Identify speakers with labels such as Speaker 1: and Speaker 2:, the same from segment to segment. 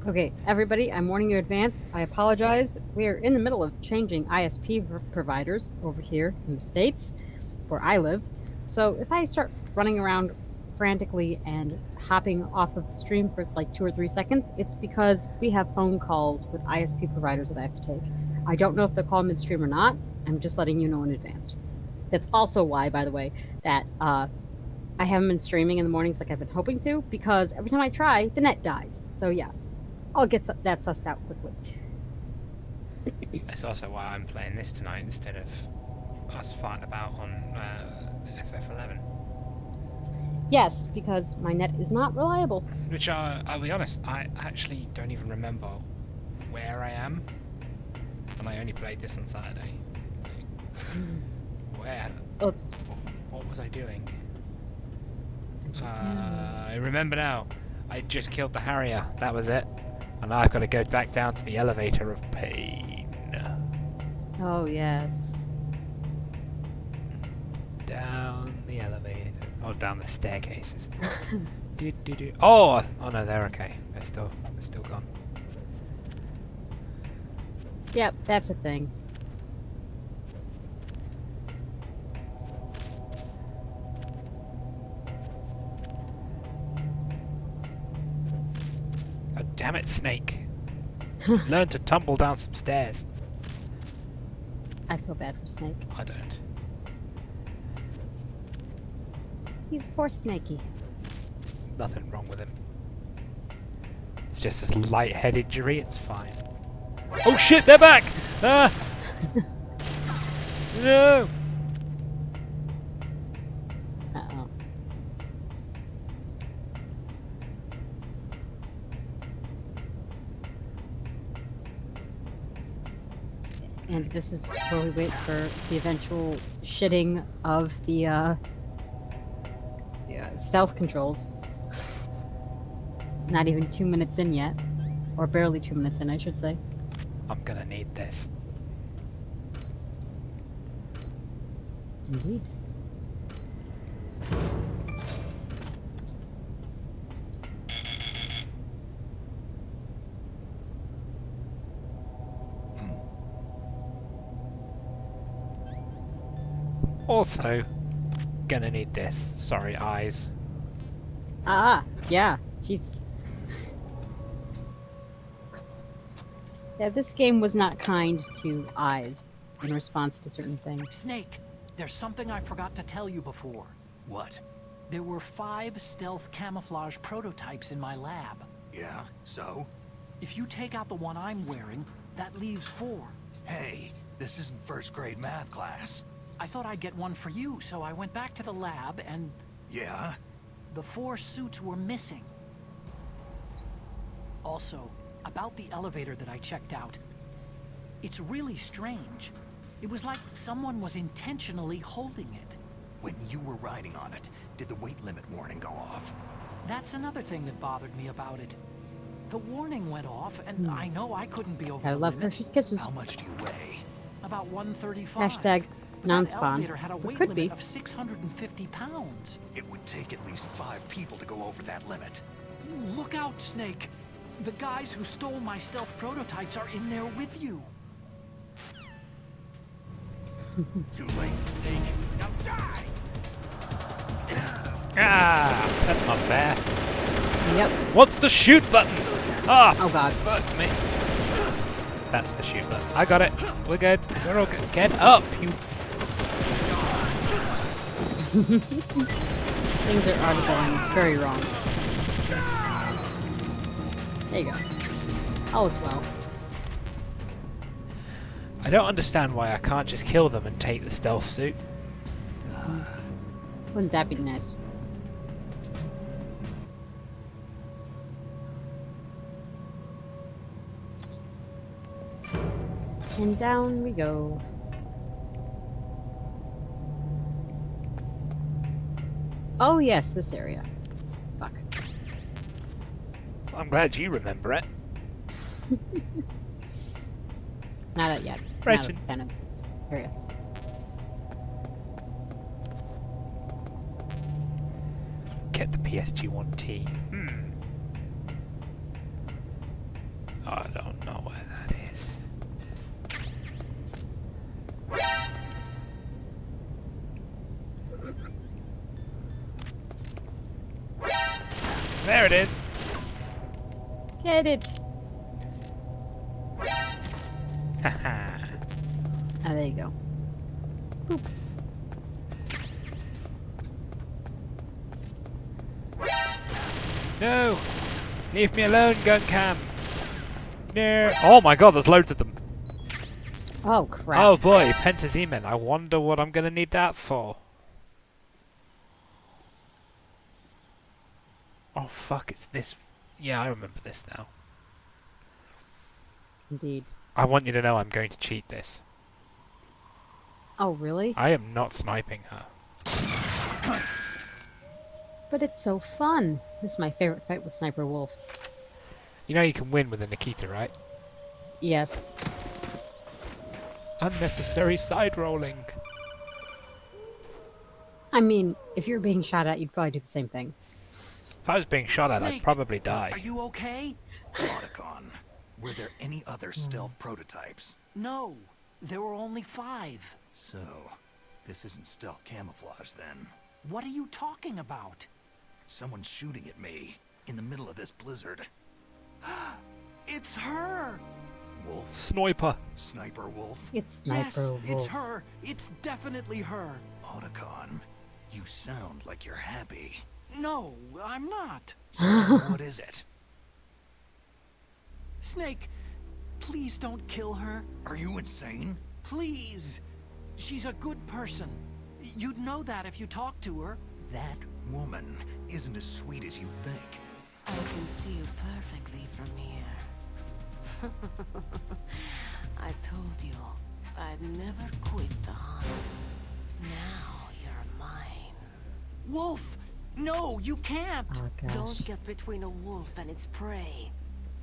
Speaker 1: Okay, everybody, I'm warning you in advance. I apologize. We are in the middle of changing ISP providers over here in the States where I live. So if I start running around frantically and hopping off of the stream for like 2 or 3 seconds, it's because we have phone calls with ISP providers that I have to take. I don't know if they'll call midstream or not. I'm just letting you know in advance. That's also why, by the way, that I haven't been streaming in the mornings like I've been hoping to because every time I try, the net dies. So yes, I'll get that sussed out quickly.
Speaker 2: That's also why I'm playing this tonight instead of us farting about on FF11.
Speaker 1: Yes, because my net is not reliable.
Speaker 2: Which, I'll be honest, I actually don't even remember where I am. And I only played this on Saturday. Where?
Speaker 1: Oops.
Speaker 2: What was I doing? I remember now. I just killed the Harrier. That was it. And now I've got to go back down to the elevator of pain.
Speaker 1: Oh, yes.
Speaker 2: Down the elevator. Oh, down the staircases. Oh no, they're okay. They're still gone.
Speaker 1: Yep, that's a thing.
Speaker 2: Oh, damn it, Snake. Learn to tumble down some stairs.
Speaker 1: I feel bad for Snake.
Speaker 2: I don't.
Speaker 1: He's poor Snakey.
Speaker 2: Nothing wrong with him. It's just a light-head injury, it's fine. Oh shit, they're back! Ah! No!
Speaker 1: Uh-oh. And this is where we wait for the eventual shitting of the stealth controls. Not even 2 minutes in yet. Or barely 2 minutes in, I should say.
Speaker 2: I'm gonna need this.
Speaker 1: Indeed.
Speaker 2: Also, gonna need this. Sorry, eyes.
Speaker 1: Ah, yeah. Jesus. Yeah, this game was not kind to eyes in response to certain things.
Speaker 3: Snake, there's something I forgot to tell you before.
Speaker 4: What?
Speaker 3: There were 5 stealth camouflage prototypes in my lab.
Speaker 4: Yeah, so?
Speaker 3: If you take out the one I'm wearing, that leaves 4.
Speaker 4: Hey, this isn't first grade math class.
Speaker 3: I thought I'd get one for you, so I went back to the lab and...
Speaker 4: Yeah?
Speaker 3: The 4 suits were missing. Also, about the elevator that I checked out, it's really strange. It was like someone was intentionally holding it.
Speaker 4: When you were riding on it, did the weight limit warning go off?
Speaker 3: That's another thing that bothered me about it. The warning went off, and I know I couldn't be over
Speaker 1: I
Speaker 3: the
Speaker 1: love
Speaker 3: limit.
Speaker 1: Hershey's Kisses.
Speaker 4: How much do you weigh?
Speaker 3: About 135.
Speaker 1: Hashtag
Speaker 3: But that
Speaker 1: non-spawn.
Speaker 3: elevator had a
Speaker 1: But
Speaker 3: weight
Speaker 1: could
Speaker 3: limit
Speaker 1: be.
Speaker 3: of 650 pounds.
Speaker 4: It would take at least 5 people to go over that limit.
Speaker 3: Look out, Snake! The guys who stole my stealth prototypes are in there with you.
Speaker 4: Too late, Snake. Now die!
Speaker 2: Ah! That's not fair.
Speaker 1: Yep.
Speaker 2: What's the shoot button? Ah!
Speaker 1: Oh god.
Speaker 2: Fuck me. That's the shoot button. I got it. We're good. We're all good. Get up, you...
Speaker 1: Things are already going very wrong. There you go. All is well.
Speaker 2: I don't understand why I can't just kill them and take the stealth suit.
Speaker 1: Wouldn't that be nice? And down we go. Oh yes, this area. Fuck.
Speaker 2: I'm glad you remember it.
Speaker 1: Not out yet.
Speaker 2: Right.
Speaker 1: Not a fan of this area.
Speaker 2: Get the PSG-1T. I don't know where that is. There it is.
Speaker 1: Get it.
Speaker 2: Haha.
Speaker 1: Ah, there you go. Boop.
Speaker 2: No! Leave me alone, gun cam! No! Oh my god, there's loads of them!
Speaker 1: Oh crap.
Speaker 2: Oh boy, Pentazemen. I wonder what I'm gonna need that for. Oh fuck, it's this. Yeah, I remember this now.
Speaker 1: Indeed.
Speaker 2: I want you to know I'm going to cheat this.
Speaker 1: Oh really?
Speaker 2: I am not sniping her.
Speaker 1: But it's so fun. This is my favorite fight with Sniper Wolf.
Speaker 2: You know you can win with a Nikita, right?
Speaker 1: Yes.
Speaker 2: Unnecessary side rolling.
Speaker 3: I
Speaker 1: I mean, if you're being shot at, you'd probably do the same thing.
Speaker 2: If I was being shot at, I'd
Speaker 3: Snake,
Speaker 2: probably die.
Speaker 3: Are you okay?
Speaker 4: Otacon, were there any other stealth prototypes?
Speaker 3: No, there were only 5.
Speaker 4: So, this isn't stealth camouflage then.
Speaker 3: What are you talking about?
Speaker 4: Someone's shooting at me in the middle of this blizzard.
Speaker 3: It's her!
Speaker 4: Wolf?
Speaker 2: Sniper.
Speaker 4: Sniper Wolf?
Speaker 1: It's Sniper
Speaker 3: Yes,
Speaker 1: Wolf.
Speaker 3: it's her. It's definitely her.
Speaker 4: Otacon, you sound like you're happy.
Speaker 3: No, I'm not.
Speaker 4: So what is it?
Speaker 3: Snake, please don't kill her.
Speaker 4: Are you insane?
Speaker 3: Please. She's a good person. You'd know that if you talked to her.
Speaker 4: That woman isn't as sweet as you think.
Speaker 5: I can see you perfectly from here. I told you, I'd never quit the hunt. Now you're mine.
Speaker 3: Wolf! No, you can't!
Speaker 1: Oh gosh.
Speaker 5: Don't get between a wolf and its prey.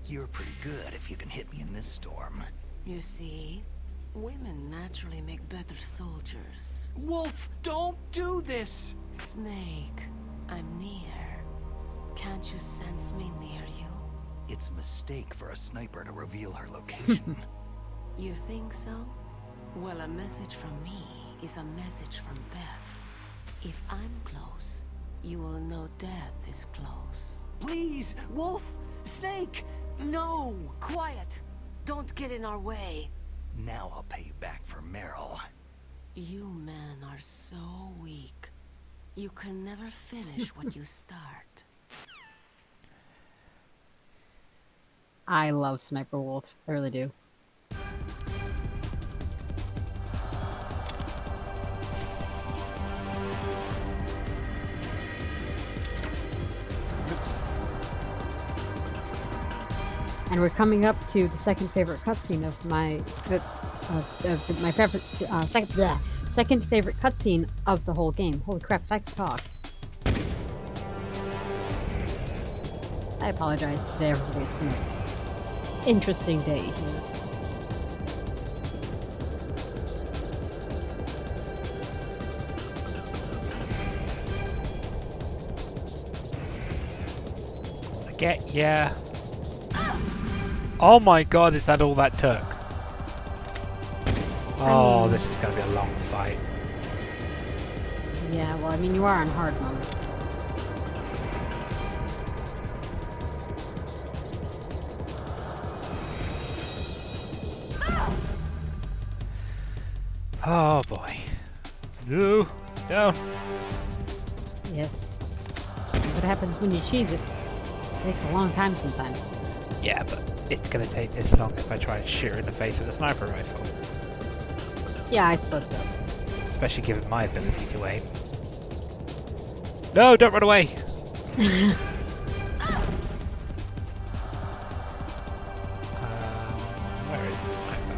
Speaker 4: You're pretty good if you can hit me in this storm.
Speaker 5: You see, women naturally make better soldiers.
Speaker 3: Wolf, don't do this!
Speaker 5: Snake, I'm near. Can't you sense me near you?
Speaker 4: It's a mistake for a sniper to reveal her location.
Speaker 5: You think so? Well, a message from me is a message from death. If I'm close, you will know death is close.
Speaker 3: Please, Wolf! Snake! No!
Speaker 5: Quiet! Don't get in our way.
Speaker 4: Now I'll pay you back for Meryl.
Speaker 5: You men are so weak. You can never finish what you start.
Speaker 1: I love Sniper Wolf. I really do.
Speaker 2: Oops.
Speaker 1: And we're coming up to the second favorite cutscene of my my favorite second favorite cutscene of the whole game. Holy crap! If I could talk. I apologize today, everybody. It's been an interesting day here.
Speaker 2: Get yeah. Oh my god, is that all that took? Oh,
Speaker 1: mean-
Speaker 2: this is gonna be a long fight.
Speaker 1: Yeah, well, I mean, you are on hard mode.
Speaker 2: Oh boy. No, down.
Speaker 1: Yes. That's what happens when you cheese it. It takes a long time sometimes.
Speaker 2: Yeah, but it's gonna take this long if I try and shoot her in the face with a sniper rifle.
Speaker 1: Yeah, I suppose so.
Speaker 2: Especially given my ability to aim. No, don't run away! Where is the sniper?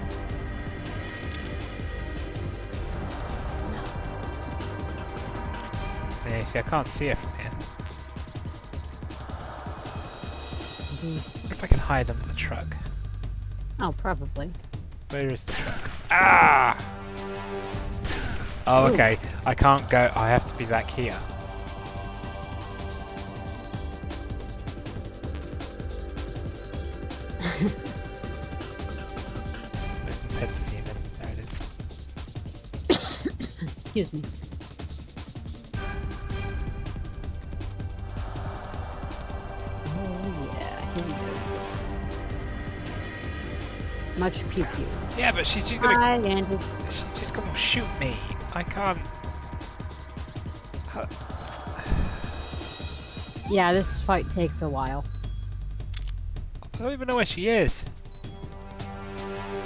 Speaker 2: Yeah, see, I can't see her from here. What if I can hide under the truck?
Speaker 1: Oh, probably.
Speaker 2: Where is the truck? Ah! Oh,
Speaker 1: Ooh.
Speaker 2: okay. I can't go. I have to be back here.
Speaker 1: Excuse me. Oh yeah, here we go. Much pew pew.
Speaker 2: Yeah, but she's just gonna.
Speaker 1: Hi, Andy.
Speaker 2: She's just gonna shoot me. I can't.
Speaker 1: Yeah, this fight takes a while.
Speaker 2: I don't even know where she is.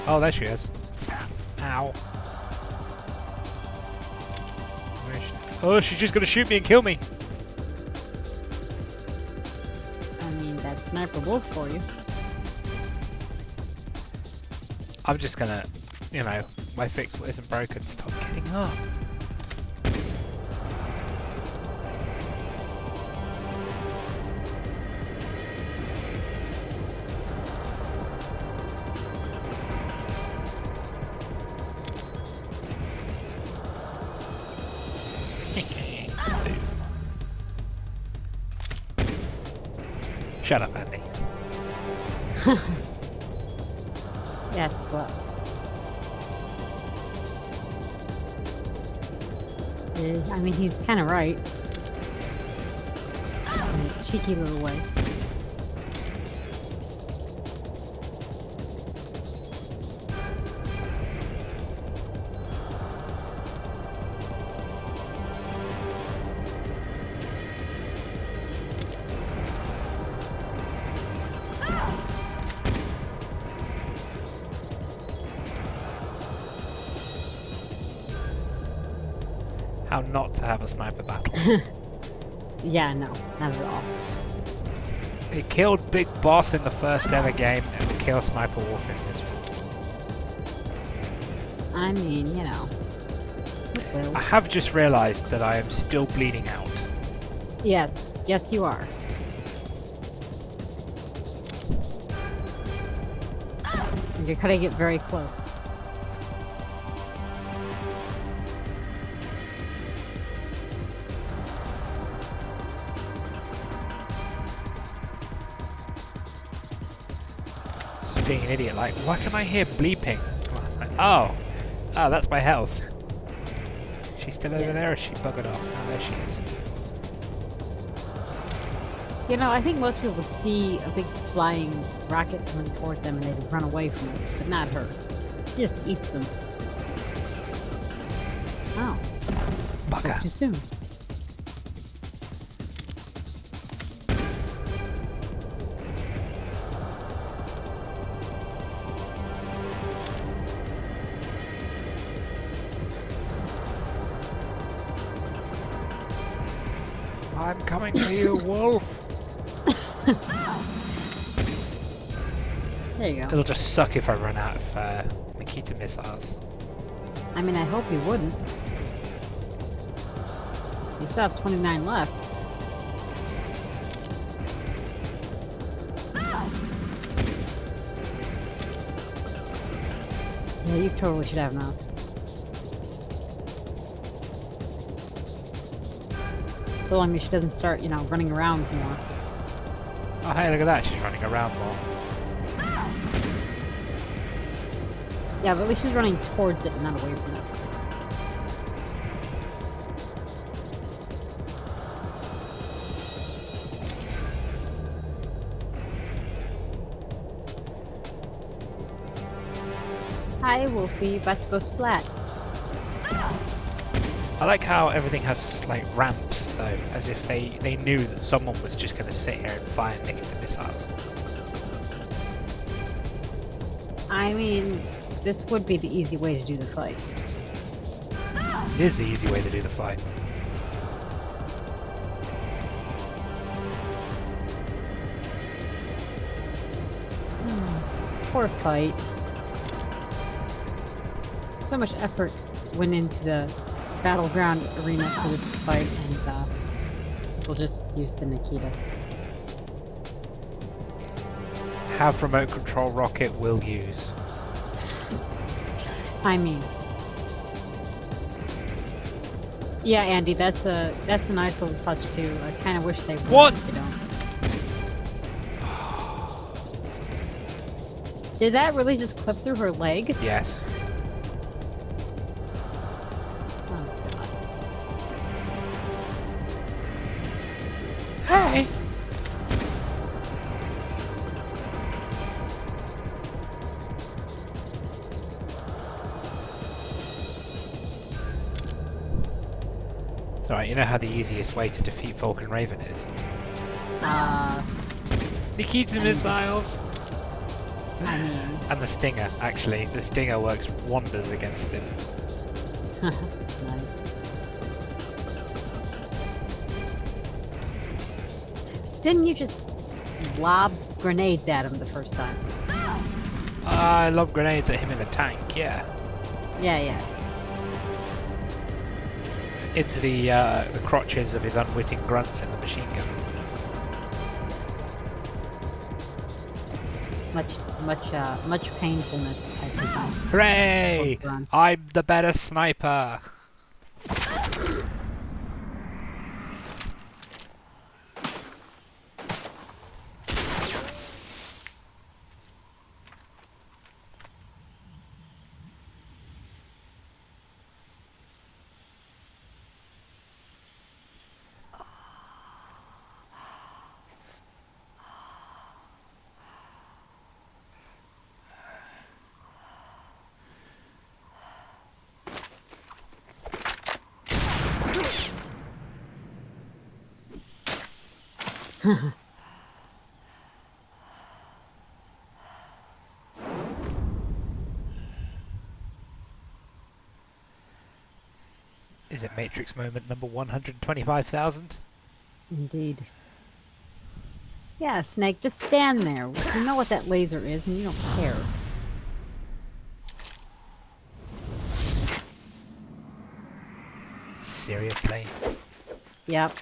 Speaker 2: Oh, there she is. Ow. Where is she? Oh, she's just gonna shoot me and kill me.
Speaker 1: I mean, that's Sniper Wolf for you.
Speaker 2: I'm just gonna, you know, my fix what isn't broken. Stop getting up. Shut up, Andy.
Speaker 1: Yes, well. I mean, he's kind of right. Cheeky little way.
Speaker 2: How not to have a sniper battle.
Speaker 1: Yeah, no, not at all.
Speaker 2: It killed Big Boss in the first ever game, and it will kill Sniper Wolf in this one.
Speaker 1: I mean, you know. It will.
Speaker 2: I have just realised that I am still bleeding out.
Speaker 1: Yes, yes, you are. And you're cutting it very close.
Speaker 2: Being an idiot, like, why can I hear bleeping? Oh, that's my health. She's still over there, or she buggered off? Oh, there she is.
Speaker 1: You know, I think most people would see a big flying rocket coming toward them and they'd run away from it, but not her. She just eats them. Oh. I spoke
Speaker 2: Bugger.
Speaker 1: too soon.
Speaker 2: I'm coming to you, Wolf!
Speaker 1: There you go.
Speaker 2: It'll just suck if I run out of Nikita missiles.
Speaker 1: I mean, I hope you wouldn't. You still have 29 left. Yeah, you totally should have enough. So long as she doesn't start, you know, running around more.
Speaker 2: Oh, hey, look at that, she's running around more.
Speaker 1: Yeah, but at least she's running towards it and not away from it. Hi, Wolfie. About to go splat.
Speaker 2: I like how everything has, like, ramps, though, as if they knew that someone was just going to sit here and fire Nikita missiles.
Speaker 1: I mean, this would be the easy way to do the fight.
Speaker 2: It is the easy way to do the fight.
Speaker 1: Poor fight. So much effort went into the battleground arena for this fight, and we'll just use the Nikita.
Speaker 2: Have remote control rocket will use.
Speaker 1: I mean, yeah, Andy, that's a nice little touch too. I kind of wish they would.
Speaker 2: What?
Speaker 1: But they don't. Did that really just clip through her leg?
Speaker 2: Yes.
Speaker 1: Oh god.
Speaker 2: Alright, you know how the easiest way to defeat Falcon Raven is? Nikita missiles!
Speaker 1: I mean,
Speaker 2: And the Stinger, actually. The Stinger works wonders against him.
Speaker 1: nice. Didn't you just lob grenades at him the first time?
Speaker 2: I lob grenades at him in the tank, yeah.
Speaker 1: Yeah.
Speaker 2: Into the crotches of his unwitting grunts in the machine gun.
Speaker 1: Much painfulness, I presume.
Speaker 2: Hooray!
Speaker 1: For grunts.
Speaker 2: I'm the better sniper! Is it Matrix moment number 125,000?
Speaker 1: Indeed. Yeah, Snake, just stand there. You know what that laser is, and you don't care.
Speaker 2: Seriously?
Speaker 1: Yep.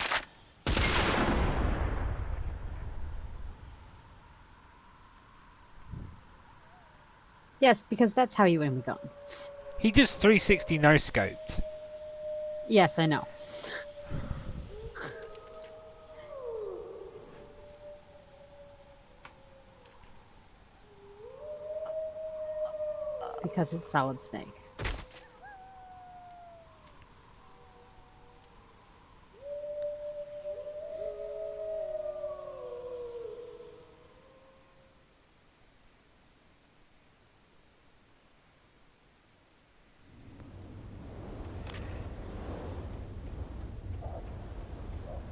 Speaker 1: Yes, because that's how you aim a gun.
Speaker 2: He just 360 no-scoped.
Speaker 1: Yes, I know. Because it's Solid Snake.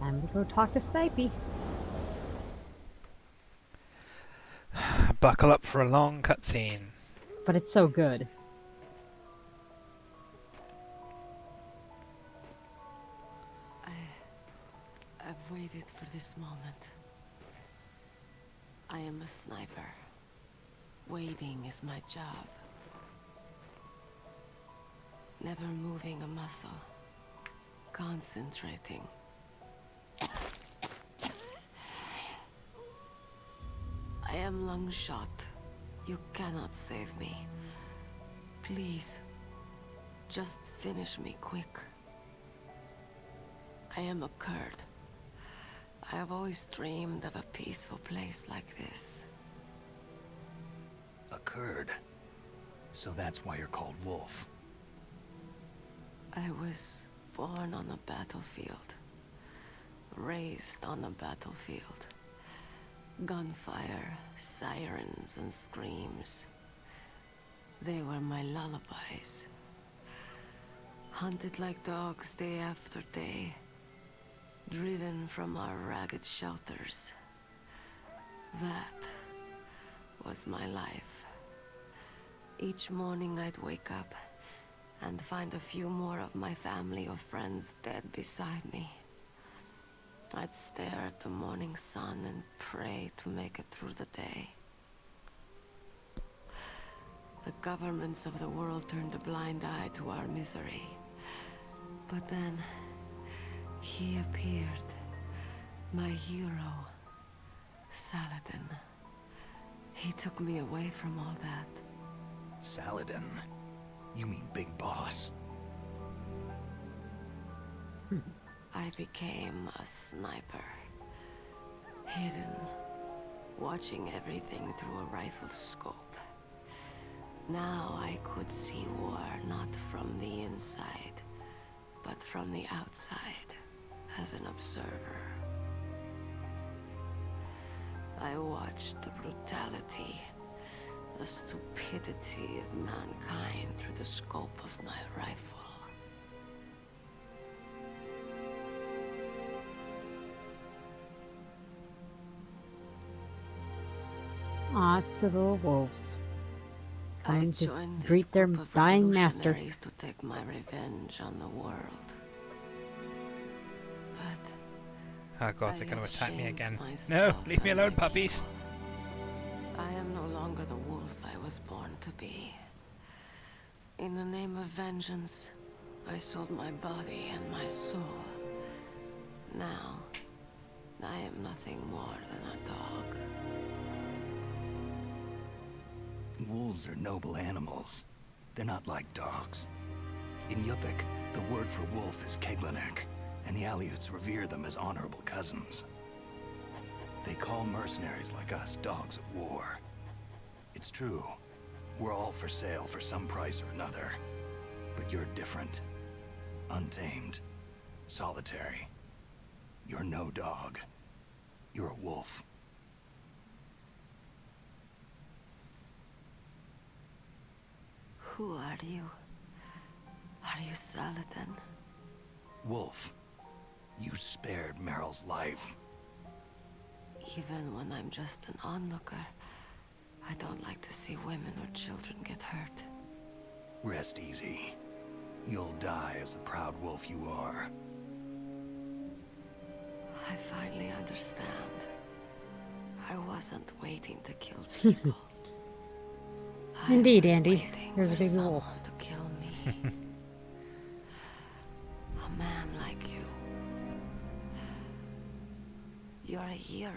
Speaker 1: Time to go talk to Snipey.
Speaker 2: Buckle up for a long cutscene.
Speaker 1: But it's so good.
Speaker 5: I've waited for this moment. I am a sniper. Waiting is my job. Never moving a muscle. Concentrating. I am long shot. You cannot save me. Please, just finish me quick. I am a Kurd. I have always dreamed of a peaceful place like this.
Speaker 4: A Kurd. So that's why you're called Wolf.
Speaker 5: I was born on a battlefield. Raised on a battlefield. Gunfire, sirens, and screams. They were my lullabies. Hunted like dogs day after day. Driven from our ragged shelters. That was my life. Each morning I'd wake up and find a few more of my family or friends dead beside me. I'd stare at the morning sun and pray to make it through the day. The governments of the world turned a blind eye to our misery. But then, he appeared. My hero, Saladin. He took me away from all that.
Speaker 4: Saladin? You mean Big Boss?
Speaker 5: I became a sniper. Hidden, watching everything through a rifle's scope. Now I could see war not from the inside, but from the outside, as an observer. I watched the brutality, the stupidity of mankind through the scope of my rifle.
Speaker 1: Aw, it's the little wolves.
Speaker 5: I
Speaker 1: Coming to
Speaker 5: joined this
Speaker 1: greet their
Speaker 5: group of
Speaker 1: dying master.
Speaker 5: revolutionaries to take my revenge on the world. But
Speaker 2: Oh god,
Speaker 5: I
Speaker 2: they're going to
Speaker 5: have
Speaker 2: attack me
Speaker 5: shamed
Speaker 2: again. No,
Speaker 5: myself
Speaker 2: leave me
Speaker 5: and
Speaker 2: alone,
Speaker 5: my
Speaker 2: puppies.
Speaker 5: people. I am no longer the wolf I was born to be. In the name of vengeance, I sold my body and my soul. Now, I am nothing more than a dog.
Speaker 4: Wolves are noble animals. They're not like dogs. In Yupik, the word for wolf is Keglanek, and the Aleuts revere them as honorable cousins. They call mercenaries like us dogs of war. It's true. We're all for sale for some price or another. But you're different. Untamed. Solitary. You're no dog. You're a wolf.
Speaker 5: Who are you? Are you Saladin?
Speaker 4: Wolf. You spared Meryl's life.
Speaker 5: Even when I'm just an onlooker, I don't like to see women or children get hurt.
Speaker 4: Rest easy. You'll die as the proud wolf you are.
Speaker 5: I finally understand. I wasn't waiting to kill people.
Speaker 1: Indeed,
Speaker 5: I was
Speaker 1: Andy.
Speaker 5: waiting
Speaker 1: There's a
Speaker 5: for
Speaker 1: baby wolf.
Speaker 5: someone to kill me. A man like you. You're a hero.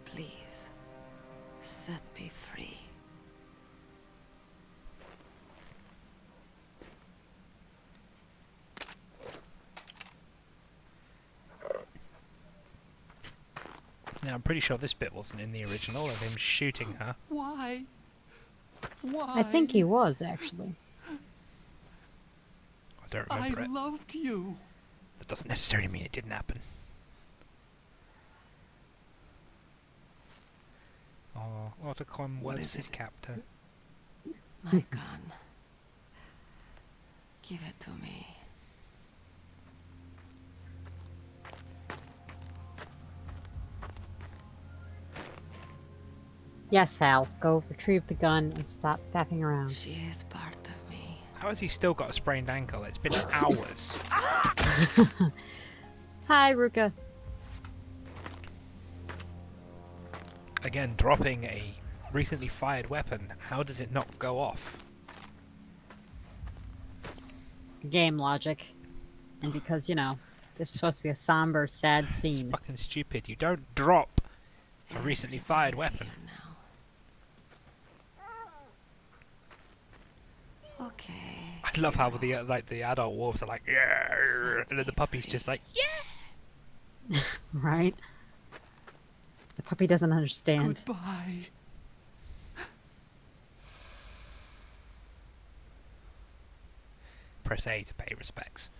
Speaker 5: Please, set me free.
Speaker 2: Now, I'm pretty sure this bit wasn't in the original of him shooting her.
Speaker 3: Why? Why?
Speaker 1: I think he was, actually.
Speaker 2: I don't
Speaker 3: I
Speaker 2: remember it.
Speaker 3: loved you.
Speaker 2: That doesn't necessarily mean it didn't happen. Oh, Otacon
Speaker 4: What
Speaker 2: loves
Speaker 4: is
Speaker 2: his
Speaker 4: it?
Speaker 2: captor.
Speaker 5: My gun. Give it to me.
Speaker 1: Yes, Hal. Go retrieve the gun and stop faffing around.
Speaker 5: She is part of me.
Speaker 2: How has he still got a sprained ankle? It's been hours.
Speaker 1: Hi, Ruka.
Speaker 2: Again, dropping a recently fired weapon. How does it not go off?
Speaker 1: Game logic. And because, you know, this is supposed to be a somber, sad
Speaker 2: It's
Speaker 1: scene.
Speaker 2: fucking stupid. You don't drop a recently fired
Speaker 5: Everybody's
Speaker 2: weapon.
Speaker 5: here now. Okay.
Speaker 2: I love how
Speaker 5: hero.
Speaker 2: the adult wolves are like, yeah, and then the puppy's just like, yeah.
Speaker 1: Right? The puppy doesn't understand.
Speaker 3: Goodbye.
Speaker 2: Press A to pay respects.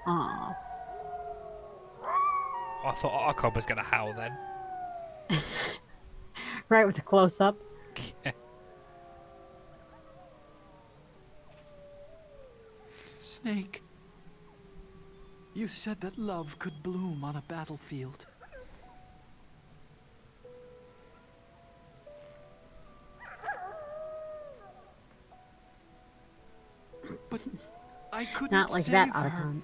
Speaker 1: Aw.
Speaker 2: I thought Otacon was gonna howl then.
Speaker 1: Right, with the close-up.
Speaker 3: Snake. You said that love could bloom on a battlefield. But I couldn't
Speaker 1: Not like
Speaker 3: save
Speaker 1: that,
Speaker 3: her.
Speaker 1: Otacon.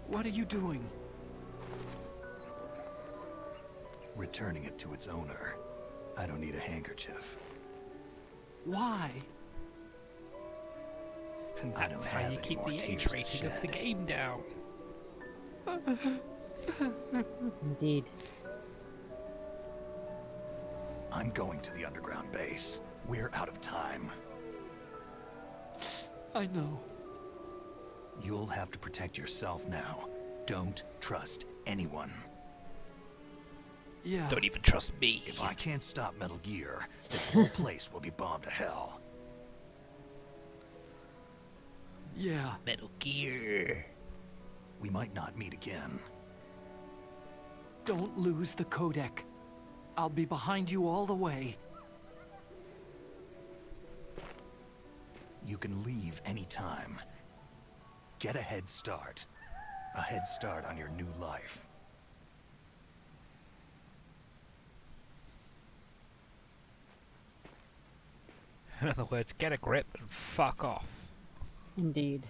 Speaker 3: What are you doing?
Speaker 4: Returning it to its owner. I don't need a handkerchief.
Speaker 3: Why?
Speaker 2: And
Speaker 4: I
Speaker 2: that's
Speaker 4: don't
Speaker 2: how
Speaker 4: have
Speaker 2: you
Speaker 4: any
Speaker 2: keep
Speaker 4: more
Speaker 2: the
Speaker 4: tears
Speaker 2: age
Speaker 4: to
Speaker 2: rating of the
Speaker 4: shed.
Speaker 2: game down.
Speaker 1: Indeed.
Speaker 4: I'm going to the underground base. We're out of time.
Speaker 3: I know.
Speaker 4: You'll have to protect yourself now. Don't trust anyone.
Speaker 3: Yeah.
Speaker 2: Don't even trust me.
Speaker 4: If I can't stop Metal Gear, this whole place will be bombed to hell.
Speaker 3: Yeah.
Speaker 2: Metal Gear.
Speaker 4: We might not meet again.
Speaker 3: Don't lose the codec. I'll be behind you all the way.
Speaker 4: You can leave anytime. Get a head start. A head start on your new life.
Speaker 2: In other words, get a grip and fuck off.
Speaker 1: Indeed.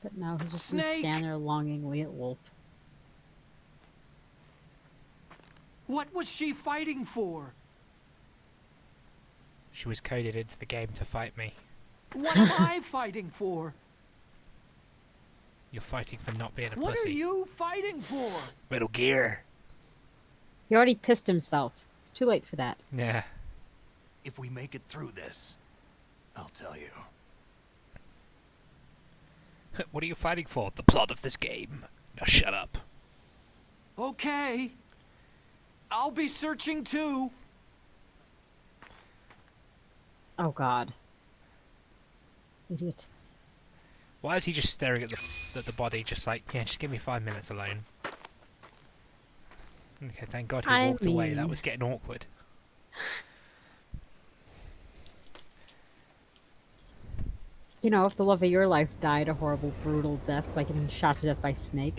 Speaker 1: But now he's just gonna
Speaker 3: Snake!
Speaker 1: stand there longingly at Wolf.
Speaker 3: What was she fighting for?
Speaker 2: She was coded into the game to fight me.
Speaker 3: What am I fighting for?
Speaker 2: You're fighting for not being a
Speaker 3: What
Speaker 2: pussy.
Speaker 3: are you fighting for?
Speaker 2: Metal Gear.
Speaker 1: He already pissed himself. It's too late for that.
Speaker 2: Yeah.
Speaker 4: If we make it through this, I'll tell you.
Speaker 2: What are you fighting for? The plot of this game. Now shut up.
Speaker 3: Okay. I'll be searching too.
Speaker 1: Oh god. Idiot.
Speaker 2: Why is he just staring at the body, just like, yeah, just give me 5 minutes alone? Okay, thank God he walked away. That was getting awkward.
Speaker 1: You know, if the love of your life died a horrible, brutal death by getting shot to death by Snake.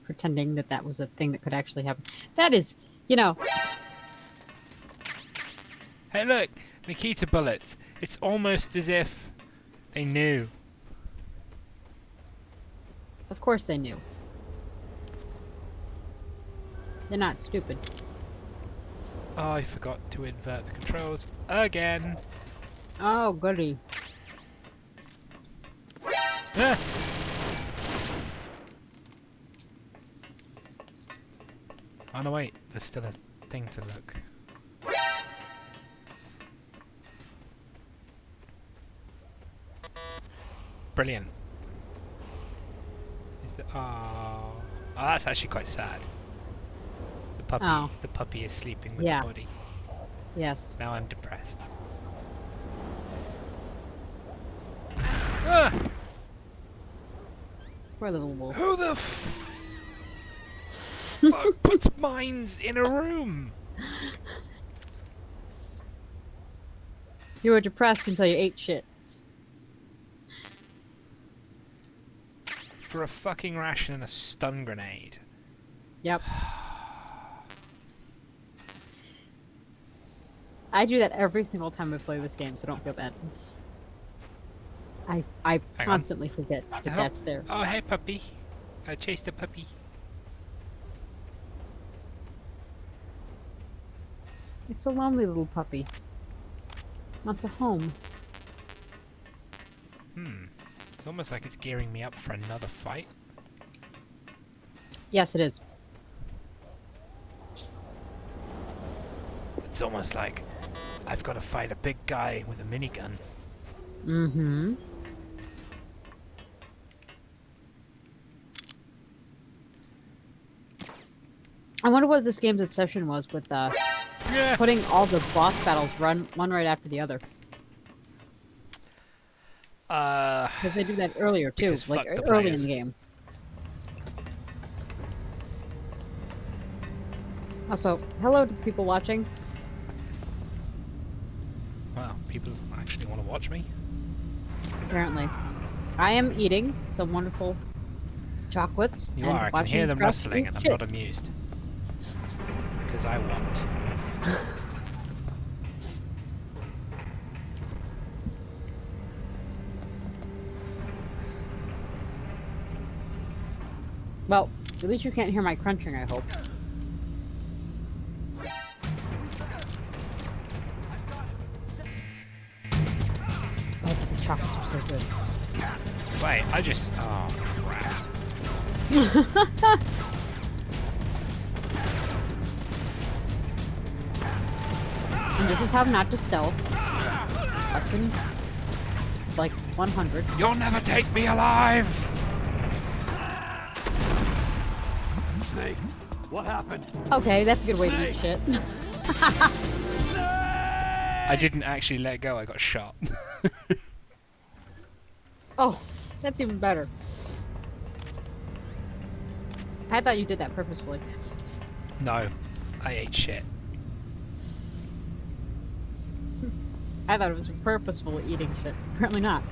Speaker 1: Pretending that that was a thing that could actually happen. That is, you know...
Speaker 2: Hey look! Nikita bullets! It's almost as if they knew.
Speaker 1: Of course they knew. They're not stupid.
Speaker 2: Oh, I forgot to invert the controls again.
Speaker 1: Oh, goody.
Speaker 2: Ah! Oh no, wait, there's still a thing to look. Brilliant. Is the oh, that's actually quite sad. The puppy is sleeping with
Speaker 1: Yeah.
Speaker 2: the body.
Speaker 1: Yes.
Speaker 2: Now I'm depressed. Ah!
Speaker 1: Poor little wolf.
Speaker 2: Who the fuck puts mines in a room?
Speaker 1: You were depressed until you ate shit.
Speaker 2: For a fucking ration and a stun grenade.
Speaker 1: Yep. I do that every single time I play this game, so don't feel bad. I
Speaker 2: Hang on.
Speaker 1: constantly forget that
Speaker 2: Oh.
Speaker 1: that's there.
Speaker 2: Oh, hey puppy. I chased a puppy.
Speaker 1: It's a lonely little puppy. Wants a home.
Speaker 2: It's almost like it's gearing me up for another fight.
Speaker 1: Yes, it is.
Speaker 2: It's almost like I've got to fight a big guy with a minigun.
Speaker 1: Mm-hmm. I wonder what this game's obsession was with
Speaker 2: Yeah.
Speaker 1: putting all the boss battles one right after the other. Because they do that earlier too,
Speaker 2: Because
Speaker 1: like
Speaker 2: fuck the
Speaker 1: early in
Speaker 2: players.
Speaker 1: the game. Also, hello to the people watching.
Speaker 2: Wow, people actually want to watch me?
Speaker 1: Apparently, I am eating some wonderful chocolates
Speaker 2: You
Speaker 1: and
Speaker 2: are. I can
Speaker 1: watching
Speaker 2: hear them
Speaker 1: Kresh
Speaker 2: rustling
Speaker 1: eat
Speaker 2: and I'm
Speaker 1: shit.
Speaker 2: not amused. Because I want.
Speaker 1: Well, at least you can't hear my crunching, I hope. Oh, but these chocolates are so good.
Speaker 2: Wait, I just. Oh, crap.
Speaker 1: And this is how not to stealth. Lesson, like 100.
Speaker 2: You'll never take me alive!
Speaker 4: Snake,
Speaker 6: What happened?
Speaker 1: Okay, that's a good way to eat shit.
Speaker 2: I didn't actually let go, I got shot.
Speaker 1: Oh, that's even better. I thought you did that purposefully.
Speaker 2: No, I ate shit.
Speaker 1: I thought it was purposeful eating shit. Apparently not.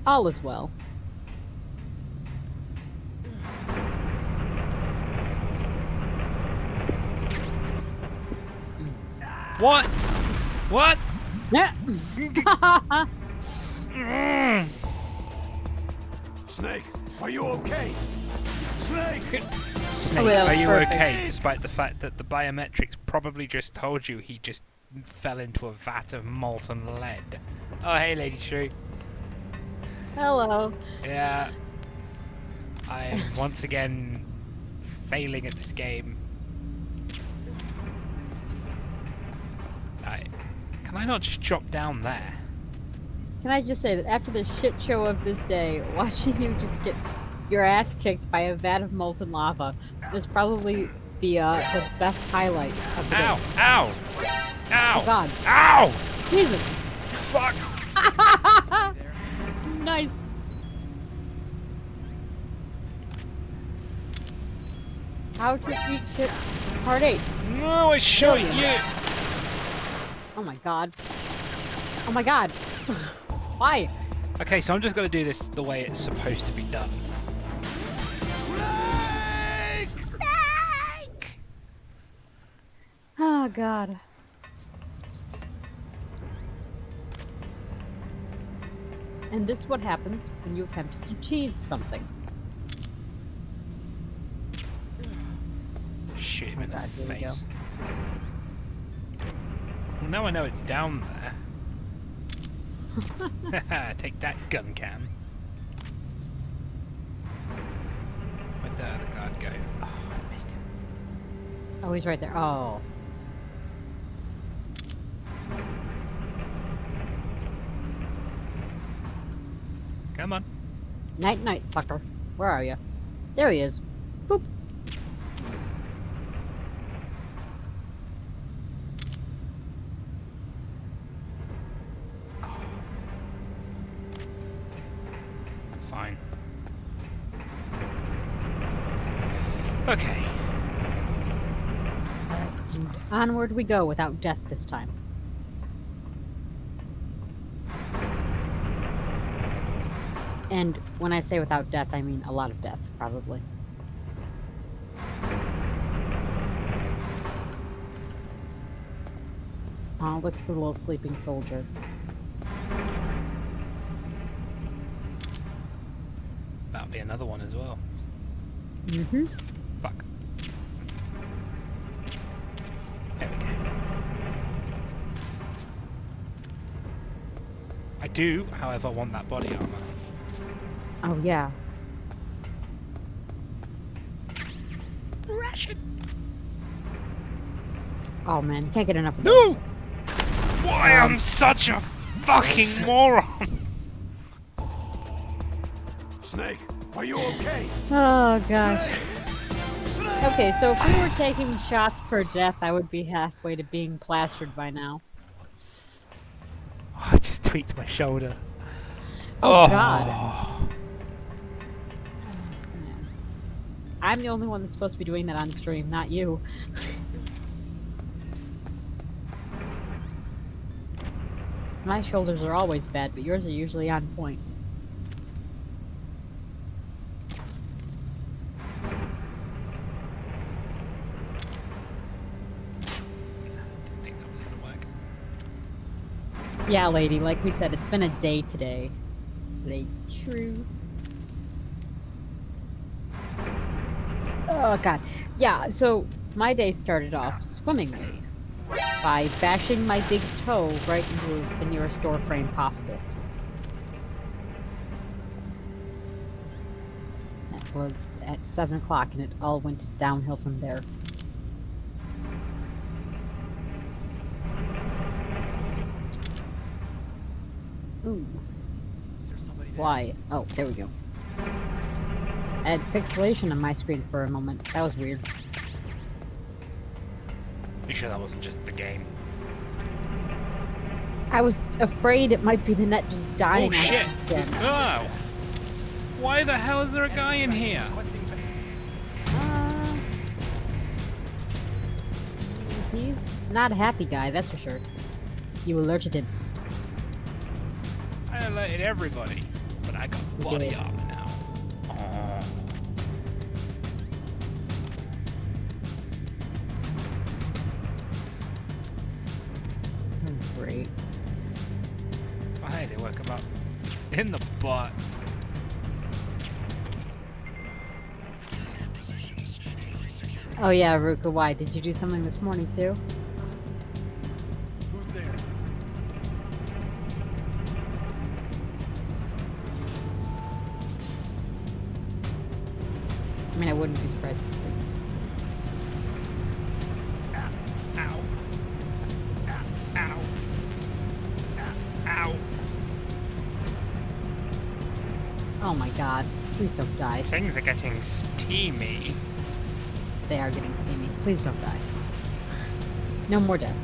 Speaker 1: All is well.
Speaker 2: What? What?
Speaker 1: Yeah.
Speaker 6: Snake, are you okay? Snake!
Speaker 2: Snake,
Speaker 1: that
Speaker 2: are
Speaker 1: was
Speaker 2: you
Speaker 1: perfect.
Speaker 2: okay? Despite the fact that the biometrics probably just told you he just fell into a vat of molten lead. Oh, hey, Lady Shrew.
Speaker 1: Hello.
Speaker 2: Yeah. I am once again failing at this game. Can I not just drop down there?
Speaker 1: Can I just say that after the shit show of this day, watching you just get your ass kicked by a vat of molten lava is probably the best highlight of the day.
Speaker 2: Ow! Ow! Ow!
Speaker 1: Oh God.
Speaker 2: Ow!
Speaker 1: Jesus.
Speaker 2: Fuck!
Speaker 1: Nice. How to eat shit. Part 8.
Speaker 2: No, I shot you!
Speaker 1: Oh my God. Oh my God. Why?
Speaker 2: Okay, so I'm just gonna do this the way it's supposed to be done.
Speaker 1: Oh God. And this is what happens when you attempt to cheese something.
Speaker 2: Shoot him in the
Speaker 1: God, here we
Speaker 2: face. Well, now I know it's down there. Haha, take that, gun cam. Where'd the other guard go? Oh, I missed him.
Speaker 1: Oh, he's right there. Oh.
Speaker 2: Come on.
Speaker 1: Night, night, sucker. Where are you? There he is. Boop.
Speaker 2: Fine. Okay.
Speaker 1: Alright, and onward we go without death this time. And when I say without death, I mean a lot of death, probably. Oh, look at the little sleeping soldier.
Speaker 2: That'll be another one as well.
Speaker 1: Mm-hmm.
Speaker 2: Fuck. There we go. I do, however, want that body armor.
Speaker 1: Oh, yeah.
Speaker 2: Ration.
Speaker 1: Oh, man. Can't get enough of
Speaker 2: No!
Speaker 1: those.
Speaker 2: Why I'm such a fucking moron!
Speaker 6: Snake, are you okay?
Speaker 1: Oh, gosh.
Speaker 6: Snake!
Speaker 1: Okay, so if we were taking shots per death, I would be halfway to being plastered by now.
Speaker 2: I just tweaked my shoulder.
Speaker 1: Oh, God. I'm the only one that's supposed to be doing that on stream, not you. My shoulders are always bad, but yours are usually on point.
Speaker 2: Didn't think that was gonna work.
Speaker 1: Yeah, lady, like we said, it's been a day today. Lady True. Oh, God. Yeah, so my day started off swimmingly by bashing my big toe right into the nearest door frame possible. That was at 7 o'clock, and it all went downhill from there. Ooh.
Speaker 6: Is there somebody there?
Speaker 1: Why? Oh, there we go. I had pixelation on my screen for a moment. That was weird.
Speaker 2: You sure that wasn't just the game?
Speaker 1: I was afraid it might be the net just dying.
Speaker 2: Oh shit!
Speaker 1: Again.
Speaker 2: Oh! Why the hell is there a guy in here?
Speaker 1: He's not a happy guy, that's for sure. You alerted him.
Speaker 2: I alerted everybody, but I got
Speaker 1: You
Speaker 2: body
Speaker 1: did.
Speaker 2: armor now. Oh.
Speaker 1: Great.
Speaker 2: Oh, hey, they woke him up in the butt.
Speaker 1: Oh yeah, Ruka, why? Did you do something this morning too?
Speaker 6: Who's there?
Speaker 1: I mean, I wouldn't be surprised if you did.
Speaker 2: Ow. Ow. Ow.
Speaker 1: Oh my god. Please don't die.
Speaker 2: Things are getting steamy.
Speaker 1: They are getting steamy. Please don't die. No more death.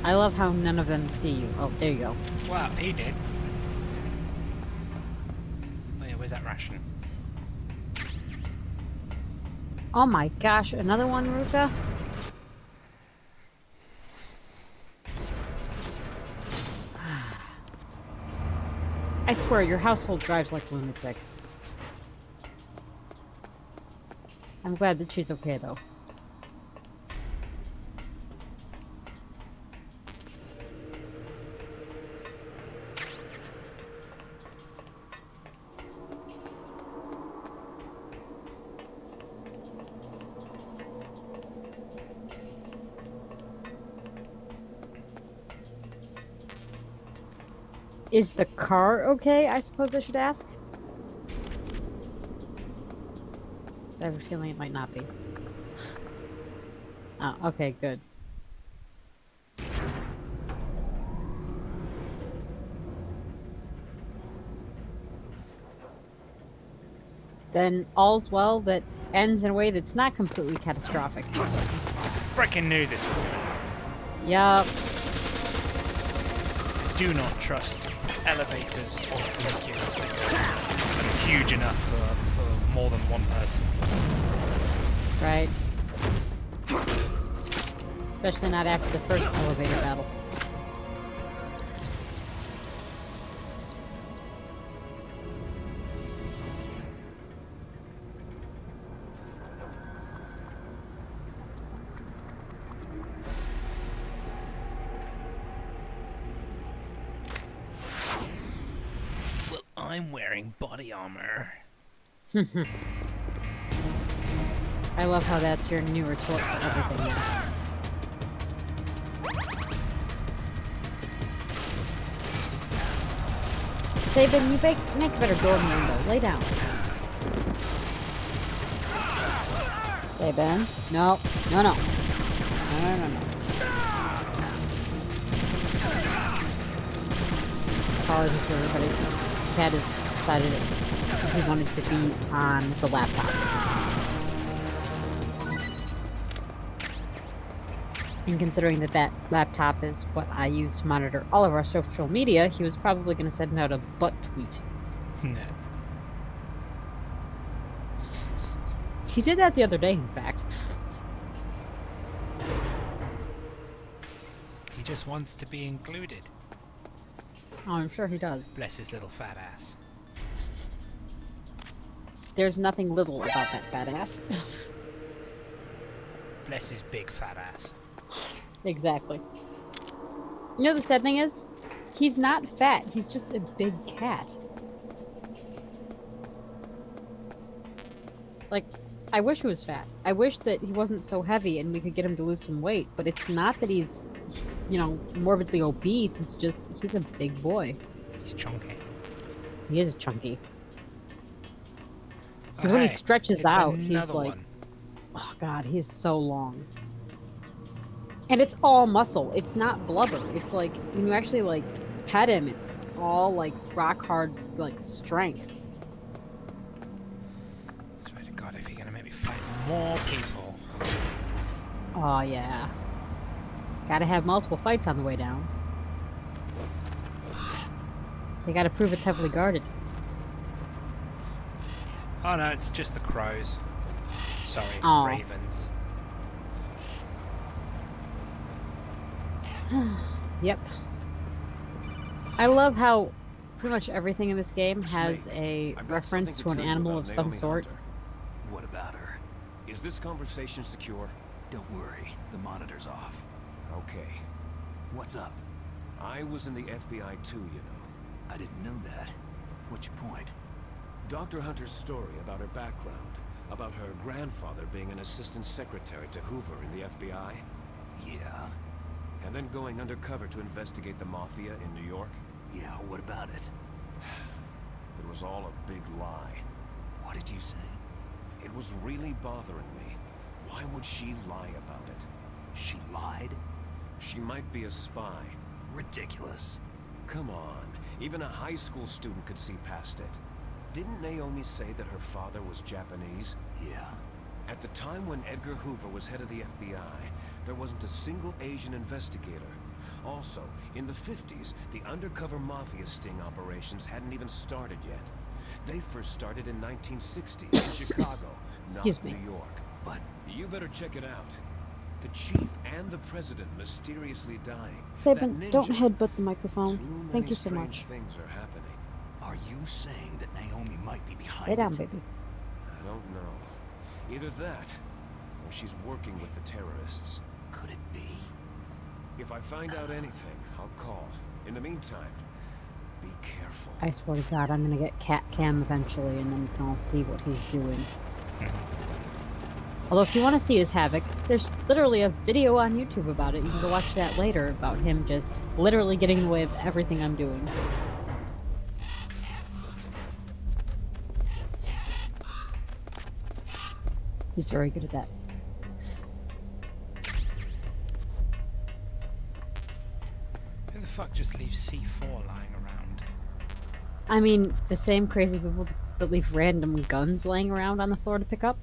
Speaker 1: I love how none of them see you. Oh, there you go.
Speaker 2: Wow, he did. Oh yeah, where's that ration?
Speaker 1: Oh my gosh, another one, Ruka? I swear, your household drives like lunatics. I'm glad that she's okay, though. Is the car okay, I suppose I should ask? 'Cause I have a feeling it might not be. Oh, okay, good. Then all's well that ends in a way that's not completely catastrophic.
Speaker 2: Freaking knew this was gonna happen.
Speaker 1: Yup.
Speaker 2: Do not trust elevators or figures that are huge enough for more than one person.
Speaker 1: Right. Especially not after the first elevator battle.
Speaker 2: Well, I'm wearing body armor.
Speaker 1: I love how that's your new retort for everything now. Sabin, you make a better door in the window. Lay down. Sabin. No. No, no. No, no, no, no. Apologies for everybody. Cat has decided he wanted to be on the laptop. And considering that that laptop is what I use to monitor all of our social media, he was probably going to send out a butt tweet.
Speaker 2: No.
Speaker 1: He did that the other day, in fact.
Speaker 2: He just wants to be included.
Speaker 1: Oh, I'm sure he does.
Speaker 2: Bless his little fat ass.
Speaker 1: There's nothing little about that fat ass.
Speaker 2: Bless his big fat ass.
Speaker 1: Exactly. You know the sad thing is? He's not fat, he's just a big cat. Like, I wish he was fat. I wish that he wasn't so heavy and we could get him to lose some weight, but it's not that he's, you know, morbidly obese, it's just he's a big boy.
Speaker 2: He's chunky.
Speaker 1: He is chunky. Because when he
Speaker 2: hey,
Speaker 1: stretches
Speaker 2: it's
Speaker 1: out, he's
Speaker 2: another
Speaker 1: like,
Speaker 2: one.
Speaker 1: oh god, he's so long. And it's all muscle. It's not blubber. It's like when you actually like pet him, it's all like rock hard like strength.
Speaker 2: Swear to God, if you're gonna make me fight more people.
Speaker 1: Oh yeah. Gotta have multiple fights on the way down. They gotta prove it's heavily guarded.
Speaker 2: Oh no, it's just the crows. Sorry,
Speaker 1: Aw.
Speaker 2: ravens.
Speaker 1: Yep. I love how pretty much everything in this game has
Speaker 6: Snake,
Speaker 1: a
Speaker 6: I've got
Speaker 1: reference to
Speaker 6: something
Speaker 1: an
Speaker 6: tell you
Speaker 1: animal
Speaker 6: about
Speaker 1: of some
Speaker 6: Naomi
Speaker 1: sort.
Speaker 6: Hunter.
Speaker 4: What about her?
Speaker 6: Is this conversation secure?
Speaker 4: Don't worry, the monitor's off.
Speaker 6: Okay.
Speaker 4: What's up?
Speaker 6: I was in the FBI too, you know.
Speaker 4: I didn't know that. What's your point?
Speaker 6: Dr. Hunter's story about her background, about her grandfather being an assistant secretary to Hoover in the FBI,
Speaker 4: Yeah?
Speaker 6: and then going undercover to investigate the Mafia in New York.
Speaker 4: Yeah, what about it?
Speaker 6: It was all a big lie.
Speaker 4: What did you say?
Speaker 6: It was really bothering me. Why would she lie about it?
Speaker 4: She lied?
Speaker 6: She might be a spy.
Speaker 4: Ridiculous.
Speaker 6: Come on, even a high school student could see past it. Didn't Naomi say that her father was Japanese?
Speaker 4: Yeah?
Speaker 6: At the time when Edgar Hoover was head of the FBI, there wasn't a single Asian investigator. Also, in the 50s, the undercover mafia sting operations hadn't even started yet. They first started in 1960 in Chicago,
Speaker 1: Excuse
Speaker 6: not
Speaker 1: me.
Speaker 6: New York.
Speaker 4: But
Speaker 6: You better check it out. The chief and the president mysteriously dying.
Speaker 1: Sabin,
Speaker 6: That
Speaker 1: don't
Speaker 6: ninja.
Speaker 1: headbutt the microphone.
Speaker 6: Too
Speaker 1: Thank
Speaker 6: many
Speaker 1: you so
Speaker 6: strange
Speaker 1: much.
Speaker 6: things are happening.
Speaker 4: are you saying that Naomi might be behind
Speaker 1: Lay down,
Speaker 4: it?
Speaker 1: baby.
Speaker 6: I don't know. Either that, or she's working with the terrorists.
Speaker 4: Could it be?
Speaker 6: If I find out anything, I'll call. In the meantime, be careful.
Speaker 1: I swear to God, I'm gonna get cat cam eventually, and then we can all see what he's doing. Although, if you want to see his havoc, there's literally a video on YouTube about it. You can go watch that later about him just literally getting in the way of everything I'm doing. He's very good at that.
Speaker 2: Who the fuck just leaves C4 lying around?
Speaker 1: I mean, the same crazy people that leave random guns laying around on the floor to pick up.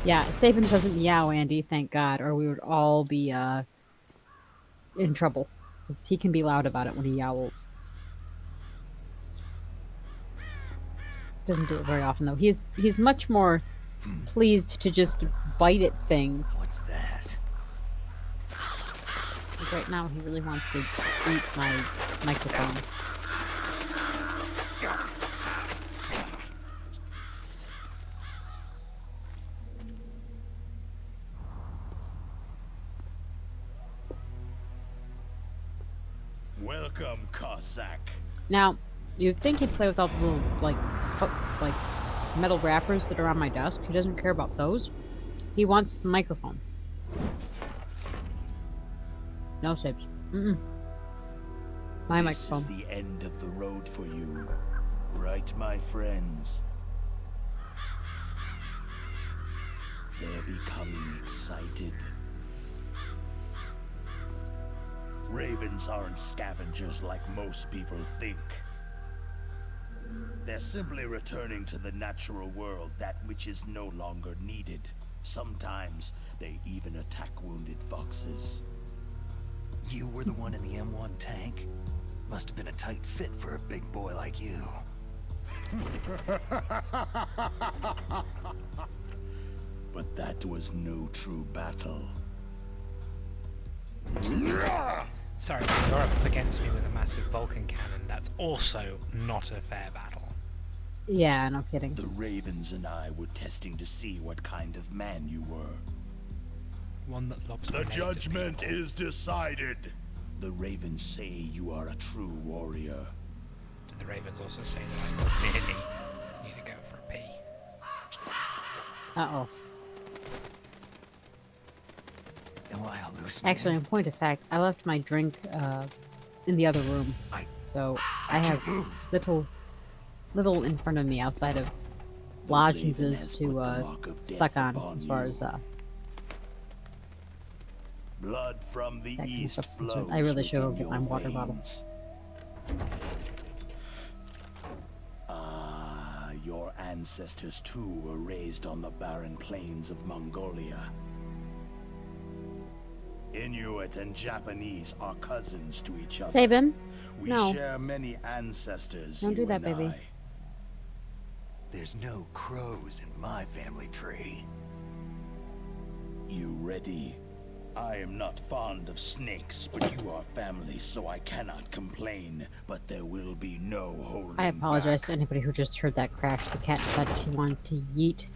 Speaker 1: Yeah, Sabin doesn't meow, Andy, thank God, or we would all be, in trouble. 'Cause he can be loud about it when he yowls. Doesn't do it very often, though. He's much more pleased to just bite at things.
Speaker 4: What's that?
Speaker 1: Like right now, he really wants to eat my microphone.
Speaker 6: Welcome, Cossack.
Speaker 1: Now, you'd think he'd play with all the little, like metal wrappers that are on my desk. He doesn't care about those. He wants the microphone. No, Sabs. Mm-mm. My
Speaker 7: This
Speaker 1: microphone.
Speaker 7: is the end of the road for you, right, my friends? They're becoming excited. Ravens aren't scavengers like most people think. They're simply returning to the natural world that which is no longer needed. Sometimes they even attack wounded foxes.
Speaker 4: You were the one in the M1 tank? Must have been a tight fit for a big boy like you.
Speaker 7: But that was no true battle.
Speaker 2: Sorry, you're up against me with a massive Vulcan cannon. That's also not a fair battle.
Speaker 1: Yeah, no kidding.
Speaker 7: The Ravens and I were testing to see what kind of man you were.
Speaker 2: One that lobs
Speaker 7: The
Speaker 2: grenades at
Speaker 7: judgment
Speaker 2: people.
Speaker 7: is decided. The Ravens say you are a true warrior.
Speaker 2: Did the Ravens also say that I really need to go for a pee?
Speaker 1: Uh-oh.
Speaker 4: Am I hallucinating?
Speaker 1: Actually, in point of fact, I left my drink in the other room. So I have little in front of me outside of lozenges to suck on as far as
Speaker 7: Blood from the
Speaker 1: that kind of
Speaker 7: east
Speaker 1: stuff's
Speaker 7: flows
Speaker 1: concerned. I really should go
Speaker 7: within
Speaker 1: get my
Speaker 7: your
Speaker 1: water bottle.
Speaker 7: veins. Ah, your ancestors too were raised on the barren plains of Mongolia. Inuit and Japanese are cousins to each other.
Speaker 1: Sabin?
Speaker 7: We
Speaker 1: No.
Speaker 7: share many ancestors.
Speaker 1: Don't do
Speaker 7: you
Speaker 1: that,
Speaker 7: and
Speaker 1: baby.
Speaker 7: I.
Speaker 4: There's no crows in my family tree.
Speaker 7: You ready? I am not fond of snakes, but you are family, so I cannot complain. But there will be no holding
Speaker 1: I apologize
Speaker 7: back.
Speaker 1: to anybody who just heard that crash. The cat decided she wanted to yeet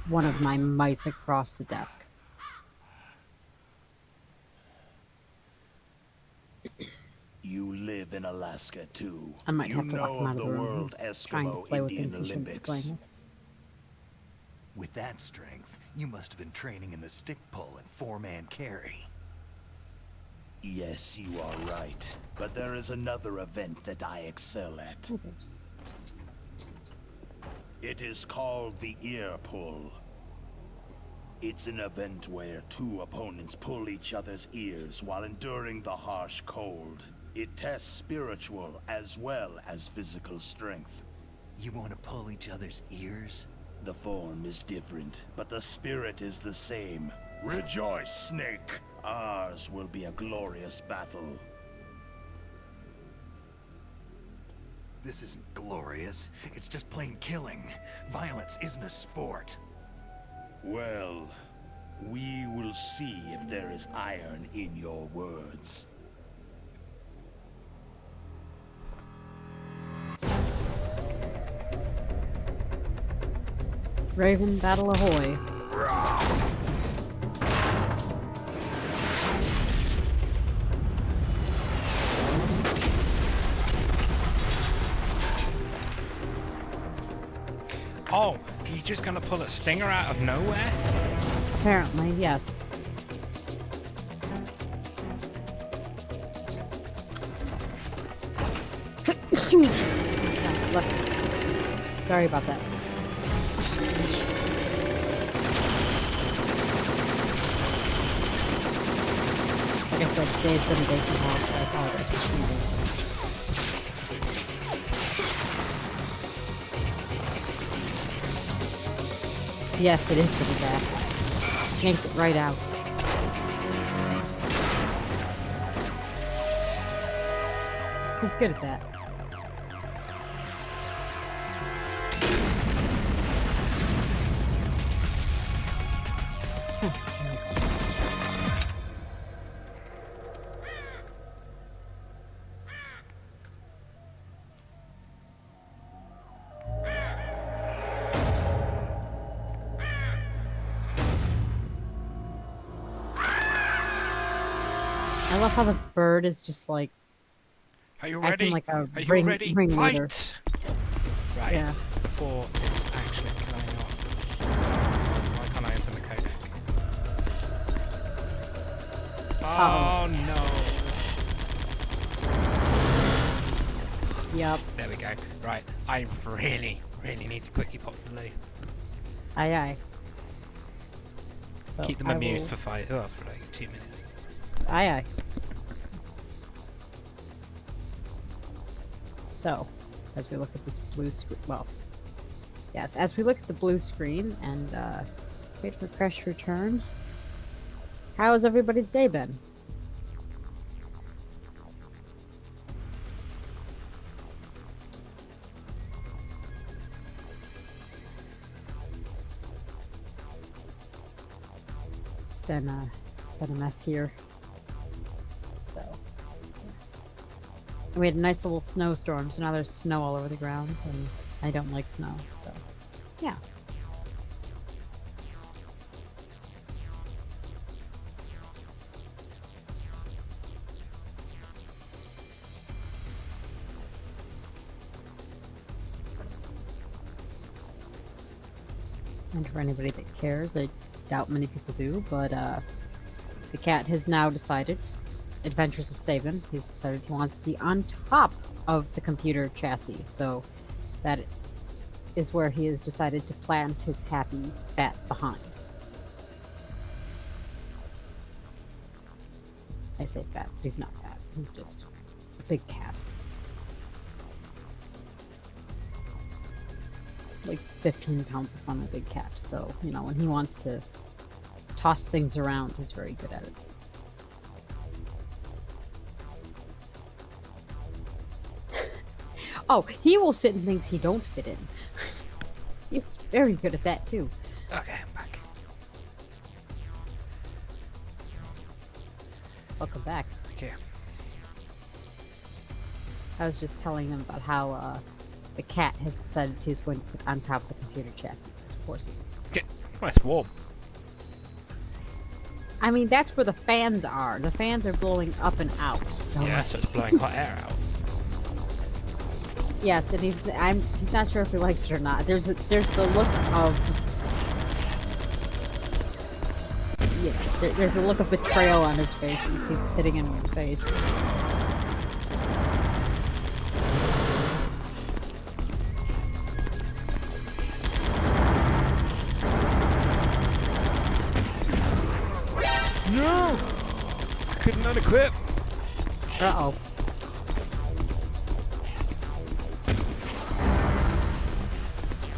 Speaker 1: one of my mice across the desk.
Speaker 7: You live in Alaska too.
Speaker 1: I might
Speaker 7: you
Speaker 1: have to lock
Speaker 7: know
Speaker 1: him
Speaker 7: of
Speaker 1: out of
Speaker 7: the
Speaker 1: the room.
Speaker 7: World
Speaker 1: He's trying to
Speaker 7: Eskimo
Speaker 1: play with
Speaker 7: Indian
Speaker 1: things he shouldn't be
Speaker 7: Olympics.
Speaker 1: playing with.
Speaker 4: With that strength, you must have been training in the stick pull and four-man carry.
Speaker 7: Yes, you are right. But there is another event that I excel at.
Speaker 1: Oh, there's-
Speaker 7: It is called the ear pull. It's an event where two opponents pull each other's ears while enduring the harsh cold. It tests spiritual as well as physical strength.
Speaker 4: You want to pull each other's ears?
Speaker 7: The form is different, but the spirit is the same. Rejoice, Snake! Ours will be a glorious battle.
Speaker 4: This isn't glorious. It's just plain killing. Violence isn't a sport.
Speaker 7: Well, we will see if there is iron in your words.
Speaker 1: Raven Battle Ahoy.
Speaker 2: Oh, he's just gonna pull a stinger out of nowhere?
Speaker 1: Apparently, yes. God bless him. Sorry about that. Like I said, today's been a day too long, so I apologize for sneezing. Yes, it is for his ass. Yanked it right out. He's good at that. Nice. I love how the bird is just like
Speaker 2: Are you
Speaker 1: acting
Speaker 2: ready?
Speaker 1: like a
Speaker 2: Are you
Speaker 1: ring
Speaker 2: ready?
Speaker 1: leader.
Speaker 2: Fight! Right.
Speaker 1: Yeah.
Speaker 2: Before this action, can I not? Why can't I open the codec? Oh no!
Speaker 1: Yep.
Speaker 2: There we go. Right. I really need to quickly pop to the loo.
Speaker 1: Aye aye. So
Speaker 2: Keep them
Speaker 1: I
Speaker 2: amused
Speaker 1: will-
Speaker 2: for for like 2 minutes.
Speaker 1: Aye aye. So, as we look at this blue screen, well, yes, as we look at the blue screen and wait for Kresh to return, how has everybody's day been? It's been a mess here. So. And we had a nice little snowstorm, so now there's snow all over the ground, and I don't like snow, so yeah. And for anybody that cares, I doubt many people do, but the cat has now decided adventures of Saban, he's decided he wants to be on top of the computer chassis. So that is where he has decided to plant his happy fat behind. I say fat, but he's not fat. He's just a big cat. Like 15 pounds of fun, a big cat. So, you know, when he wants to toss things around, he's very good at it. Oh, he will sit in things he don't fit in. He's very good at that too.
Speaker 2: Okay, I'm back.
Speaker 1: Welcome back.
Speaker 2: Thank you.
Speaker 1: I was just telling them about how the cat has decided he's going to sit on top of the computer chassis. Because of course he is.
Speaker 2: Well, it's warm.
Speaker 1: I mean, that's where the fans are. The fans are blowing up and out. So
Speaker 2: Yeah, so it's blowing hot air out.
Speaker 1: yes, and he's not sure if he likes it or not. There's the look of there's a look of betrayal on his face as he keeps hitting him in the face.
Speaker 2: No! I couldn't unequip.
Speaker 1: Uh-oh.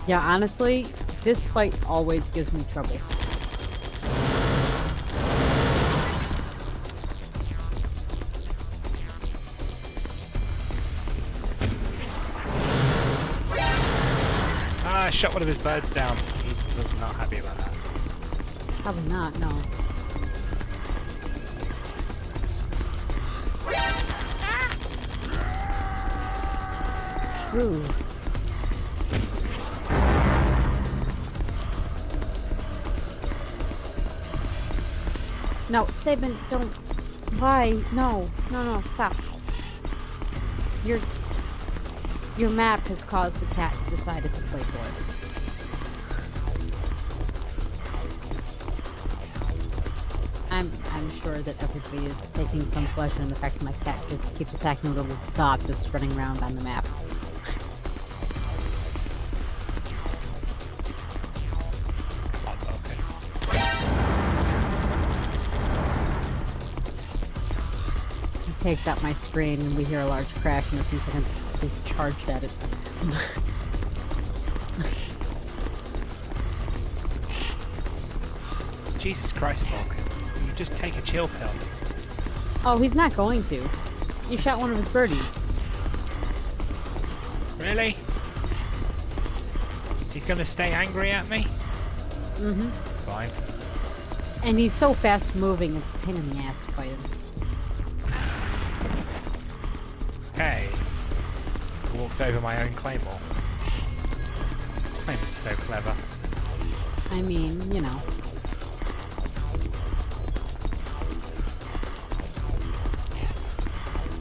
Speaker 1: Yeah, honestly, this fight always gives me trouble.
Speaker 2: I shot one of his birds down. He was not happy about that.
Speaker 1: Probably not, no. Ooh. No, Saban, don't. Why? No, no, stop. Your map has caused the cat decided to play boy. I'm sure that everybody is taking some pleasure in the fact that my cat just keeps attacking the little dot that's running around on the map. He takes out my screen and we hear a large crash in a few seconds. He's charged at it.
Speaker 2: Jesus Christ, Volk. You just take a chill pill.
Speaker 1: Oh, he's not going to. You shot one of his birdies.
Speaker 2: Really? He's gonna stay angry at me?
Speaker 1: Mm-hmm.
Speaker 2: Fine.
Speaker 1: And he's so fast moving, it's a pain in the ass to fight him.
Speaker 2: Hey. Walked over my own claymore. I'm so clever.
Speaker 1: I mean, you know.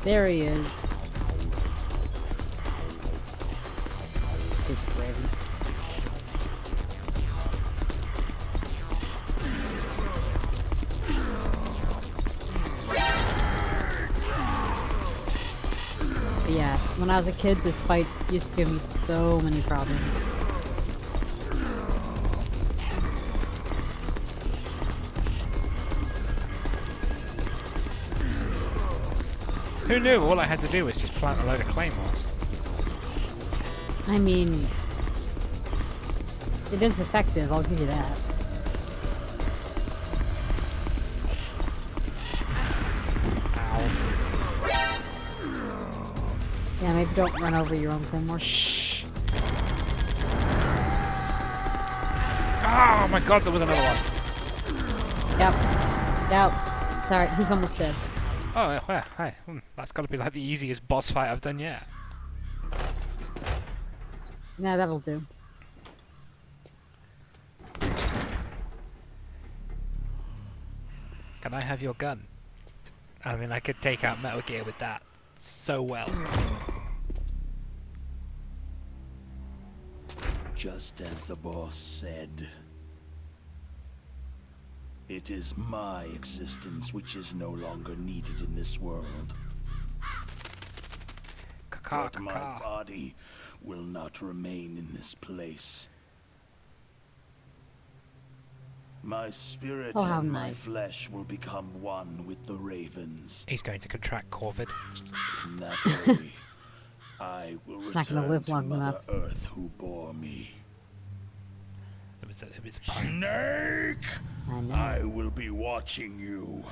Speaker 1: There he is. Stupid Raven. But yeah, when I was a kid, this fight used to give me so many problems.
Speaker 2: Who knew all I had to do was just plant a load of claymores?
Speaker 1: I mean, it is effective, I'll give you that.
Speaker 2: Ow.
Speaker 1: Yeah, maybe don't run over your own claymore.
Speaker 2: Shh. Oh my god, there was another one.
Speaker 1: Yep. Yep. It's alright, he's almost dead.
Speaker 2: Oh, yeah, hi. That's got to be like the easiest boss fight I've done yet.
Speaker 1: Yeah, that'll do.
Speaker 2: Can I have your gun? I mean, I could take out Metal Gear with that so well.
Speaker 7: Just as the boss said. It is my existence which is no longer needed in this world. But my body will not remain in this place. My spirit
Speaker 1: Oh, how
Speaker 7: and my
Speaker 1: nice.
Speaker 7: flesh will become one with the ravens.
Speaker 2: He's going to contract Corvid.
Speaker 7: In that way, I will
Speaker 1: He's not gonna
Speaker 7: return
Speaker 1: live
Speaker 7: to
Speaker 1: long
Speaker 7: Mother
Speaker 1: enough.
Speaker 7: Earth who bore me.
Speaker 2: It was a pun.
Speaker 7: Snake!
Speaker 1: I know.
Speaker 7: I will be watching you.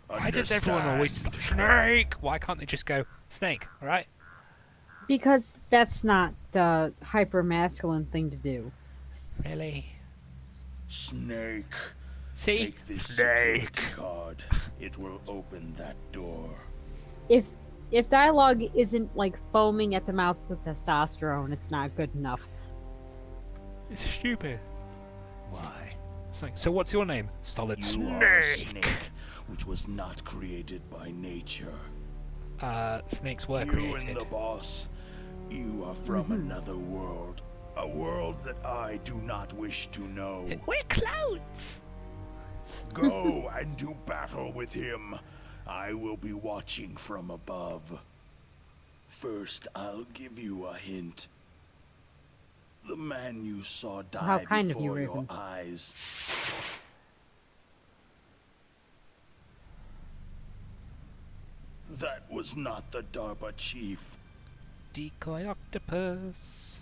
Speaker 2: Why does everyone always just like, Snake? Why can't they just go, Snake, alright?
Speaker 1: Because that's not the hyper masculine thing to do.
Speaker 2: Really?
Speaker 7: Snake.
Speaker 2: See?
Speaker 7: Take this
Speaker 2: Snake.
Speaker 7: security card. It will open that door.
Speaker 1: If dialogue isn't like foaming at the mouth with testosterone, it's not good enough.
Speaker 2: It's stupid.
Speaker 4: Why?
Speaker 2: It's like, so what's your name? Solid
Speaker 7: You are a
Speaker 2: Snake.
Speaker 7: snake, which was not created by nature.
Speaker 2: Snakes were
Speaker 7: You
Speaker 2: created.
Speaker 7: and the boss, you are from another world. A world that I do not wish to know.
Speaker 2: We're clouds!
Speaker 7: Go and do battle with him. I will be watching from above. First, I'll give you a hint. The man you saw die
Speaker 1: How kind of you,
Speaker 7: before your
Speaker 1: Raven.
Speaker 7: eyes. That was not the DARPA chief.
Speaker 2: Decoy octopus.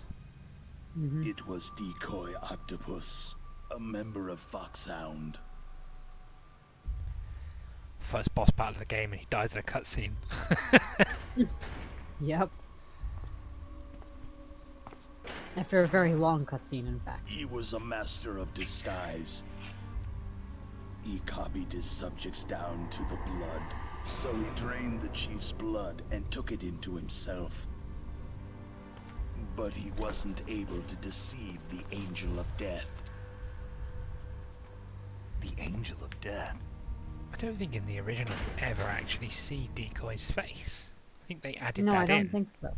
Speaker 7: It was Decoy Octopus, a member of Foxhound.
Speaker 2: First boss battle of the game and he dies in a cutscene.
Speaker 1: Yep. After a very long cutscene, in fact.
Speaker 7: He was a master of disguise. He copied his subjects down to the blood, so he drained the chief's blood and took it into himself. But he wasn't able to deceive the Angel of Death.
Speaker 4: The Angel of Death.
Speaker 2: I don't think in the original you ever actually see Decoy's face. I think they added
Speaker 1: No,
Speaker 2: that
Speaker 1: I don't
Speaker 2: in.
Speaker 1: think so.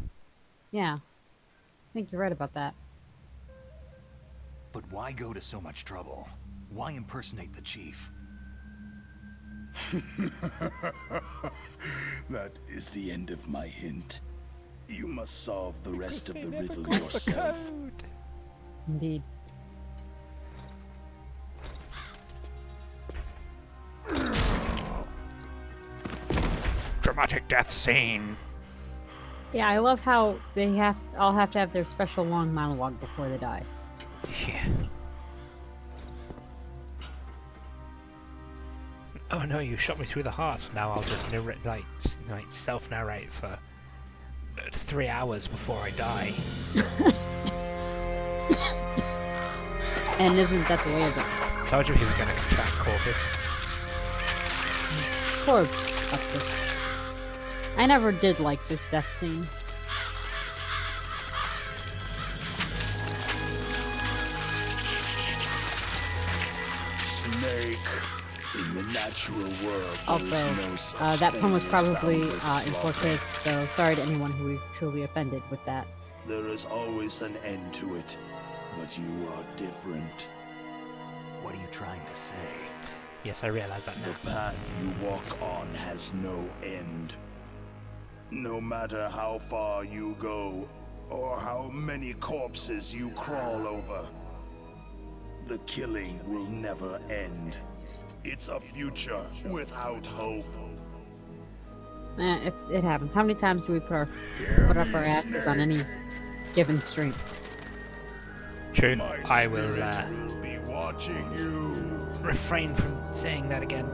Speaker 1: Yeah. I think you're right about that.
Speaker 4: But why go to so much trouble? Why impersonate the chief?
Speaker 7: That is the end of my hint. You must solve the rest of the riddle yourself.
Speaker 1: Indeed.
Speaker 2: Dramatic death scene.
Speaker 1: Yeah, I love how they all have to have their special long monologue before they die.
Speaker 2: Yeah. Oh no, you shot me through the heart. Now I'll just narrate, like self-narrate for 3 hours before I die.
Speaker 1: And isn't that the way of it?
Speaker 2: Told you he was going to contract Corvid.
Speaker 1: Poor Octopus. I never did like this death scene.
Speaker 7: Snake. In the natural world,
Speaker 1: Also,
Speaker 7: there is no such
Speaker 1: that pun was
Speaker 7: thing as
Speaker 1: probably
Speaker 7: boundless
Speaker 1: in poor
Speaker 7: slaughter.
Speaker 1: taste, so sorry to anyone who we've truly offended with that.
Speaker 7: There is always an end to it, but you are different.
Speaker 4: What are you trying to say?
Speaker 2: Yes, I realise that
Speaker 7: The
Speaker 2: now.
Speaker 7: path you walk on has no end. No matter how far you go, or how many corpses you crawl over, the killing will never end. It's a future without hope.
Speaker 1: It happens. How many times do we put up our asses on any given stream?
Speaker 2: True.
Speaker 7: My
Speaker 2: I will
Speaker 7: spirit will be watching you.
Speaker 2: refrain from saying that again.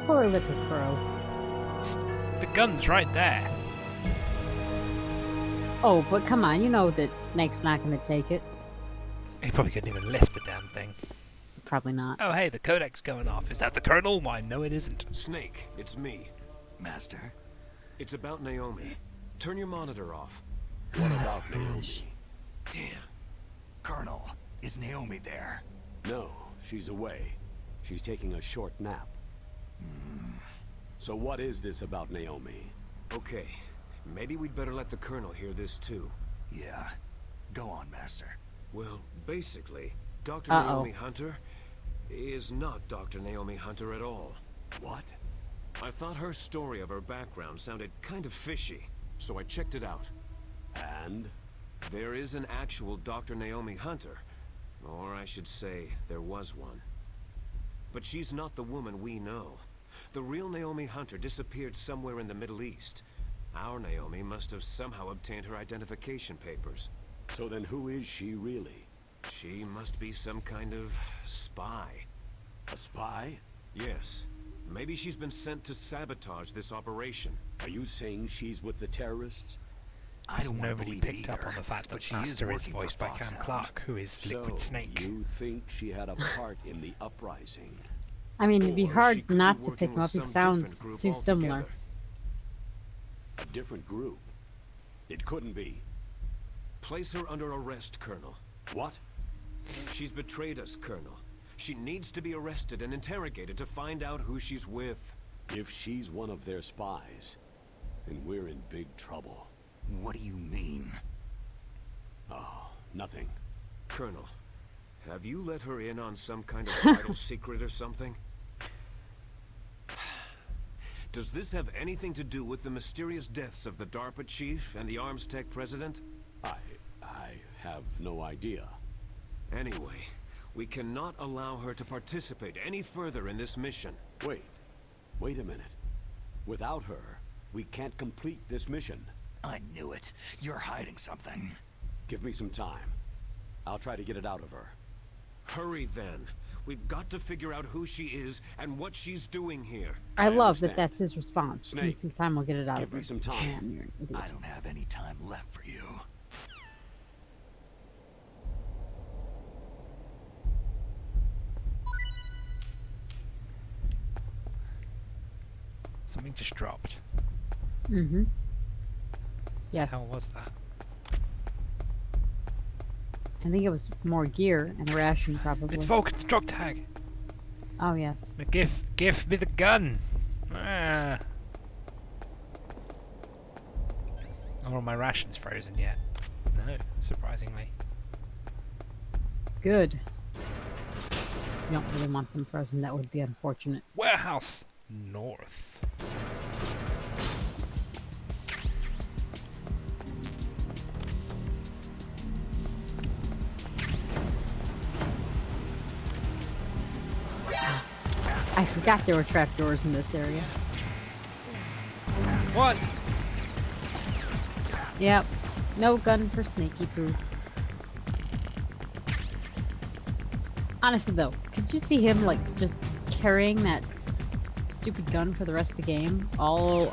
Speaker 1: Poor little crow.
Speaker 2: The gun's right there.
Speaker 1: Oh, but come on, you know that Snake's not going to take it.
Speaker 2: He probably couldn't even lift the damn thing.
Speaker 1: Probably not.
Speaker 2: Oh hey, the codec's going off. Is that the Colonel? Why, no it isn't.
Speaker 6: Snake, it's me.
Speaker 4: Master?
Speaker 6: It's about Naomi. Turn your monitor off. What about Naomi?
Speaker 4: Damn. Colonel, is Naomi there?
Speaker 8: No, she's away. She's taking a short nap. So what is this about Naomi?
Speaker 6: Okay, maybe we'd better let the Colonel hear this too.
Speaker 4: Yeah. Go on, Master.
Speaker 6: Well, basically, Dr.
Speaker 1: Uh-oh.
Speaker 6: Naomi Hunter is not Dr. Naomi Hunter at all.
Speaker 8: What?
Speaker 6: I thought her story of her background sounded kind of fishy, so I checked it out.
Speaker 8: And?
Speaker 6: There is an actual Dr. Naomi Hunter, or I should say, there was one. But she's not the woman we know. The real Naomi Hunter disappeared somewhere in the Middle East. Our Naomi must have somehow obtained her identification papers.
Speaker 8: So then who is she really?
Speaker 6: She must be some kind of spy.
Speaker 8: A spy?
Speaker 6: Yes. Maybe she's been sent to sabotage this operation.
Speaker 8: Are you saying she's with the terrorists?
Speaker 4: I don't want to
Speaker 2: Nobody
Speaker 4: believe it
Speaker 2: picked up
Speaker 4: either,
Speaker 2: on the fact
Speaker 4: but
Speaker 2: that
Speaker 4: she is
Speaker 2: Master is
Speaker 4: working for
Speaker 2: voiced by Cam
Speaker 4: Foxhound.
Speaker 2: Clark, who is Liquid
Speaker 8: So,
Speaker 2: Snake.
Speaker 8: you think she had a part in the uprising?
Speaker 1: I mean, it'd be
Speaker 6: Or she
Speaker 1: hard
Speaker 6: could be
Speaker 1: not to
Speaker 6: working
Speaker 1: pick him
Speaker 6: with
Speaker 1: up. He
Speaker 6: some
Speaker 1: sounds
Speaker 6: different
Speaker 1: too
Speaker 6: group
Speaker 1: similar.
Speaker 6: altogether.
Speaker 8: A different group? It couldn't be.
Speaker 6: Place her under arrest, Colonel.
Speaker 8: What?
Speaker 6: She's betrayed us, Colonel. She needs to be arrested and interrogated to find out who she's with.
Speaker 8: If she's one of their spies, then we're in big trouble.
Speaker 4: What do you mean?
Speaker 8: Oh, nothing.
Speaker 6: Colonel, have you let her in on some kind of vital secret or something? Does this have anything to do with the mysterious deaths of the DARPA chief and the Arms Tech president?
Speaker 8: I have no idea.
Speaker 6: Anyway, we cannot allow her to participate any further in this mission.
Speaker 8: Wait a minute. Without her, we can't complete this mission.
Speaker 4: I knew it. You're hiding something.
Speaker 8: Give me some time. I'll try to get it out of her.
Speaker 6: Hurry then. We've got to figure out who she is and what she's doing here.
Speaker 1: I love that
Speaker 8: understand.
Speaker 1: that's his response. Give me
Speaker 8: Snake,
Speaker 1: some time, we'll get it out
Speaker 8: give
Speaker 1: of
Speaker 8: me
Speaker 1: her.
Speaker 8: some time.
Speaker 1: Man, you're an idiot.
Speaker 4: I don't have any time left for you.
Speaker 2: Something just dropped.
Speaker 1: Mm-hmm. Yes.
Speaker 2: How was that?
Speaker 1: I think it was more gear and a ration, probably.
Speaker 2: It's Vulcan's drug tag.
Speaker 1: Oh, yes.
Speaker 2: Give me the gun. Ah. Are my rations frozen yet? No, surprisingly.
Speaker 1: Good. You don't really want them frozen. That would be unfortunate.
Speaker 2: Warehouse North.
Speaker 1: I forgot there were trapdoors in this area.
Speaker 2: What?
Speaker 1: Yep. No gun for Sneaky Poo. Honestly, though, could you see him, like, just carrying that stupid gun for the rest of the game all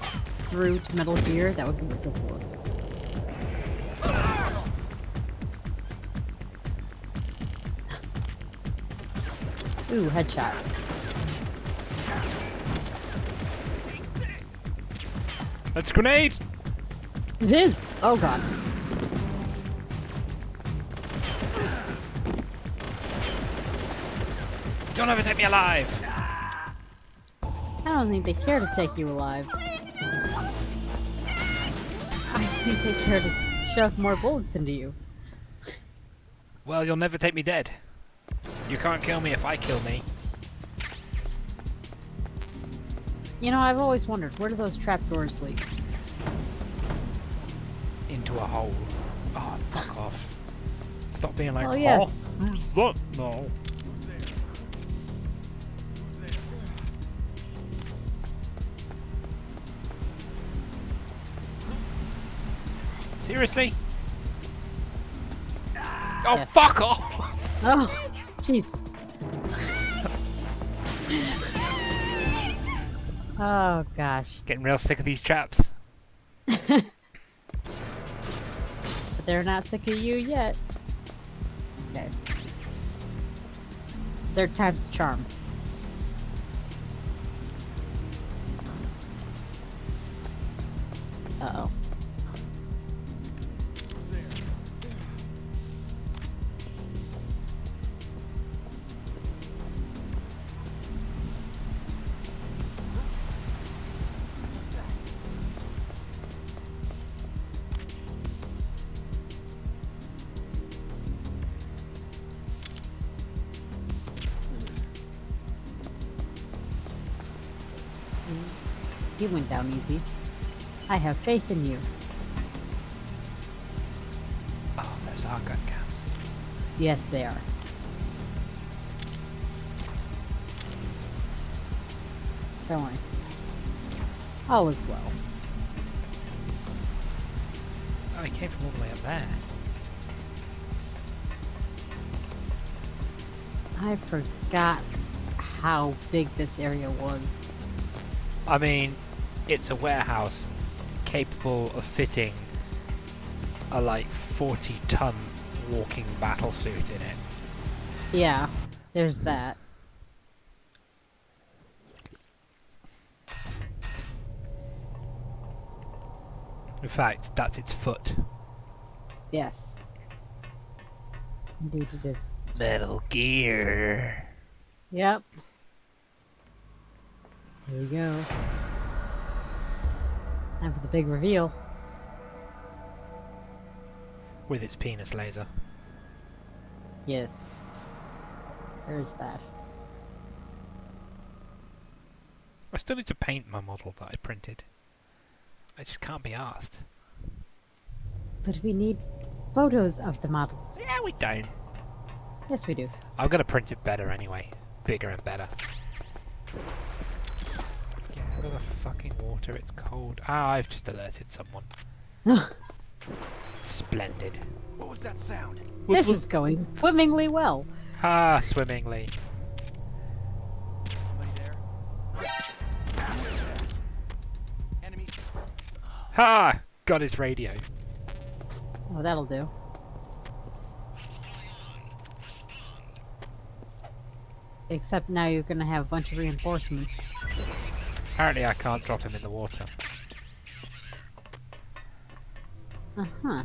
Speaker 1: through to Metal Gear? That would be ridiculous. Ooh, headshot.
Speaker 2: That's a grenade!
Speaker 1: It is! Oh god.
Speaker 2: Don't ever take me alive!
Speaker 1: I don't think they care to take you alive. I think they care to shove more bullets into you.
Speaker 2: Well, you'll never take me dead. You can't kill me if I kill me.
Speaker 1: You know, I've always wondered, where do those trapdoors lead?
Speaker 2: Into a hole. Oh, fuck off. Stop being like,
Speaker 1: Oh, yes.
Speaker 2: Who's that? No. Seriously? Oh,
Speaker 1: Yes.
Speaker 2: fuck off!
Speaker 1: Oh, Jesus. Oh, gosh.
Speaker 2: Getting real sick of these traps.
Speaker 1: But they're not sick of you yet. Okay. Third time's the charm. Uh-oh. You went down easy. I have faith in you.
Speaker 2: Oh, those are gun cams.
Speaker 1: Yes, they are. Don't worry. All is well.
Speaker 2: Oh, he came from all the way up there.
Speaker 1: I forgot how big this area was.
Speaker 2: I mean, it's a warehouse capable of fitting a like 40-ton walking battle suit in it.
Speaker 1: Yeah, there's that.
Speaker 2: In fact, that's its foot.
Speaker 1: Yes. Indeed it is.
Speaker 2: Metal Gear.
Speaker 1: Yep. Here we go. Time for the big reveal.
Speaker 2: With its penis laser.
Speaker 1: Yes. There's that.
Speaker 2: I still need to paint my model that I printed. I just can't be asked.
Speaker 1: But we need photos of the model.
Speaker 2: Yeah, we don't.
Speaker 1: Yes, we do.
Speaker 2: I'm gonna print it better anyway. Bigger and better. Get out of the fucking water, it's cold. Ah, I've just alerted someone. Splendid.
Speaker 4: What was that sound?
Speaker 1: This is going swimmingly well.
Speaker 2: Ah, swimmingly.
Speaker 4: Somebody there? Enemies.
Speaker 2: Ha! Got his radio.
Speaker 1: Oh, that'll do. Except now you're gonna have a bunch of reinforcements.
Speaker 2: Apparently I can't drop him in the water.
Speaker 1: Uh-huh.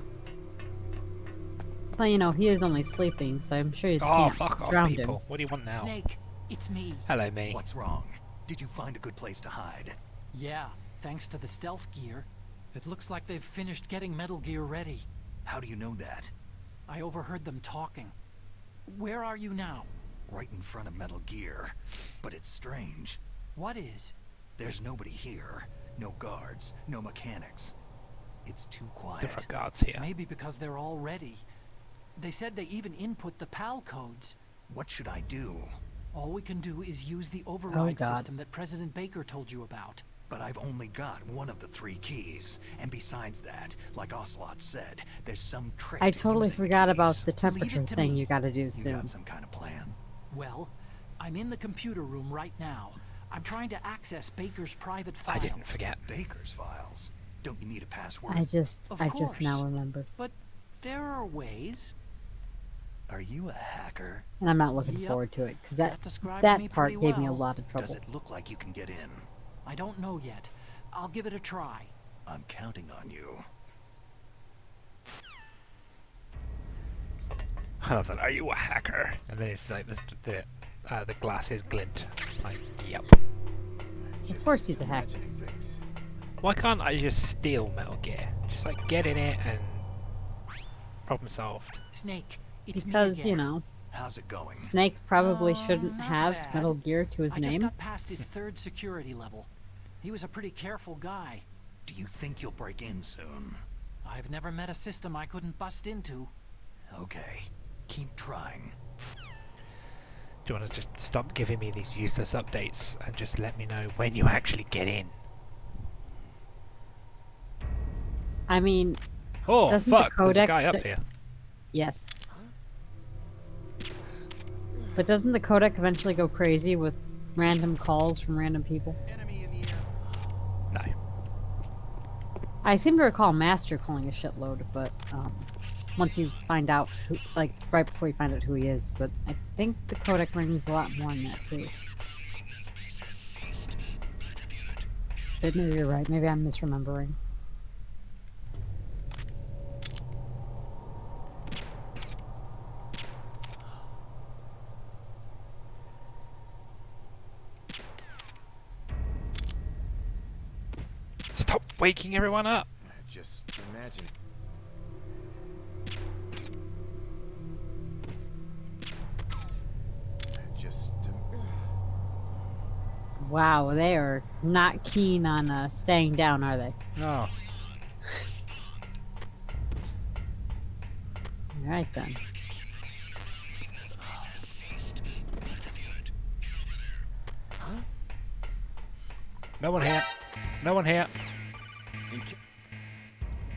Speaker 1: Well, you know, he is only sleeping, so I'm sure you
Speaker 2: Oh,
Speaker 1: can't
Speaker 2: fuck off,
Speaker 1: drown
Speaker 2: people.
Speaker 1: him.
Speaker 2: What do you want now?
Speaker 3: Snake, it's me.
Speaker 2: Hello, me.
Speaker 4: What's wrong? Did you find a good place to hide?
Speaker 3: Yeah, thanks to the stealth gear. It looks like they've finished getting Metal Gear ready.
Speaker 4: How do you know that?
Speaker 3: I overheard them talking. Where are you now?
Speaker 4: Right in front of Metal Gear. But it's strange.
Speaker 3: What is?
Speaker 4: There's nobody here. No guards, no mechanics. It's too quiet.
Speaker 2: Different guards here.
Speaker 3: Maybe because they're all ready. They said they even input the PAL codes.
Speaker 4: What should I do?
Speaker 3: All we can do is use the override
Speaker 1: God.
Speaker 3: system that President Baker told you about.
Speaker 4: But I've only got one of the 3 keys. And besides that, like Ocelot said, there's some trick
Speaker 1: I
Speaker 4: to
Speaker 1: totally
Speaker 4: using the
Speaker 1: forgot about
Speaker 4: keys.
Speaker 1: the temperature
Speaker 3: Leave it to
Speaker 1: thing
Speaker 3: me.
Speaker 1: you gotta do
Speaker 4: You
Speaker 1: soon.
Speaker 4: got some kind of plan?
Speaker 3: Well, I'm in the computer room right now. I'm trying to access Baker's private
Speaker 2: I
Speaker 3: files.
Speaker 2: didn't forget.
Speaker 4: Baker's files. Don't you need a password?
Speaker 1: I just
Speaker 3: Of
Speaker 1: now
Speaker 3: course.
Speaker 1: remembered.
Speaker 3: But there are ways.
Speaker 4: Are you a hacker?
Speaker 1: And I'm not looking
Speaker 3: Yep.
Speaker 1: forward to it, because
Speaker 3: That describes
Speaker 1: that
Speaker 3: me
Speaker 1: part
Speaker 3: pretty
Speaker 1: gave me a
Speaker 3: well.
Speaker 1: lot of trouble.
Speaker 4: Does it look like you can get in?
Speaker 3: I don't know yet. I'll give it a try.
Speaker 4: I'm counting on you.
Speaker 2: I love that. Are you a hacker? And then it's like the glasses glint. Like, yep.
Speaker 1: Of course he's a hacker.
Speaker 2: Why can't I just steal Metal Gear? Just like get in it and problem solved.
Speaker 3: Snake, it's
Speaker 1: Because,
Speaker 3: me
Speaker 1: you
Speaker 3: again.
Speaker 1: know,
Speaker 4: How's it going?
Speaker 1: Snake probably shouldn't
Speaker 3: Not
Speaker 1: have
Speaker 3: bad.
Speaker 1: Metal Gear to his
Speaker 3: I just
Speaker 1: name.
Speaker 3: got past his 3rd security level. He was a pretty careful guy.
Speaker 4: Do you think you'll break in soon?
Speaker 3: I've never met a system I couldn't bust into.
Speaker 4: Okay. Keep trying.
Speaker 2: Do you want to just stop giving me these useless updates and just let me know when you actually get in?
Speaker 1: I mean,
Speaker 2: Oh,
Speaker 1: Doesn't the
Speaker 2: fuck, there's a
Speaker 1: codec
Speaker 2: guy up
Speaker 1: d-
Speaker 2: here.
Speaker 1: yes. But doesn't the codec eventually go crazy with random calls from random people?
Speaker 4: Enemy in the air.
Speaker 2: No.
Speaker 1: I seem to recall Master calling a shitload, but once you find out who, like right before you find out who he is, but I think the codec rings a lot more than that too. But maybe you're right. Maybe I'm misremembering.
Speaker 2: Stop waking everyone up.
Speaker 6: Just imagine. Just
Speaker 1: Wow, they are not keen on staying down, are they?
Speaker 2: Oh.
Speaker 1: All right then.
Speaker 2: No one here. No one here.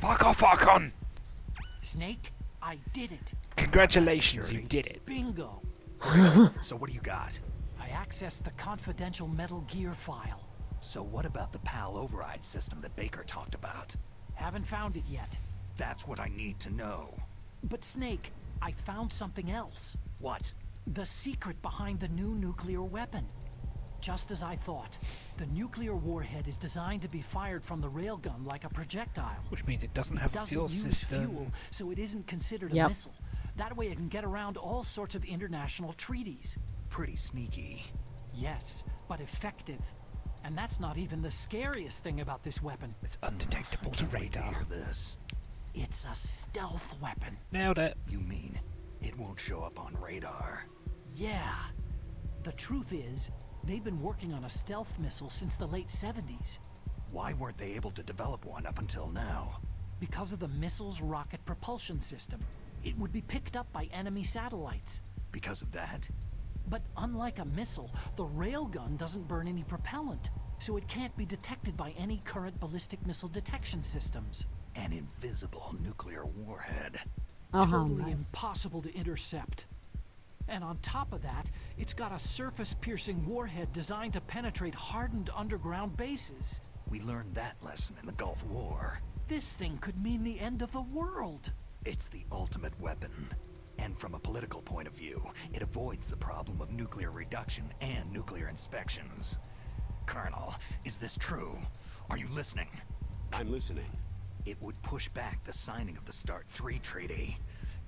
Speaker 2: Fuck off, Archon!
Speaker 3: Snake, I did it.
Speaker 2: Congratulations, you did it.
Speaker 3: Bingo.
Speaker 4: So what do you got?
Speaker 3: I accessed the confidential Metal Gear file.
Speaker 4: So what about the PAL override system that Baker talked about?
Speaker 3: Haven't found it yet.
Speaker 4: That's what I need to know.
Speaker 3: But Snake, I found something else.
Speaker 4: What?
Speaker 3: The secret behind the new nuclear weapon. Just as I thought, the nuclear warhead is designed to be fired from the railgun like a projectile.
Speaker 2: Which means it doesn't have a fuel
Speaker 3: use
Speaker 2: system.
Speaker 3: fuel, so it isn't considered
Speaker 1: Yep.
Speaker 3: a missile. That way it can get around all sorts of international treaties.
Speaker 4: Pretty sneaky.
Speaker 3: Yes, but effective. And that's not even the scariest thing about this weapon.
Speaker 2: It's undetectable to
Speaker 4: Can't wait to
Speaker 2: radar.
Speaker 4: hear this.
Speaker 3: It's a stealth weapon.
Speaker 2: Nailed it.
Speaker 4: You mean it won't show up on radar?
Speaker 3: Yeah. The truth is, they've been working on a stealth missile since the late 70s.
Speaker 4: Why weren't they able to develop one up until now?
Speaker 3: Because of the missile's rocket propulsion system. It would be picked up by enemy satellites.
Speaker 4: Because of that?
Speaker 3: But unlike a missile, the railgun doesn't burn any propellant, so it can't be detected by any current ballistic missile detection systems.
Speaker 4: An invisible nuclear warhead.
Speaker 1: Oh, how
Speaker 3: Totally
Speaker 1: nice.
Speaker 3: impossible to intercept. And on top of that, it's got a surface-piercing warhead designed to penetrate hardened underground bases.
Speaker 4: We learned that lesson in the Gulf War.
Speaker 3: This thing could mean the end of the world.
Speaker 4: It's the ultimate weapon. And from a political point of view, it avoids the problem of nuclear reduction and nuclear inspections. Colonel, is this true? Are you listening?
Speaker 8: I'm listening.
Speaker 4: It would push back the signing of the START 3 treaty.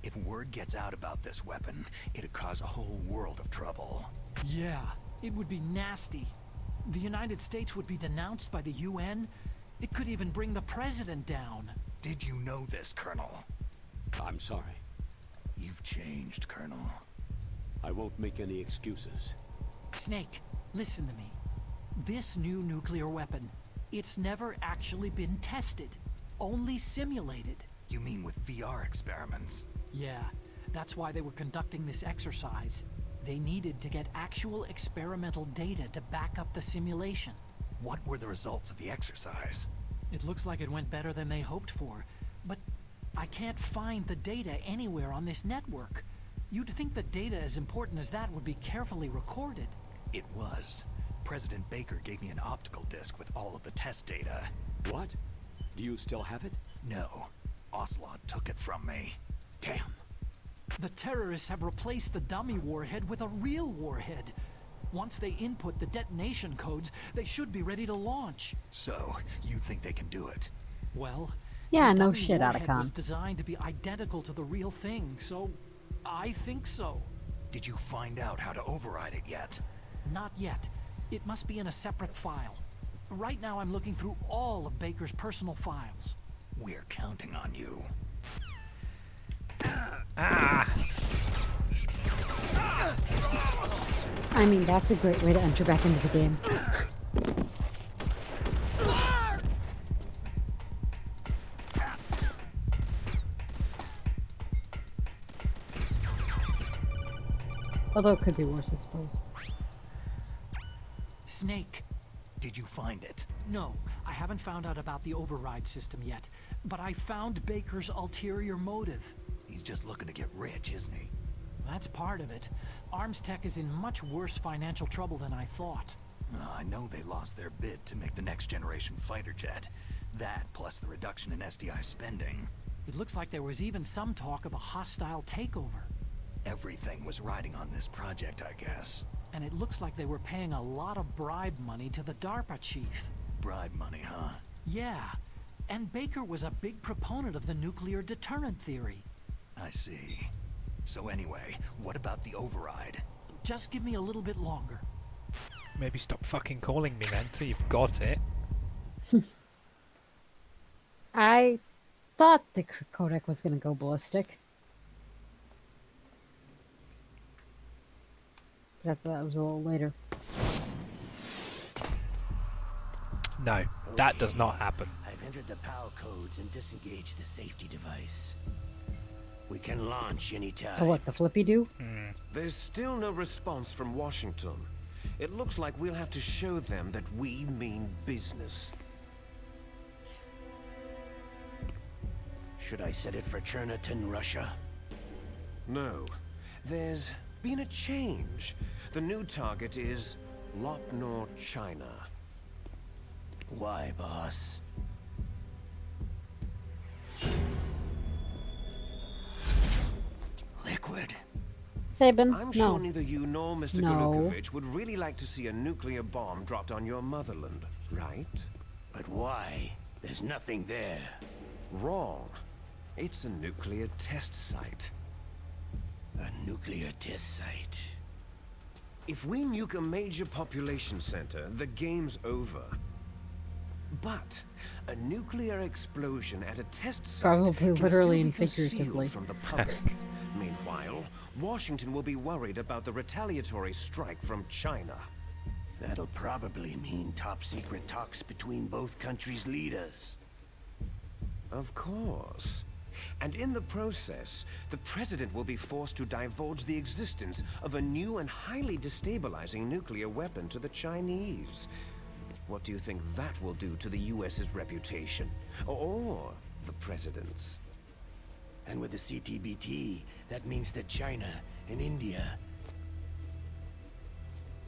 Speaker 4: If word gets out about this weapon, it'd cause a whole world of trouble.
Speaker 3: Yeah, it would be nasty. The United States would be denounced by the UN. It could even bring the president down.
Speaker 4: Did you know this, Colonel?
Speaker 8: I'm sorry.
Speaker 4: You've changed, Colonel.
Speaker 8: I won't make any excuses.
Speaker 3: Snake, listen to me. This new nuclear weapon, it's never actually been tested. Only simulated.
Speaker 4: You mean with VR experiments?
Speaker 3: Yeah, that's why they were conducting this exercise. They needed to get actual experimental data to back up the simulation.
Speaker 4: What were the results of the exercise?
Speaker 3: It looks like it went better than they hoped for, but I can't find the data anywhere on this network. You'd think the data as important as that would be carefully recorded.
Speaker 4: It was. President Baker gave me an optical disc with all of the test data.
Speaker 8: What? Do you still have it?
Speaker 4: No. Ocelot took it from me.
Speaker 8: Damn.
Speaker 3: The terrorists have replaced the dummy warhead with a real warhead. Once they input the detonation codes, they should be ready to launch.
Speaker 4: So, you think they can do it?
Speaker 3: Well,
Speaker 1: Yeah,
Speaker 3: the
Speaker 1: no
Speaker 3: dummy
Speaker 1: shit,
Speaker 3: warhead
Speaker 1: Otacon.
Speaker 3: was designed to be identical to the real thing, so I think so.
Speaker 4: Did you find out how to override it yet?
Speaker 3: Not yet. It must be in a separate file. Right now I'm looking through all of Baker's personal files.
Speaker 4: We're counting on you.
Speaker 2: Ah!
Speaker 1: I mean, that's a great way to enter back into the game. Although it could be worse, I suppose.
Speaker 3: Snake.
Speaker 4: Did you find it?
Speaker 3: No, I haven't found out about the override system yet, but I found Baker's ulterior motive.
Speaker 4: He's just looking to get rich, isn't he?
Speaker 3: That's part of it. Arms Tech is in much worse financial trouble than I thought.
Speaker 4: I know they lost their bid to make the next generation fighter jet. That, plus the reduction in SDI spending.
Speaker 3: It looks like there was even some talk of a hostile takeover.
Speaker 4: Everything was riding on this project, I guess.
Speaker 3: And it looks like they were paying a lot of bribe money to the DARPA chief.
Speaker 4: Bribe money, huh?
Speaker 3: Yeah, and Baker was a big proponent of the nuclear deterrent theory.
Speaker 4: I see. So anyway, what about the override?
Speaker 3: Just give me a little bit longer.
Speaker 2: Maybe stop fucking calling me then until you've got it.
Speaker 1: I thought the codec was going to go ballistic. But I thought it was a little later.
Speaker 2: No, that does not happen.
Speaker 9: I've entered the PAL codes and disengaged the safety device. We can launch anytime.
Speaker 1: So what, the flippy do?
Speaker 6: There's still no response from Washington. It looks like we'll have to show them that we mean business.
Speaker 9: Should I set it for Cherniton, Russia?
Speaker 6: No. There's been a change. The new target is Lopnor, China.
Speaker 9: Why, boss? Liquid.
Speaker 1: Sabin?
Speaker 6: I'm
Speaker 1: No.
Speaker 6: sure neither you nor Mr.
Speaker 1: No.
Speaker 6: Golukovich would really like to see a nuclear bomb dropped on your motherland, right?
Speaker 9: But why? There's nothing there.
Speaker 6: Wrong. It's a nuclear test site.
Speaker 9: A nuclear test site.
Speaker 6: If we nuke a major population center, the game's over. But a nuclear explosion at a test site
Speaker 1: Probably
Speaker 6: can
Speaker 1: literally
Speaker 6: still
Speaker 1: and
Speaker 6: be concealed
Speaker 1: figuratively.
Speaker 6: from the public. Meanwhile, Washington will be worried about the retaliatory strike from China.
Speaker 9: That'll probably mean top secret talks between both countries' leaders.
Speaker 6: Of course. And in the process, the president will be forced to divulge the existence of a new and highly destabilizing nuclear weapon to the Chinese. What do you think that will do to the US's reputation? Or the president's?
Speaker 9: And with the CTBT, that means that China and India...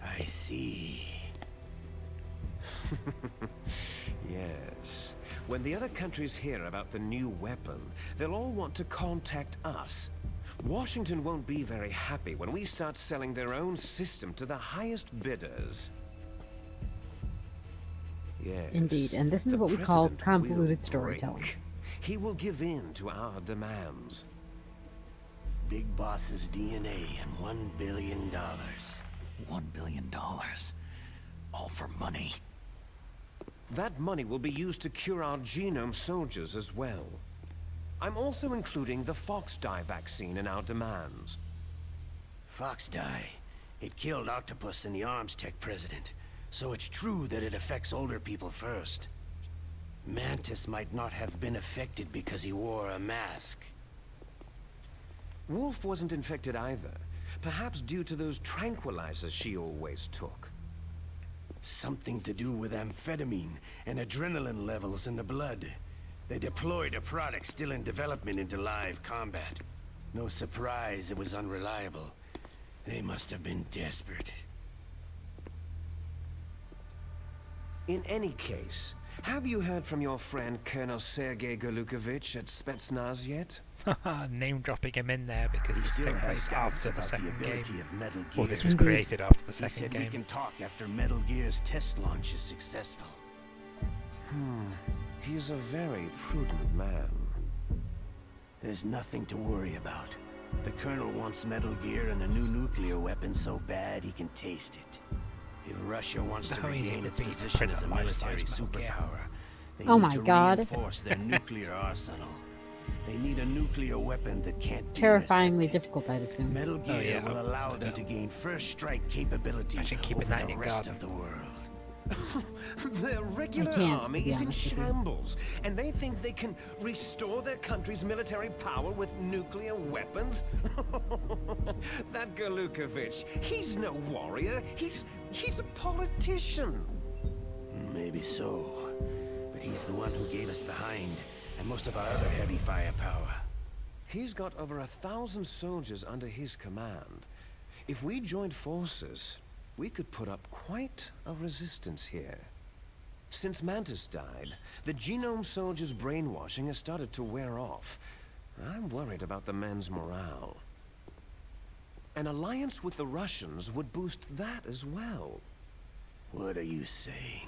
Speaker 9: I see.
Speaker 6: Yes. When the other countries hear about the new weapon, they'll all want to contact us. Washington won't be very happy when we start selling their own system to the highest bidders. Yes.
Speaker 1: Indeed, and this is
Speaker 6: the
Speaker 1: what we call
Speaker 6: president
Speaker 1: convoluted
Speaker 6: will
Speaker 1: storytelling.
Speaker 6: break. He will give in to our demands.
Speaker 9: Big Boss's DNA and $1 billion.
Speaker 4: $1 billion. All for money.
Speaker 6: That money will be used to cure our genome soldiers as well. I'm also including the Fox dye vaccine in our demands.
Speaker 9: Fox dye. It killed Octopus and the Arms Tech president. So it's true that it affects older people first. Mantis might not have been affected because he wore a mask.
Speaker 6: Wolf wasn't infected either. Perhaps due to those tranquilizers she always took.
Speaker 9: Something to do with amphetamine and adrenaline levels in the blood. They deployed a product still in development into live combat. No surprise it was unreliable. They must have been desperate.
Speaker 6: In any case, have you heard from your friend Colonel Sergei Golukovich at Spetsnaz yet?
Speaker 2: Name dropping him in there because
Speaker 9: He
Speaker 2: this
Speaker 9: still
Speaker 2: took
Speaker 9: has
Speaker 2: place
Speaker 9: doubts
Speaker 2: after the
Speaker 9: about the
Speaker 2: second game.
Speaker 9: ability of Metal Gear.
Speaker 2: Well, this was
Speaker 1: Indeed.
Speaker 2: created after the
Speaker 9: He
Speaker 2: second
Speaker 9: said we
Speaker 2: game.
Speaker 9: can talk after Metal Gear's test launch is successful.
Speaker 6: He's a very prudent man.
Speaker 9: There's nothing to worry about. The Colonel wants Metal Gear and a new nuclear weapon so bad he can taste it. If Russia wants to
Speaker 2: How easy
Speaker 9: regain
Speaker 2: it
Speaker 9: its
Speaker 2: would be to
Speaker 9: position
Speaker 2: print
Speaker 9: as
Speaker 2: a
Speaker 9: a military
Speaker 2: life-size Metal Gear.
Speaker 9: superpower, they
Speaker 1: Oh
Speaker 9: need
Speaker 1: my
Speaker 9: to
Speaker 1: God.
Speaker 9: reinforce their nuclear arsenal. They need a nuclear weapon that can't be
Speaker 1: Terrifyingly
Speaker 9: intercepted.
Speaker 1: difficult, I'd assume.
Speaker 9: Metal Gear
Speaker 2: yeah,
Speaker 9: will allow
Speaker 2: no
Speaker 9: them
Speaker 2: doubt.
Speaker 9: to gain first strike capability
Speaker 2: Actually, keeping
Speaker 9: over
Speaker 2: that in
Speaker 9: the
Speaker 2: your
Speaker 9: rest
Speaker 2: garden.
Speaker 9: of the world.
Speaker 6: Their regular
Speaker 1: can't, to
Speaker 6: army
Speaker 1: be
Speaker 6: is in
Speaker 1: honest with you.
Speaker 6: shambles, and they think they can restore their country's military power with nuclear weapons? That Golukovich, he's no warrior. He's a politician.
Speaker 9: Maybe so. But he's the one who gave us the Hind and most of our other heavy firepower.
Speaker 6: He's got over 1,000 soldiers under his command. If we joined forces, we could put up quite a resistance here. Since Mantis died, the genome soldiers' brainwashing has started to wear off. I'm worried about the men's morale. An alliance with the Russians would boost that as well.
Speaker 9: What are you saying?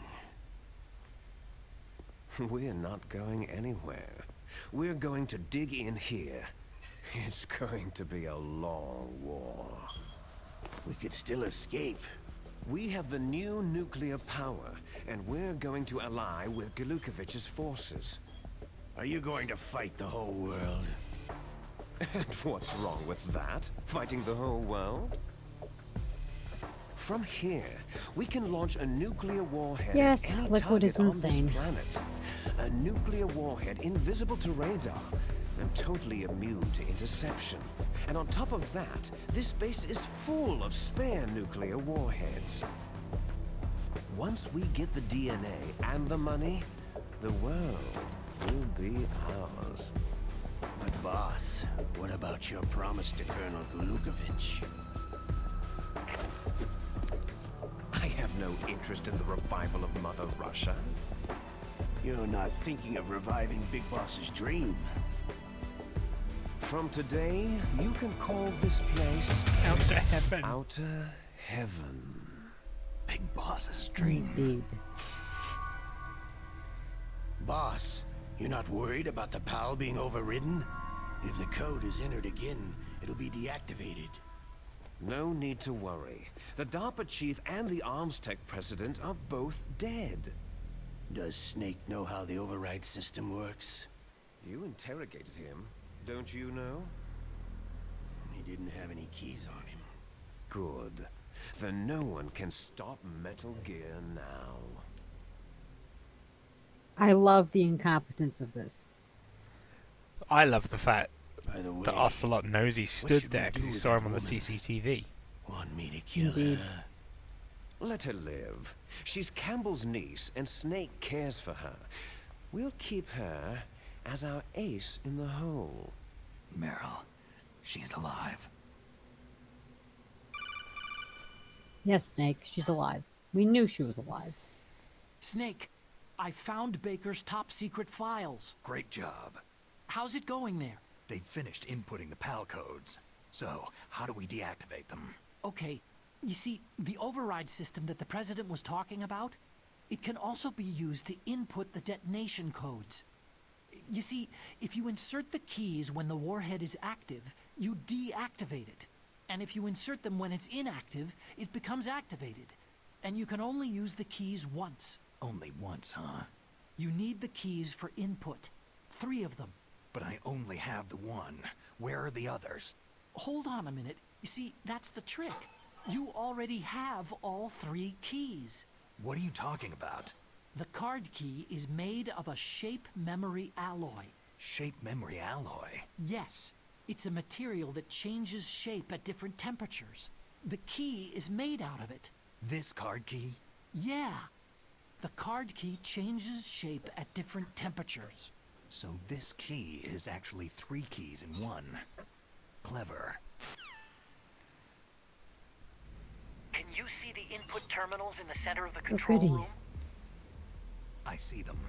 Speaker 6: We're not going anywhere. We're going to dig in here. It's going to be a long war.
Speaker 9: We could still escape.
Speaker 6: We have the new nuclear power, and we're going to ally with Golukovich's forces.
Speaker 9: Are you going to fight the whole world?
Speaker 6: And what's wrong with that? Fighting the whole world? From here, we can launch a nuclear warhead
Speaker 1: Yes,
Speaker 6: at any
Speaker 1: Liquid
Speaker 6: target
Speaker 1: is
Speaker 6: on
Speaker 1: insane.
Speaker 6: this planet. A nuclear warhead invisible to radar and totally immune to interception. And on top of that, this base is full of spare nuclear warheads. Once we get the DNA and the money, the world will be ours.
Speaker 9: But boss, what about your promise to Colonel Gulukovich?
Speaker 6: I have no interest in the revival of Mother Russia.
Speaker 9: You're not thinking of reviving Big Boss's dream.
Speaker 6: From today, you can call this place
Speaker 2: Outer heaven.
Speaker 6: Outer Heaven.
Speaker 4: Big Boss's dream.
Speaker 1: Indeed.
Speaker 9: Boss, you're not worried about the PAL being overridden? If the code is entered again, it'll be deactivated.
Speaker 6: No need to worry. The DARPA chief and the arms tech president are both dead.
Speaker 9: Does Snake know how the override system works?
Speaker 6: You interrogated him, don't you know?
Speaker 9: He didn't have any keys on him.
Speaker 6: Good. Then no one can stop Metal Gear now.
Speaker 1: I love the incompetence of this.
Speaker 2: I love the fact
Speaker 9: By the way,
Speaker 2: that Ocelot knows he stood
Speaker 9: should we
Speaker 2: there
Speaker 9: do
Speaker 2: because he
Speaker 9: with
Speaker 2: saw
Speaker 9: that
Speaker 2: him on the
Speaker 9: woman?
Speaker 2: CCTV.
Speaker 9: want me to kill
Speaker 1: Indeed.
Speaker 9: her?
Speaker 6: Let her live. She's Campbell's niece, and Snake cares for her. We'll keep her as our ace in the hole.
Speaker 4: Meryl, she's alive.
Speaker 1: Yes, Snake, she's alive. We knew she was alive.
Speaker 3: Snake, I found Baker's top secret files.
Speaker 4: Great job.
Speaker 3: How's it going there?
Speaker 4: They finished inputting the PAL codes. So, how do we deactivate them?
Speaker 3: Okay, you see, the override system that the President was talking about, it can also be used to input the detonation codes. You see, if you insert the keys when the warhead is active, you deactivate it. And if you insert them when it's inactive, it becomes activated. And you can only use the keys once.
Speaker 4: Only once, huh?
Speaker 3: You need the keys for input. 3 of them.
Speaker 4: But I only have the one. Where are the others?
Speaker 3: Hold on a minute. You see, that's the trick. You already have all 3 keys.
Speaker 4: What are you talking about?
Speaker 3: The card key is made of a shape memory alloy.
Speaker 4: Shape memory alloy?
Speaker 3: Yes, it's a material that changes shape at different temperatures. The key is made out of it.
Speaker 4: This card key?
Speaker 3: Yeah. The card key changes shape at different temperatures.
Speaker 4: So this key is actually 3 keys in one. Clever.
Speaker 3: Can you see the input terminals in the center of the
Speaker 1: control pretty. Room?
Speaker 4: I see them.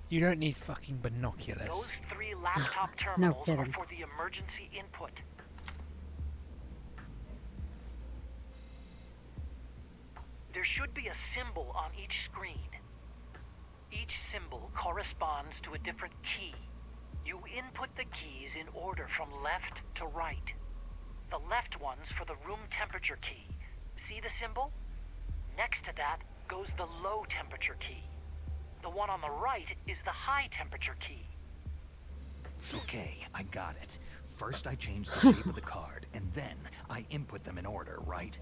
Speaker 2: You don't need fucking binoculars.
Speaker 3: Those 3 laptop terminals are
Speaker 1: kidding.
Speaker 3: for the emergency input. There should be a symbol on each screen. Each symbol corresponds to a different key. You input the keys in order from left to right. The left one's for the room temperature key. See the symbol? Next to that goes the low temperature key. The one on the right is the high temperature key.
Speaker 4: Okay, I got it. First I change the shape of the card, and then I input them in order, right?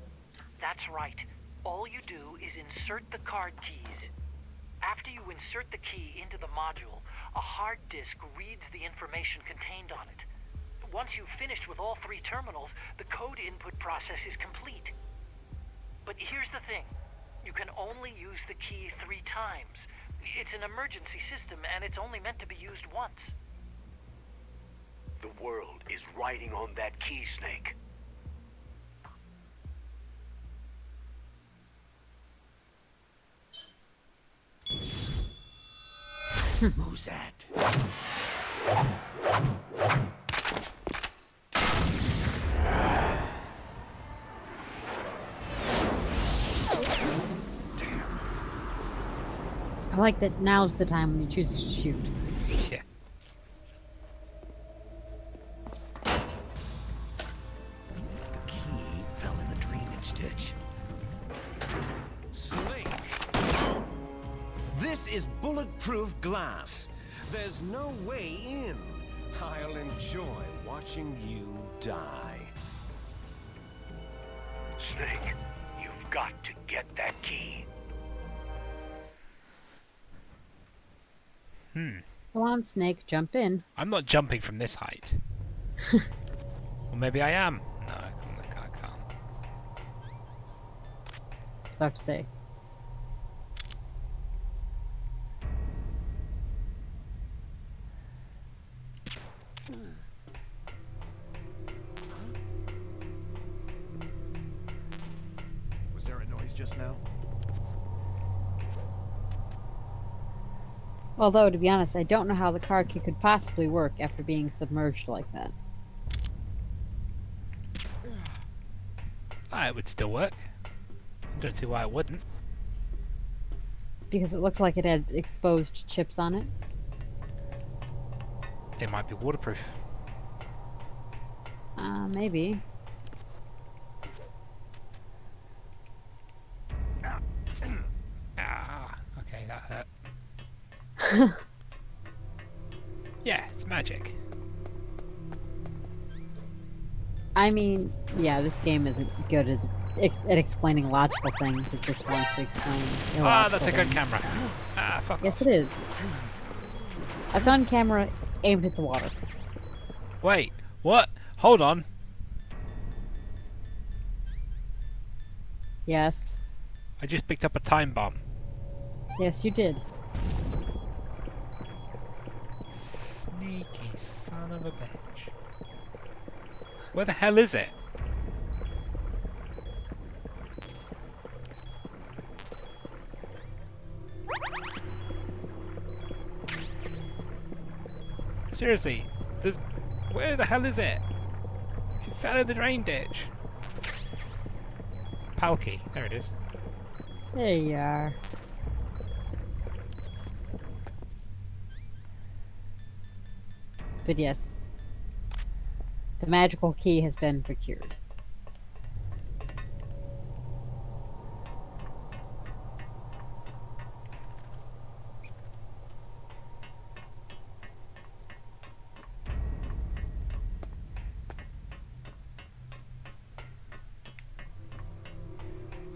Speaker 3: That's right. All you do is insert the card keys. After you insert the key into the module, a hard disk reads the information contained on it. Once you've finished with all 3 terminals, the code input process is complete. But here's the thing. You can only use the key 3 times. It's an emergency system, and it's only meant to be used once.
Speaker 10: The world is riding on that key, Snake.
Speaker 9: Who's that?
Speaker 1: I like that now's the time when you choose to shoot.
Speaker 2: Yeah.
Speaker 4: The key fell in the drainage ditch.
Speaker 6: Snake! This is bulletproof glass. There's no way in. I'll enjoy watching you die.
Speaker 10: Snake, you've got to get that key.
Speaker 1: Come on, Snake, jump in.
Speaker 2: I'm not jumping from this height. Or maybe I am. No, I can't.
Speaker 1: I was about to say.
Speaker 9: Was there a noise just now?
Speaker 1: Although, to be honest, I don't know how the card key could possibly work after being submerged like that.
Speaker 2: Ah, it would still work. I don't see why it wouldn't.
Speaker 1: Because it looks like it had exposed chips on it.
Speaker 2: It might be waterproof.
Speaker 1: Maybe.
Speaker 2: Ah, okay, that hurt. Yeah, it's magic.
Speaker 1: I mean, yeah, this game isn't good at explaining logical things. It just wants to explain illogical
Speaker 2: Ah, that's a gun
Speaker 1: things.
Speaker 2: camera. Ah, fuck
Speaker 1: Yes,
Speaker 2: off.
Speaker 1: it is. A gun camera aimed at the water.
Speaker 2: Wait, what? Hold on.
Speaker 1: Yes.
Speaker 2: I just picked up a time bomb.
Speaker 1: Yes, you did.
Speaker 2: Sneaky son of a bitch. Where the hell is it? Seriously, there's... Where the hell is it? It fell in the drain ditch. Palkey, there it is.
Speaker 1: There you are. But yes, the magical key has been procured.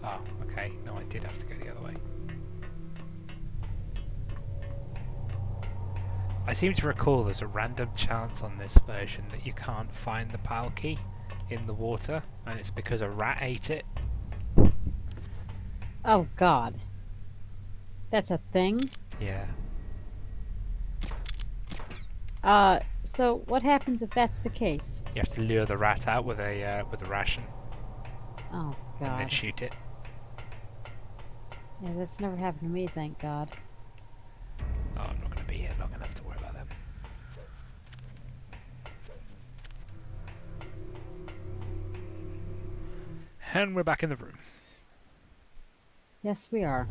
Speaker 2: Oh, okay. No, I did have to go the other way. I seem to recall there's a random chance on this version that you can't find the pal key in the water, and it's because a rat ate it.
Speaker 1: Oh God. That's a thing?
Speaker 2: Yeah.
Speaker 1: So what happens if that's the case?
Speaker 2: You have to lure the rat out with a ration,
Speaker 1: Oh
Speaker 2: and then
Speaker 1: God.
Speaker 2: shoot it.
Speaker 1: Yeah, that's never happened to me, thank God.
Speaker 2: Oh, I'm not going to be here long enough to worry about them. And we're back in the room.
Speaker 1: Yes, we are.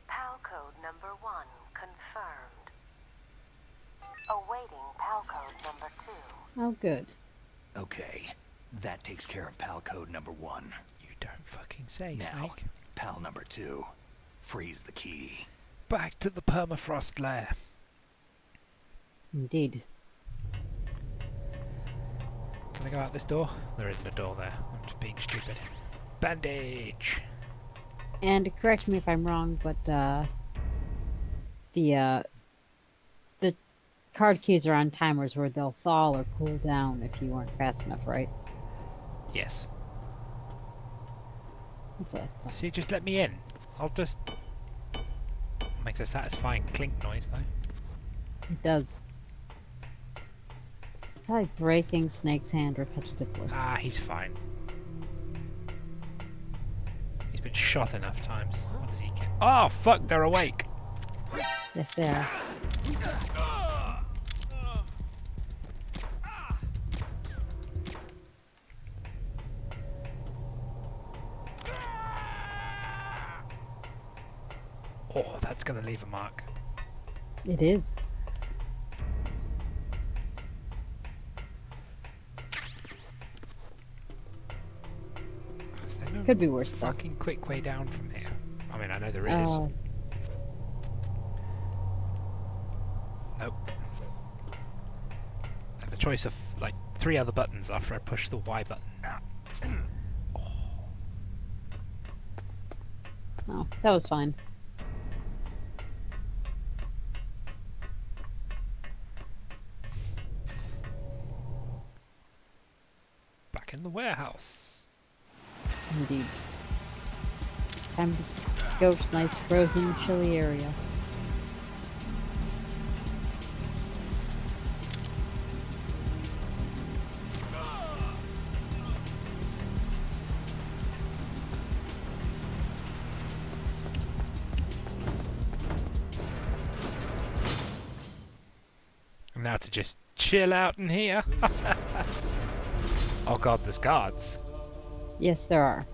Speaker 5: PAL code number 1 confirmed. Awaiting PAL code number 2.
Speaker 1: Oh, good.
Speaker 4: Okay, that takes care of pal code number 1.
Speaker 2: You don't fucking say,
Speaker 4: Now,
Speaker 2: Snake.
Speaker 4: pal number 2. Freeze the key.
Speaker 2: Back to the permafrost lair.
Speaker 1: Indeed.
Speaker 2: Can I go out this door? There isn't a door there. I'm just being stupid. Bandage!
Speaker 1: And correct me if I'm wrong, but the card keys are on timers where they'll thaw or cool down if you weren't fast enough, right?
Speaker 2: Yes.
Speaker 1: That's what I thought.
Speaker 2: See, just let me in. I'll just... Makes a satisfying clink noise, though.
Speaker 1: It does. Probably breaking Snake's hand repetitively.
Speaker 2: Ah, he's fine. He's been shot enough times. What does he get? Oh, fuck, they're awake!
Speaker 1: Yes, they are.
Speaker 2: Oh, that's going to leave a mark.
Speaker 1: It is.
Speaker 2: Is there no
Speaker 1: Could be worse, though.
Speaker 2: fucking quick way down from here? I mean, I know there is. Nope. I have a choice of like 3 other buttons after I push the Y button.
Speaker 1: Oh, that was fine.
Speaker 2: Back in the warehouse.
Speaker 1: Indeed. Time to go to nice frozen, chilly area.
Speaker 2: And now to just chill out in here. Oh god, there's guards.
Speaker 1: Yes, there are.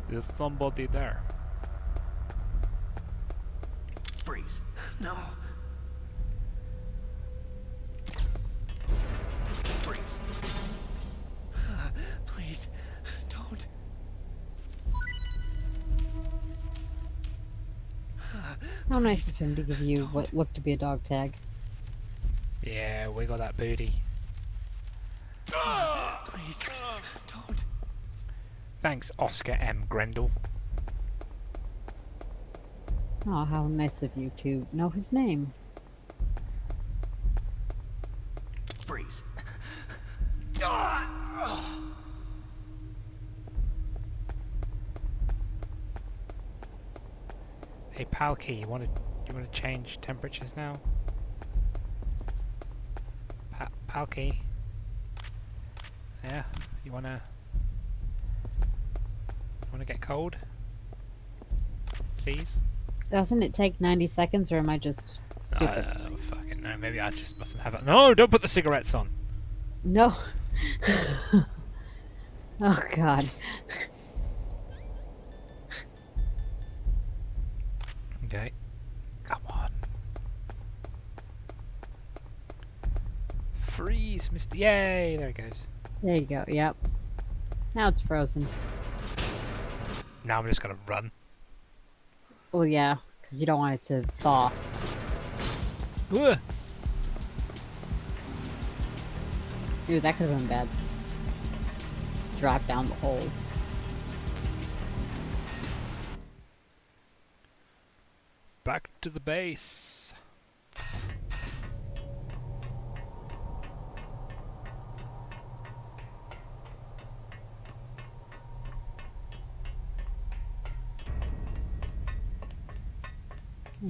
Speaker 2: There's somebody there.
Speaker 10: Freeze. No. Freeze.
Speaker 9: Please, don't.
Speaker 1: How nice of him to give you what looked to be a dog tag.
Speaker 2: Yeah, wiggle that booty.
Speaker 9: Please, don't.
Speaker 2: Thanks, Oscar M. Grendel.
Speaker 1: Oh, how nice of you to know his name.
Speaker 10: Freeze.
Speaker 2: Hey, Palkey, you want to change temperatures now? Palkey. Yeah, you wanna get cold? Please?
Speaker 1: Doesn't it take 90 seconds, or am I just stupid?
Speaker 2: Fucking no, maybe I just mustn't have it. No, don't put the cigarettes on!
Speaker 1: No. Oh, God.
Speaker 2: Okay. Come on. Freeze, Mr. Yay! There it goes.
Speaker 1: There you go, yep. Now it's frozen.
Speaker 2: Now I'm just gonna run.
Speaker 1: Well, yeah, because you don't want it to thaw.
Speaker 2: Ugh.
Speaker 1: Ooh, that could have been bad. Just drop down the holes.
Speaker 2: Back to the base.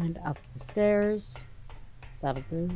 Speaker 1: And up the stairs. That'll do.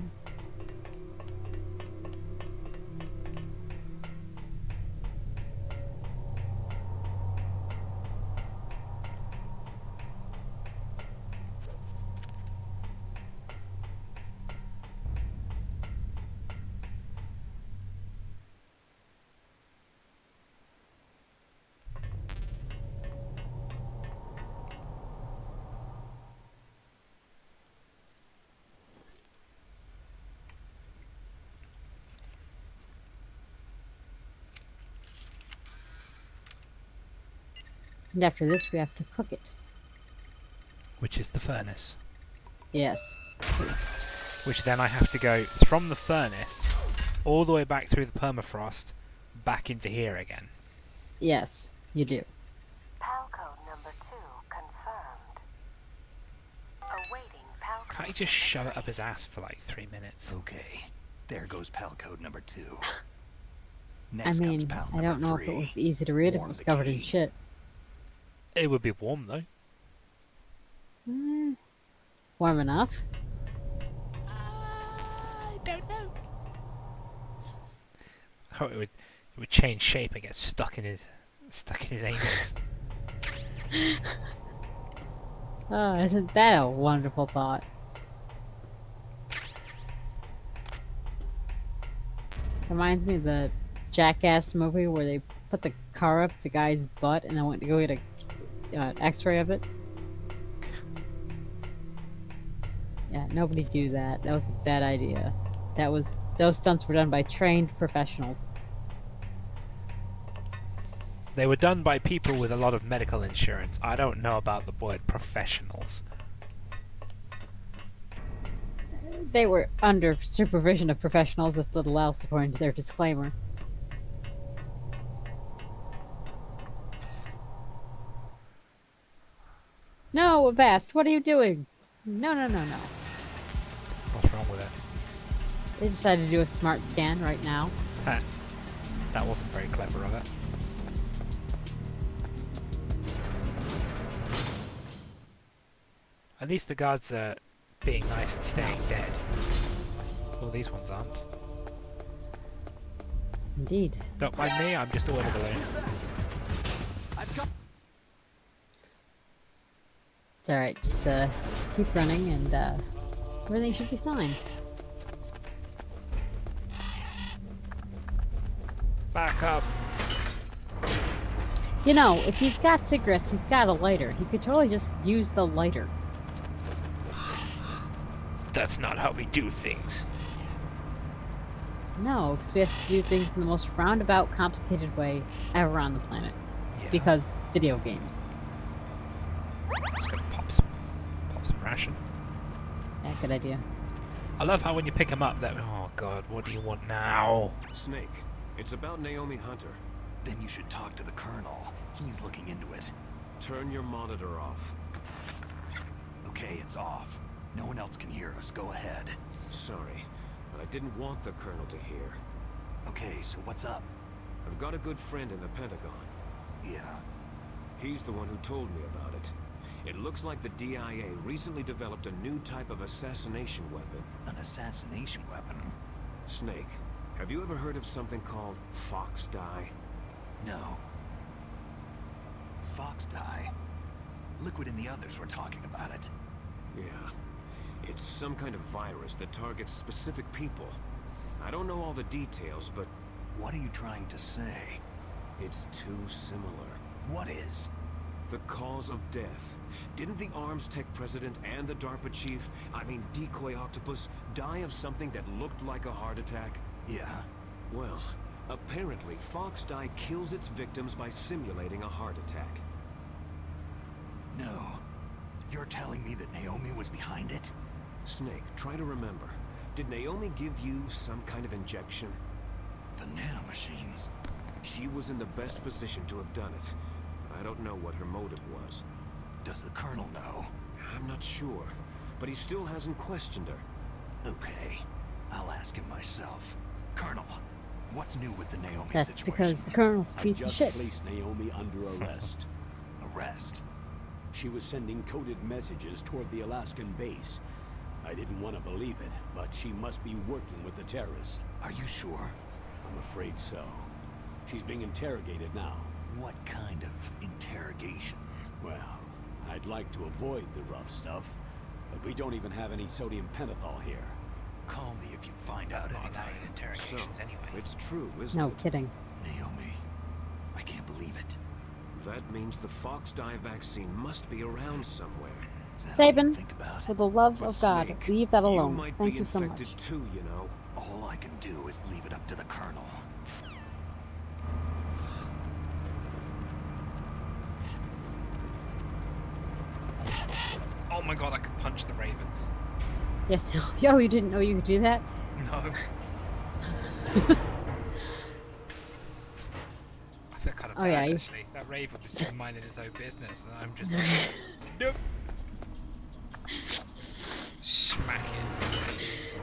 Speaker 1: And after this, we have to cook it.
Speaker 2: Which is the furnace.
Speaker 1: Yes. Jeez.
Speaker 2: Which then I have to go from the furnace all the way back through the permafrost back into here again.
Speaker 1: Yes, you do.
Speaker 5: PAL code number 2 confirmed. Awaiting PAL code.
Speaker 2: Can't he just shove it up his ass for like 3 minutes?
Speaker 4: Okay, there goes pal code number 2.
Speaker 1: I
Speaker 4: Next comes
Speaker 1: mean,
Speaker 4: pal
Speaker 1: I
Speaker 4: number
Speaker 1: don't know
Speaker 4: 3.
Speaker 1: if it would be easy to read if it
Speaker 4: Warm
Speaker 1: was
Speaker 4: the
Speaker 1: covered in
Speaker 4: key.
Speaker 1: shit.
Speaker 2: It would be warm though.
Speaker 1: Warm enough?
Speaker 2: Oh, it would change shape and get stuck in his anus.
Speaker 1: Oh, isn't that a wonderful thought? Reminds me of the Jackass movie where they put the car up the guy's butt and I went to go get a X-ray of it. Yeah, nobody do that. That was a bad idea. Those stunts were done by trained professionals.
Speaker 2: They were done by people with a lot of medical insurance. I don't know about the word professionals.
Speaker 1: They were under supervision of professionals, if little else, according to their disclaimer. No, Avast, what are you doing? No.
Speaker 2: What's wrong with it?
Speaker 1: They decided to do a smart scan right now.
Speaker 2: That wasn't very clever of it. At least the guards are being nice and staying dead. Well, these ones aren't.
Speaker 1: Indeed.
Speaker 2: Don't mind me, I'm just a weather balloon.
Speaker 1: It's alright, just keep running and everything should be fine.
Speaker 2: Back up!
Speaker 1: You know, if he's got cigarettes, he's got a lighter. He could totally just use the lighter.
Speaker 2: That's not how we do things.
Speaker 1: No, because we have to do things in the most roundabout, complicated way ever on the planet.
Speaker 2: Yeah.
Speaker 1: Because video games.
Speaker 2: Just gonna pop some ration.
Speaker 1: Yeah, good idea.
Speaker 2: I love how when you pick them up, that oh god, what do you want now?
Speaker 6: Snake, it's about Naomi Hunter.
Speaker 4: Then you should talk to the Colonel. He's looking into it.
Speaker 6: Turn your monitor off.
Speaker 4: Okay, it's off. No one else can hear us. Go ahead.
Speaker 6: Sorry, but I didn't want the Colonel to hear.
Speaker 4: Okay, so what's up?
Speaker 6: I've got a good friend in the Pentagon.
Speaker 4: Yeah.
Speaker 6: He's the one who told me about it. It looks like the DIA recently developed a new type of assassination weapon.
Speaker 4: An assassination weapon?
Speaker 6: Snake, have you ever heard of something called Fox Dye?
Speaker 4: No. Fox dye? Liquid and the others were talking about it.
Speaker 6: Yeah. It's some kind of virus that targets specific people. I don't know all the details, but...
Speaker 4: What are you trying to say?
Speaker 6: It's too similar.
Speaker 4: What is?
Speaker 6: The cause of death. Didn't the Arms Tech president and the DARPA chief, I mean Decoy Octopus, die of something that looked like a heart attack?
Speaker 4: Yeah.
Speaker 6: Well, apparently Fox Dye kills its victims by simulating a heart attack.
Speaker 4: No. You're telling me that Naomi was behind it?
Speaker 6: Snake, try to remember. Did Naomi give you some kind of injection?
Speaker 4: The nanomachines.
Speaker 6: She was in the best position to have done it. But I don't know what her motive was.
Speaker 4: Does the Colonel know?
Speaker 6: I'm not sure, but he still hasn't questioned her.
Speaker 4: Okay. I'll ask him myself. Colonel, what's new with the Naomi
Speaker 1: That's
Speaker 4: situation?
Speaker 1: because the Colonel's a
Speaker 8: I
Speaker 1: piece of
Speaker 8: just
Speaker 1: shit.
Speaker 8: placed Naomi under arrest.
Speaker 4: Arrest?
Speaker 8: She was sending coded messages toward the Alaskan base. I didn't want to believe it, but she must be working with the terrorists.
Speaker 4: Are you sure?
Speaker 8: I'm afraid so. She's being interrogated now.
Speaker 4: What kind of interrogation?
Speaker 8: Well, I'd like to avoid the rough stuff, but we don't even have any sodium pentothal here.
Speaker 4: Call me if you find
Speaker 2: That's
Speaker 4: out
Speaker 2: not
Speaker 4: anything.
Speaker 2: how interrogations
Speaker 6: So,
Speaker 2: anyway.
Speaker 6: it's true, isn't
Speaker 1: No
Speaker 6: it?
Speaker 1: kidding.
Speaker 4: Naomi, I can't believe it.
Speaker 6: That means the Fox Dye vaccine must be around somewhere.
Speaker 4: Is that all you
Speaker 1: Saban,
Speaker 4: think about?
Speaker 1: for the love
Speaker 6: But
Speaker 1: of God,
Speaker 6: Snake,
Speaker 1: leave that
Speaker 6: you
Speaker 1: alone.
Speaker 6: might
Speaker 1: Thank
Speaker 6: be
Speaker 1: you so
Speaker 6: infected
Speaker 1: much.
Speaker 6: too, you know.
Speaker 4: All I can do is leave it up to the Colonel.
Speaker 2: Oh my god, I can punch the ravens.
Speaker 1: Yes, yo, you didn't know you could do that?
Speaker 2: No. I feel kind of
Speaker 1: Oh,
Speaker 2: bad,
Speaker 1: yeah,
Speaker 2: actually. That raven was just minding his own business, and I'm just like, nope. Smack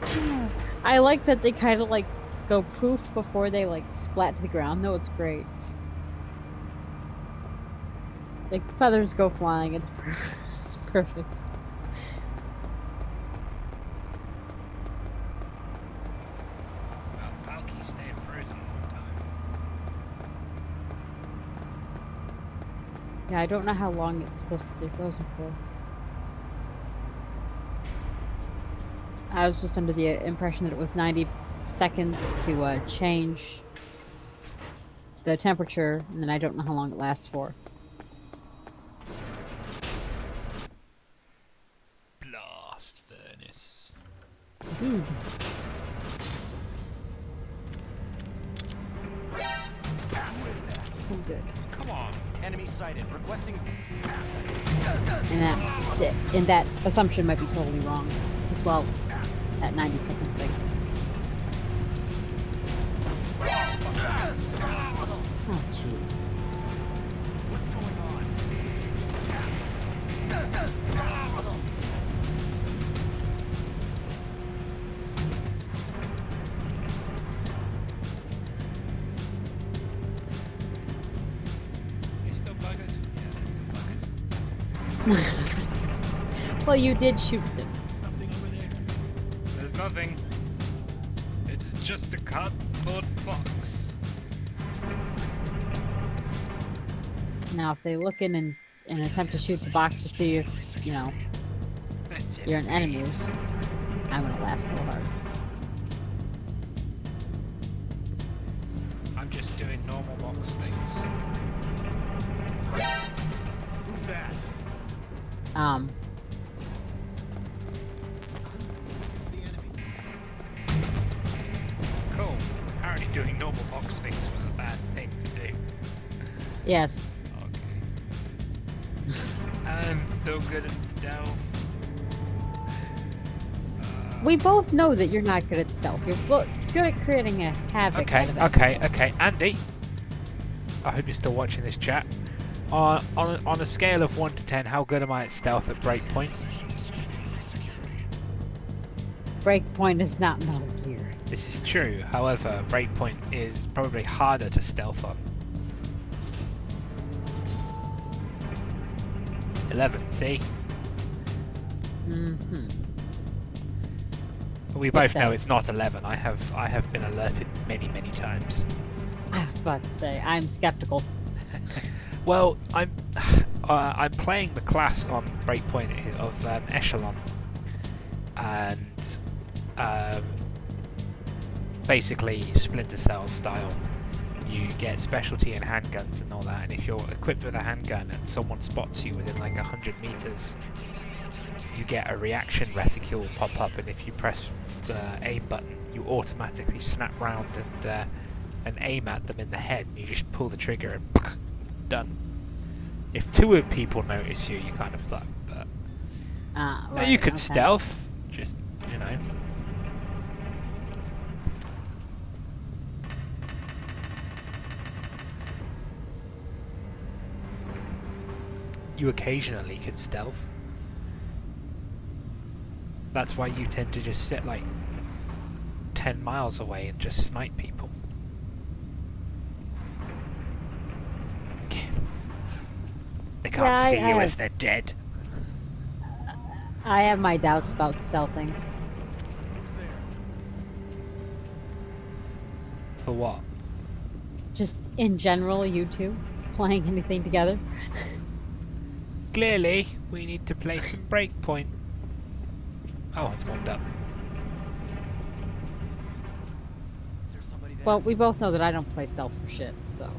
Speaker 2: it.
Speaker 1: I like that they kind of like go poof before they like splat to the ground, though. It's great. Like feathers go flying. It's perfect. It's perfect.
Speaker 2: Well, the Palkey's staying frozen a long time.
Speaker 1: Yeah, I don't know how long it's supposed to stay frozen for. I was just under the impression that it was 90 seconds to change the temperature, and then I don't know how long it lasts for.
Speaker 2: Blast furnace.
Speaker 1: Indeed. Oh, good.
Speaker 2: Come on.
Speaker 11: Enemy sighted. Requesting.
Speaker 1: And that assumption might be totally wrong as well. That 90-second thing. Oh, jeez.
Speaker 11: What's going on?
Speaker 2: You're still buggered? Yeah, they're still buggered.
Speaker 1: Well, you did shoot them.
Speaker 2: Something over there. There's nothing. It's just a cardboard box.
Speaker 1: Now, if they look in and attempt to shoot the box to see if, you know, you're an enemy, I'm gonna laugh so hard.
Speaker 2: I'm just doing normal box things.
Speaker 11: Who's that? It's the enemy.
Speaker 2: Cool. Apparently doing normal box things was a bad thing to do.
Speaker 1: Yes.
Speaker 2: Okay. I'm so good at stealth.
Speaker 1: We both know that you're not good at stealth. You're good at creating a havoc out of it.
Speaker 2: Okay. Andy, I hope you're still watching this chat. On a scale of 1 to 10, how good am I at stealth at breakpoint?
Speaker 1: Breakpoint is not Metal Gear.
Speaker 2: This is true. However, breakpoint is probably harder to stealth on. 11. See?
Speaker 1: Mm-hmm.
Speaker 2: We both know
Speaker 1: so.
Speaker 2: it's not 11. I have been alerted many times.
Speaker 1: I was about to say, I'm skeptical.
Speaker 2: Well, I'm playing the class on breakpoint of Echelon, and basically Splinter Cell style. You get specialty in handguns and all that, and if you're equipped with a handgun and someone spots you within like 100 meters, you get a reaction reticule pop up, and if you press the aim button, you automatically snap round and aim at them in the head, and you just pull the trigger and done. If two people notice you, you kind of fuck, but
Speaker 1: Right,
Speaker 2: you could
Speaker 1: okay.
Speaker 2: stealth, just, you know. You occasionally can stealth. That's why you tend to just sit like 10 miles away and just snipe people. They can't see you if they're dead.
Speaker 1: I have my doubts about stealthing.
Speaker 11: Who's there?
Speaker 2: For what?
Speaker 1: Just in general, you two playing anything together.
Speaker 2: Clearly, we need to play some breakpoint. Oh, it's warmed up.
Speaker 11: Is there somebody there?
Speaker 1: Well, we both know that I don't play stealth for shit, so.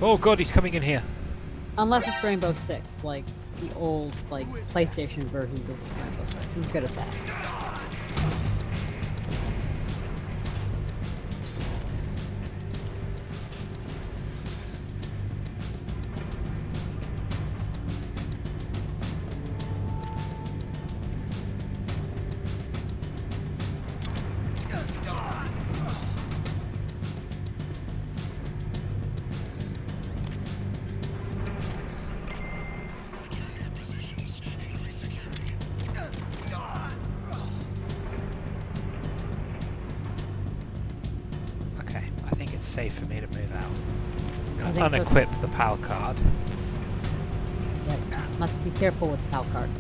Speaker 2: Oh god, he's coming in here.
Speaker 1: Unless it's Rainbow Six, like the old, like PlayStation versions of Rainbow Six. I'm good at that.
Speaker 2: Okay, I think it's safe for me to move out.
Speaker 1: I think so.
Speaker 2: Unequip the PAL card,
Speaker 1: Yes, must be careful with PAL card.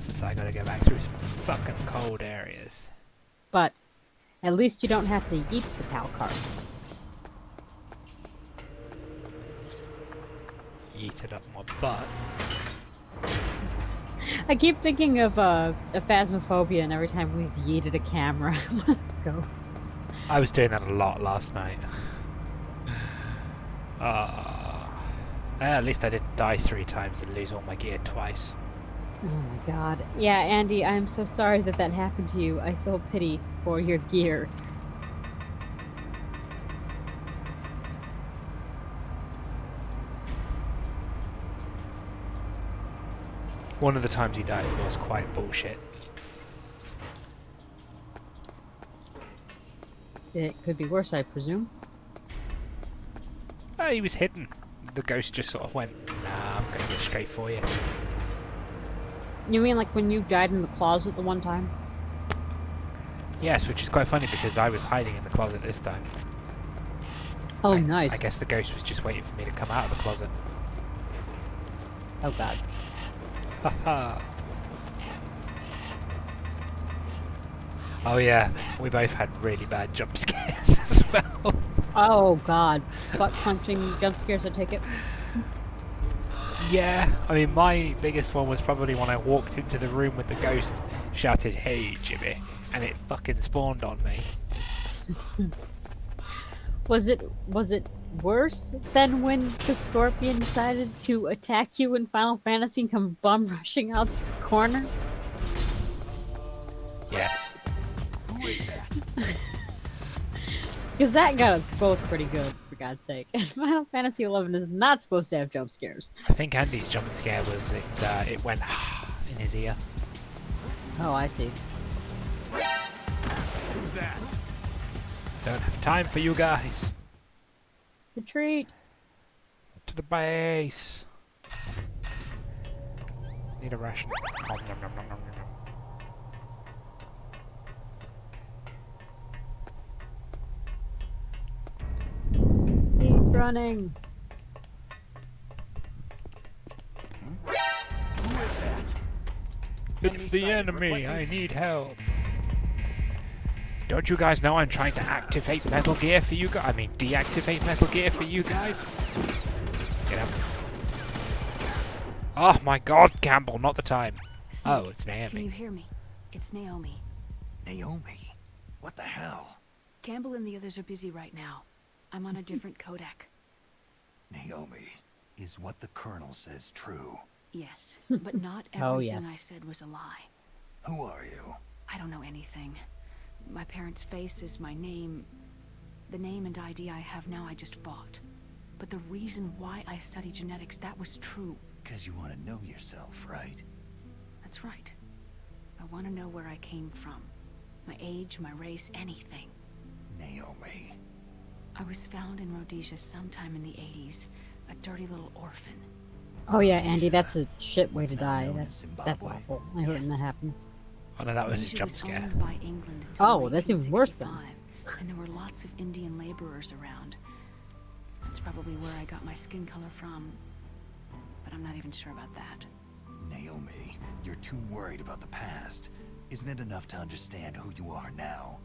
Speaker 2: since I gotta go back through some fucking cold areas.
Speaker 1: But at least you don't have to eat the PAL card.
Speaker 2: yeeted up my butt.
Speaker 1: I keep thinking of a Phasmophobia, and every time we've yeeted a camera, one of the ghosts.
Speaker 2: I was doing that a lot last night. At least I didn't die 3 times and lose all my gear twice.
Speaker 1: Oh my god. Yeah, Andy, I'm so sorry that that happened to you. I feel pity for your gear.
Speaker 2: One of the times he died was quite bullshit.
Speaker 1: It could be worse, I presume.
Speaker 2: He was hidden. The ghost just sort of went, nah, I'm gonna go straight for you.
Speaker 1: You mean like when you died in the closet the one time?
Speaker 2: Yes, which is quite funny because I was hiding in the closet this time.
Speaker 1: Oh, nice.
Speaker 2: I guess the ghost was just waiting for me to come out of the closet.
Speaker 1: Oh god.
Speaker 2: Haha. Oh yeah, we both had really bad jump scares as well.
Speaker 1: Oh god. Butt clenching jump scares, I take it.
Speaker 2: Yeah, I mean my biggest one was probably when I walked into the room with the ghost, shouted, "Hey Jimmy," and it fucking spawned on me.
Speaker 1: Was it worse than when the scorpion decided to attack you in Final Fantasy and come bum rushing out the corner?
Speaker 2: Yes.
Speaker 11: Who is that?
Speaker 1: Because that got us both pretty good, for God's sake. And Final Fantasy XI is not supposed to have jump scares.
Speaker 2: I think Andy's jump scare was it went in his ear.
Speaker 1: Oh, I see.
Speaker 11: Who's that?
Speaker 2: Don't have time for you guys.
Speaker 1: Retreat!
Speaker 2: To the base. Need a ration. Nom, nom, nom, nom, nom, nom.
Speaker 1: Keep running!
Speaker 11: Who is that?
Speaker 2: It's the enemy. I need help. Don't you guys know I'm trying to activate Metal Gear for you guys? I mean, deactivate Metal Gear for you guys? Get up. Oh my god, Campbell, not the time.
Speaker 5: Snake,
Speaker 2: Oh, it's
Speaker 5: can you
Speaker 2: Naomi.
Speaker 5: hear me? It's Naomi.
Speaker 4: Naomi? What the hell?
Speaker 5: Campbell and the others are busy right now. I'm on a different codec.
Speaker 4: Naomi, is what the Colonel says true?
Speaker 5: Yes, but not everything
Speaker 1: Oh, yes.
Speaker 5: I said was a lie.
Speaker 4: Who are you?
Speaker 5: I don't know anything. My parents' face is my name. The name and ID I have now I just bought. But the reason why I study genetics, that was true.
Speaker 4: Because you want to know yourself, right?
Speaker 5: That's right. I want to know where I came from. My age, my race, anything.
Speaker 4: Naomi.
Speaker 5: I was found in Rhodesia sometime in the 80s. A dirty little orphan.
Speaker 1: Oh yeah, Andy, that's a shit way to
Speaker 4: What's now
Speaker 1: die.
Speaker 4: known as
Speaker 1: That's
Speaker 4: Zimbabwe.
Speaker 1: awful. I hate when
Speaker 5: Yes.
Speaker 1: that happens.
Speaker 2: Oh no, that was his
Speaker 5: Rhodesia
Speaker 2: jump
Speaker 5: was
Speaker 2: scare.
Speaker 5: owned by England until
Speaker 1: Oh, that's even worse then.
Speaker 5: 1965, and there were lots of Indian laborers around. That's probably where I got my skin color from. But I'm not even sure about that.
Speaker 4: Naomi, you're too worried about the past. Isn't it enough to understand who you are now?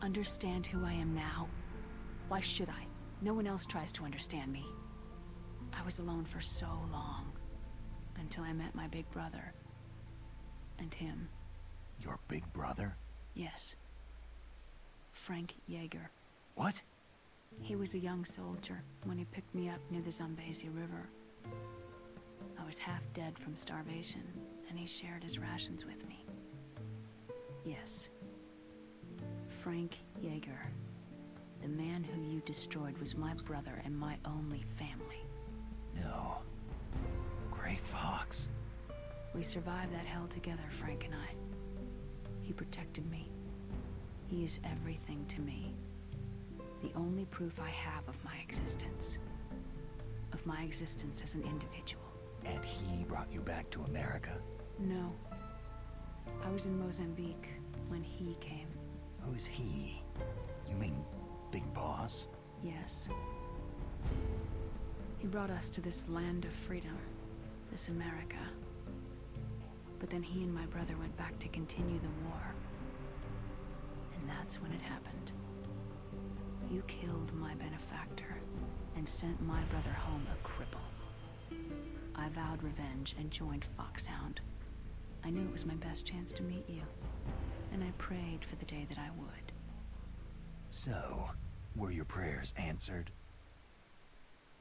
Speaker 5: Understand who I am now? Why should I? No one else tries to understand me. I was alone for so long. Until I met my big brother. And him.
Speaker 4: Your big brother?
Speaker 5: Yes. Frank Yeager.
Speaker 4: What?
Speaker 5: He was a young soldier when he picked me up near the Zambezi River. I was half dead from starvation, and he shared his rations with me. Yes. Frank Yeager. The man who you destroyed was my brother and my only family.
Speaker 4: No. Gray Fox.
Speaker 5: We survived that hell together, Frank and I. He protected me. He is everything to me. The only proof I have of my existence. Of my existence as an individual.
Speaker 4: And he brought you back to America?
Speaker 5: No. I was in Mozambique when he came.
Speaker 4: Who's he? You mean Big Boss?
Speaker 5: Yes. He brought us to this land of freedom. This America. But then he and my brother went back to continue the war. And that's when it happened. You killed my benefactor and sent my brother home a cripple. I vowed revenge and joined Foxhound. I knew it was my best chance to meet you, and I prayed for the day that I would.
Speaker 4: So, were your prayers answered?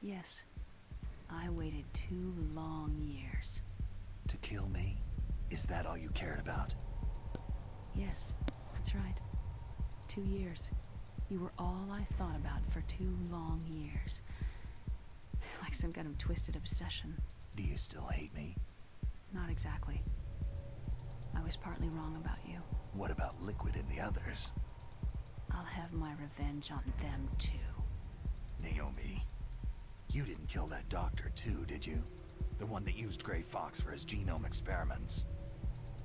Speaker 5: Yes. I waited 2 long years.
Speaker 4: To kill me? Is that all you cared about?
Speaker 5: Yes, that's right. 2 years. You were all I thought about for 2 long years. Like some kind of twisted obsession.
Speaker 4: Do you still hate me?
Speaker 5: Not exactly. I was partly wrong about you.
Speaker 4: What about Liquid and the others?
Speaker 5: I'll have my revenge on them too.
Speaker 4: Naomi, you didn't kill that doctor too, did you? The one that used Grey Fox for his genome experiments.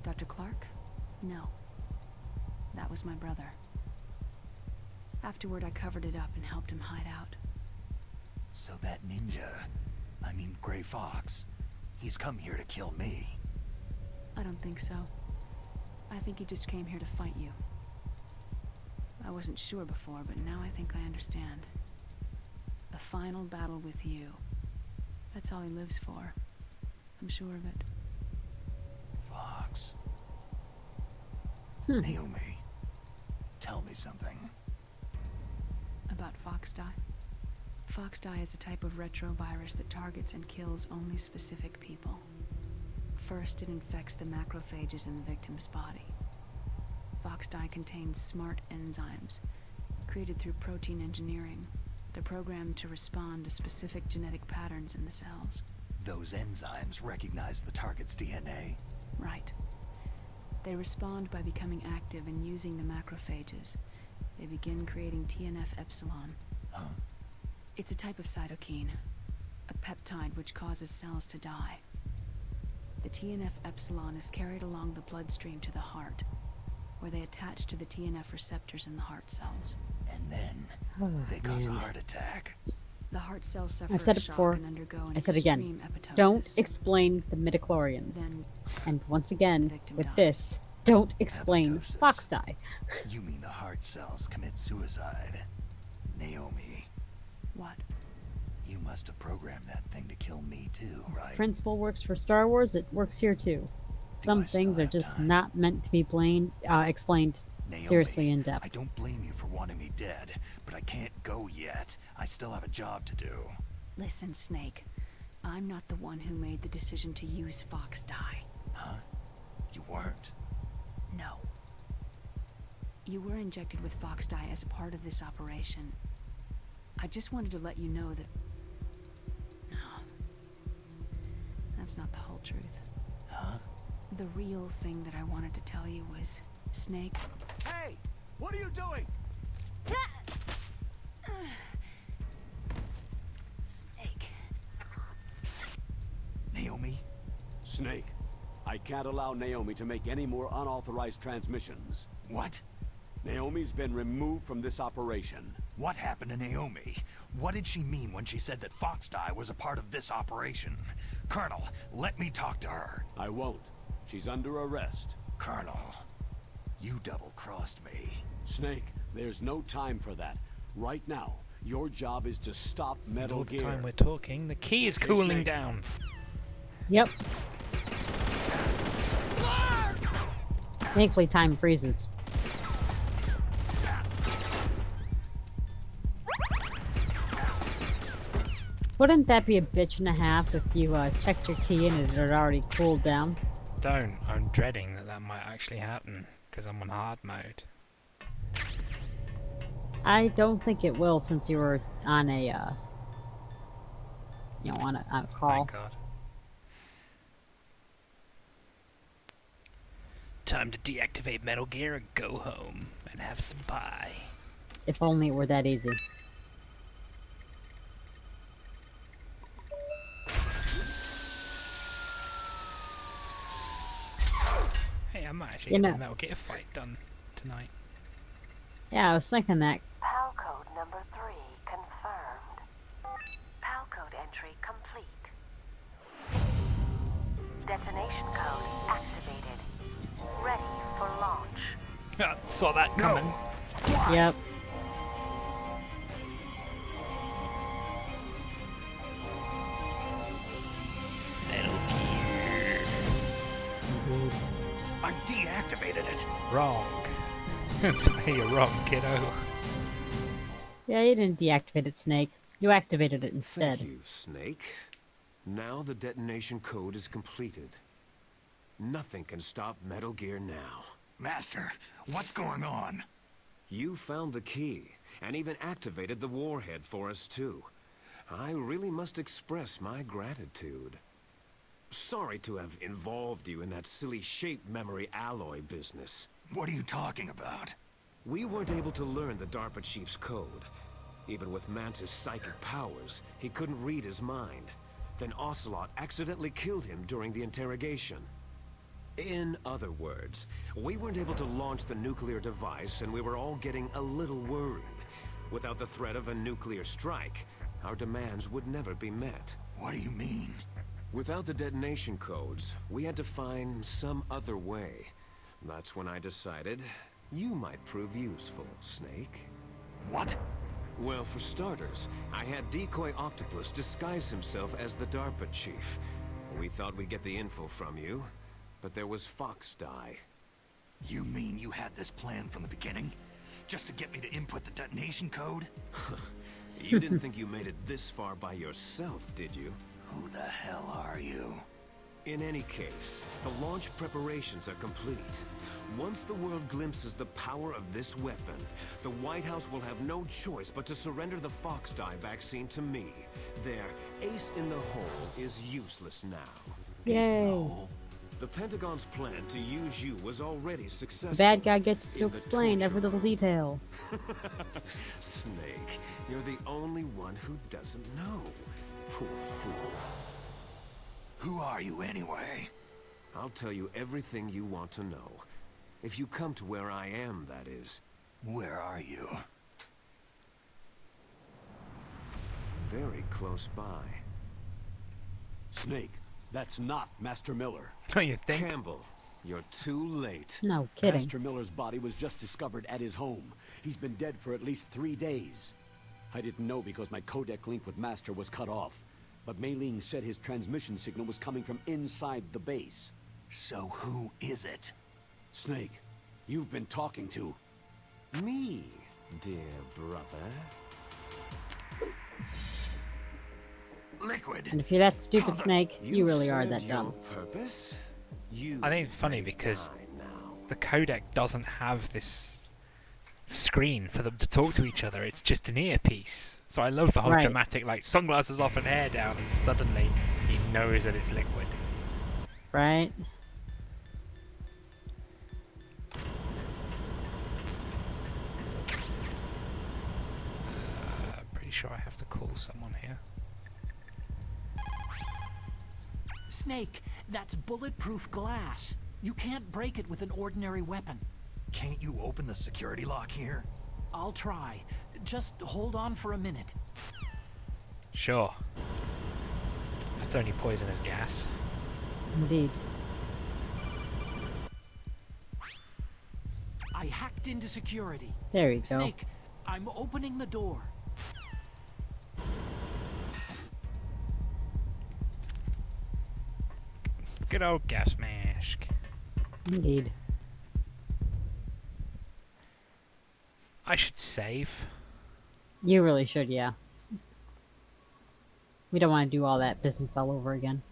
Speaker 5: Dr. Clark? No. That was my brother. Afterward, I covered it up and helped him hide out.
Speaker 4: So that ninja, I mean Grey Fox, he's come here to kill me.
Speaker 5: I don't think so. I think he just came here to fight you. I wasn't sure before, but now I think I understand. A final battle with you. That's all he lives for. I'm sure of it.
Speaker 4: Fox. Naomi, tell me something.
Speaker 5: About Foxdie? Foxdie is a type of retrovirus that targets and kills only specific people. First, it infects the macrophages in the victim's body. Foxdie contains smart enzymes, created through protein engineering. They're programmed to respond to specific genetic patterns in the cells.
Speaker 4: Those enzymes recognize the target's DNA?
Speaker 5: Right. They respond by becoming active and using the macrophages. They begin creating TNF-epsilon.
Speaker 4: Huh?
Speaker 5: It's a type of cytokine, a peptide which causes cells to die. The TNF-epsilon is carried along the bloodstream to the heart, where they attach to the TNF receptors in the heart cells.
Speaker 4: And then they cause a heart attack.
Speaker 5: The heart cells suffer
Speaker 1: I've said
Speaker 5: a
Speaker 1: it
Speaker 5: shock
Speaker 1: before.
Speaker 5: and undergo an
Speaker 1: I said
Speaker 5: extreme
Speaker 1: again.
Speaker 5: apoptosis.
Speaker 1: Don't explain the midichlorians.
Speaker 5: Then
Speaker 1: And once again,
Speaker 5: victim
Speaker 1: with
Speaker 5: dies.
Speaker 1: this, don't explain
Speaker 4: Apoptosis.
Speaker 1: Foxdie.
Speaker 4: You mean the heart cells commit suicide? Naomi,
Speaker 5: what?
Speaker 4: you must have programmed that thing to kill me too, right?
Speaker 1: Principle works for Star Wars, it works here too. Some
Speaker 4: I still
Speaker 1: things are
Speaker 4: have
Speaker 1: just
Speaker 4: time?
Speaker 1: not meant to be explained
Speaker 4: Naomi,
Speaker 1: seriously in
Speaker 4: I
Speaker 1: depth.
Speaker 4: don't blame you for wanting me dead, but I can't go yet. I still have a job to do.
Speaker 5: Listen, Snake. I'm not the one who made the decision to use Foxdie.
Speaker 4: Huh? You weren't.
Speaker 5: No. You were injected with Foxdie as a part of this operation. I just wanted to let you know that... No. That's not the whole truth.
Speaker 4: Huh?
Speaker 5: The real thing that I wanted to tell you was... Snake...
Speaker 8: Hey! What are you doing?
Speaker 5: Snake...
Speaker 4: Naomi?
Speaker 8: Snake, I can't allow Naomi to make any more unauthorized transmissions.
Speaker 4: What?
Speaker 8: Naomi's been removed from this operation.
Speaker 4: What happened to Naomi? What did she mean when she said that Foxdie was a part of this operation? Colonel, let me talk to her.
Speaker 8: I won't. She's under arrest.
Speaker 4: Colonel, you double-crossed me.
Speaker 8: Snake, there's no time for that. Right now, your job is to stop Metal
Speaker 2: All the
Speaker 8: Gear.
Speaker 2: time we're talking, the key is cooling
Speaker 8: Snake.
Speaker 2: down.
Speaker 1: Yep. Thankfully, time freezes. Wouldn't that be a bitch and a half if you checked your key and it had already cooled down?
Speaker 2: Don't. I'm dreading that that might actually happen, because I'm on hard mode.
Speaker 1: I don't think it will since you were on a, on a call.
Speaker 2: Thank God. Time to deactivate Metal Gear and go home and have some pie.
Speaker 1: If only it were that easy.
Speaker 2: Hey, I might actually
Speaker 1: You
Speaker 2: get
Speaker 1: know-
Speaker 2: a Metal Gear fight done tonight.
Speaker 1: Yeah, I was thinking that.
Speaker 5: PAL code number 3 confirmed. PAL code entry complete. Detonation code activated. Ready for launch.
Speaker 2: Saw that coming.
Speaker 1: Yep.
Speaker 4: deactivated it.
Speaker 2: Wrong. That's where you're wrong, kiddo.
Speaker 1: Yeah, you didn't deactivate it, Snake. You activated it instead.
Speaker 6: Thank you, Snake. Now the detonation code is completed. Nothing can stop Metal Gear now.
Speaker 4: Master, what's going on?
Speaker 6: You found the key, and even activated the warhead for us too. I really must express my gratitude. Sorry to have involved you in that silly shape memory alloy business.
Speaker 4: What are you talking about?
Speaker 6: We weren't able to learn the DARPA chief's code. Even with Mantis' psychic powers, he couldn't read his mind. Then Ocelot accidentally killed him during the interrogation. In other words, we weren't able to launch the nuclear device, and we were all getting a little worried. Without the threat of a nuclear strike, our demands would never be met.
Speaker 4: What do you mean?
Speaker 6: Without the detonation codes, we had to find some other way. That's when I decided you might prove useful, Snake.
Speaker 4: What?
Speaker 6: Well, for starters, I had Decoy Octopus disguise himself as the DARPA chief. We thought we'd get the info from you, but there was Fox Die.
Speaker 4: You mean you had this plan from the beginning? Just to get me to input the detonation code?
Speaker 6: You didn't think you made it this far by yourself, did you?
Speaker 4: Who the hell are you?
Speaker 6: In any case, the launch preparations are complete. Once the world glimpses the power of this weapon, the White House will have no choice but to surrender the Fox Die vaccine to me. Their ace in the hole is useless now.
Speaker 1: Yay.
Speaker 4: Ace in the hole?
Speaker 6: The Pentagon's plan to use you was already successful.
Speaker 1: The bad guy gets to
Speaker 6: in the
Speaker 1: explain every
Speaker 6: torture
Speaker 1: little detail.
Speaker 6: Snake, you're the only one who doesn't know. Poor fool.
Speaker 4: Who are you anyway?
Speaker 6: I'll tell you everything you want to know. If you come to where I am, that is.
Speaker 4: Where are you?
Speaker 6: Very close by.
Speaker 8: Snake, that's not Master Miller.
Speaker 2: Don't you think?
Speaker 6: Campbell, you're too late.
Speaker 1: No kidding.
Speaker 8: Master Miller's body was just discovered at his home. He's been dead for at least 3 days. I didn't know because my codec link with Master was cut off. But Mei Ling said his transmission signal was coming from inside the base.
Speaker 4: So who is it?
Speaker 8: Snake, you've been talking to...
Speaker 6: Me, dear brother.
Speaker 4: Liquid.
Speaker 1: And if you're that stupid,
Speaker 4: Hold on.
Speaker 1: Snake, you really are
Speaker 6: served
Speaker 1: that dumb.
Speaker 6: your purpose. You
Speaker 2: I think it's funny
Speaker 6: may
Speaker 2: because
Speaker 6: die now.
Speaker 2: the codec doesn't have this screen for them to talk to each other. It's just an earpiece. So I love the whole
Speaker 1: Right.
Speaker 2: dramatic, like, sunglasses off and hair down, and suddenly he knows that it's liquid.
Speaker 1: Right?
Speaker 2: I'm pretty sure I have to call someone here.
Speaker 3: Snake, that's bulletproof glass. You can't break it with an ordinary weapon.
Speaker 4: Can't you open the security lock here?
Speaker 3: I'll try. Just hold on for a minute.
Speaker 2: Sure. That's only poisonous gas.
Speaker 1: Indeed.
Speaker 3: I hacked into security.
Speaker 1: There you go.
Speaker 3: Snake, I'm opening the door.
Speaker 2: Good old gas mask.
Speaker 1: Indeed.
Speaker 2: I should save.
Speaker 1: You really should, yeah. We don't want to do all that business all over again.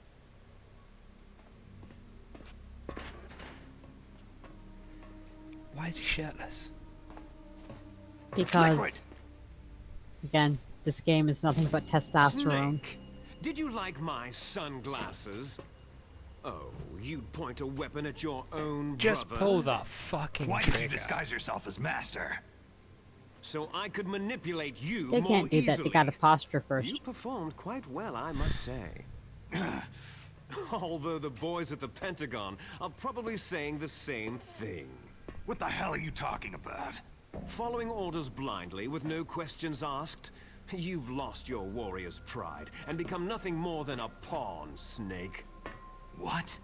Speaker 2: Why is he shirtless?
Speaker 1: Because,
Speaker 4: Liquid.
Speaker 1: again, this game is nothing but testosterone.
Speaker 6: Snake, did you like my sunglasses? Oh, you'd point a weapon at your own
Speaker 2: Just
Speaker 6: brother?
Speaker 2: pull the fucking
Speaker 4: Why
Speaker 2: trigger.
Speaker 4: did you disguise yourself as Master?
Speaker 6: So I could manipulate you
Speaker 1: They
Speaker 6: more
Speaker 1: can't do that. They
Speaker 6: easily.
Speaker 1: gotta posture first.
Speaker 6: You performed quite well, I must say. Although the boys at the Pentagon are probably saying the same thing.
Speaker 4: What the hell are you talking about?
Speaker 6: Following orders blindly with no questions asked, you've lost your warrior's pride and become nothing more than a pawn, Snake.
Speaker 4: What?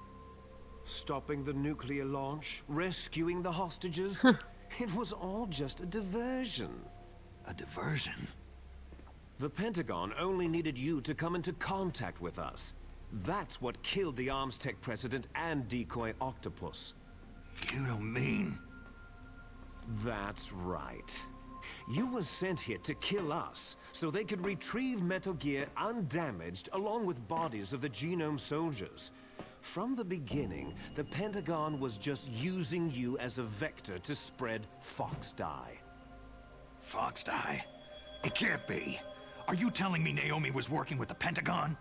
Speaker 6: Stopping the nuclear launch, rescuing the hostages, it was all just a diversion.
Speaker 4: A diversion?
Speaker 6: The Pentagon only needed you to come into contact with us. That's what killed the Arms Tech president and Decoy Octopus.
Speaker 4: You don't mean...
Speaker 6: That's right. You were sent here to kill us, so they could retrieve Metal Gear undamaged along with bodies of the Genome soldiers. From the beginning, the Pentagon was just using you as a vector to spread Fox dye.
Speaker 4: Fox dye? It can't be. Are you telling me Naomi was working with the Pentagon?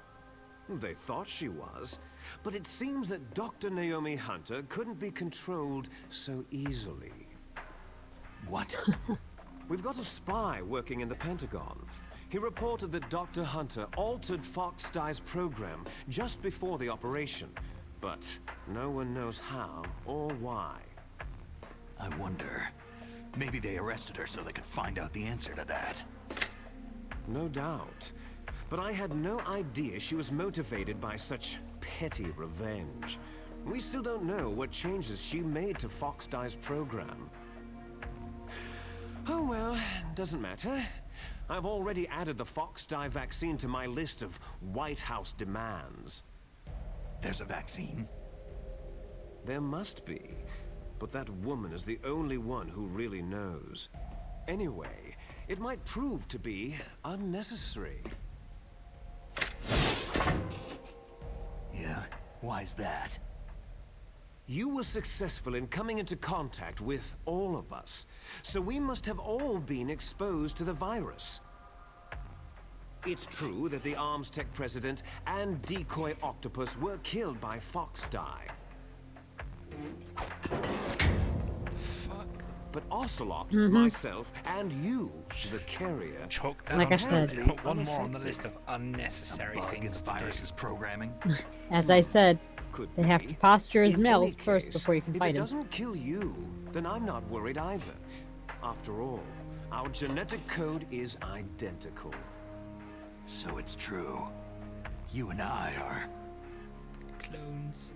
Speaker 6: They thought she was, but it seems that Dr. Naomi Hunter couldn't be controlled so easily.
Speaker 4: What?
Speaker 6: We've got a spy working in the Pentagon. He reported that Dr. Hunter altered Fox dye's program just before the operation, but no one knows how or why.
Speaker 4: I wonder. Maybe they arrested her so they could find out the answer to that.
Speaker 6: No doubt. But I had no idea she was motivated by such petty revenge. We still don't know what changes she made to Fox dye's program. Oh well, doesn't matter. I've already added the Fox dye vaccine to my list of White House demands.
Speaker 4: There's a vaccine?
Speaker 6: There must be. But that woman is the only one who really knows. Anyway, it might prove to be unnecessary.
Speaker 4: Yeah? Why's that?
Speaker 6: You were successful in coming into contact with all of us, so we must have all been exposed to the virus. It's true that the Arms Tech president and decoy octopus were killed by Fox dye.
Speaker 2: Fuck.
Speaker 6: But Ocelot, myself, and you, the carrier,
Speaker 2: Chalk that
Speaker 1: Like
Speaker 2: up.
Speaker 1: I said.
Speaker 2: Put one more on the list of unnecessary
Speaker 4: Bug
Speaker 2: things
Speaker 4: and
Speaker 2: to do.
Speaker 4: viruses programming?
Speaker 1: As I said,
Speaker 6: could
Speaker 1: they have
Speaker 6: be.
Speaker 1: to posture his
Speaker 6: In any
Speaker 1: mills first
Speaker 6: case,
Speaker 1: before you can
Speaker 6: if
Speaker 1: fight
Speaker 6: it
Speaker 1: him.
Speaker 6: doesn't kill you, then I'm not worried either. After all, our genetic code is identical.
Speaker 4: So it's true. You and I are...
Speaker 2: Clones.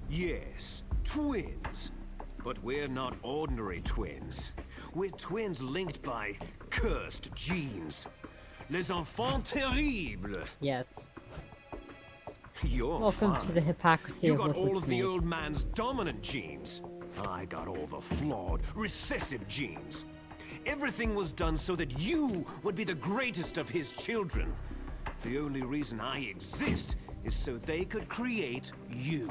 Speaker 6: Yes, twins. But we're not ordinary twins. We're twins linked by cursed genes. Les enfants terribles.
Speaker 1: Yes.
Speaker 6: You're
Speaker 1: Welcome
Speaker 6: fine.
Speaker 1: to the hypocrisy
Speaker 6: You
Speaker 1: of
Speaker 6: got
Speaker 1: Liquid
Speaker 6: all of
Speaker 1: Snake.
Speaker 6: the old man's dominant genes. I got all the flawed, recessive genes. Everything was done so that you would be the greatest of his children. The only reason I exist is so they could create you.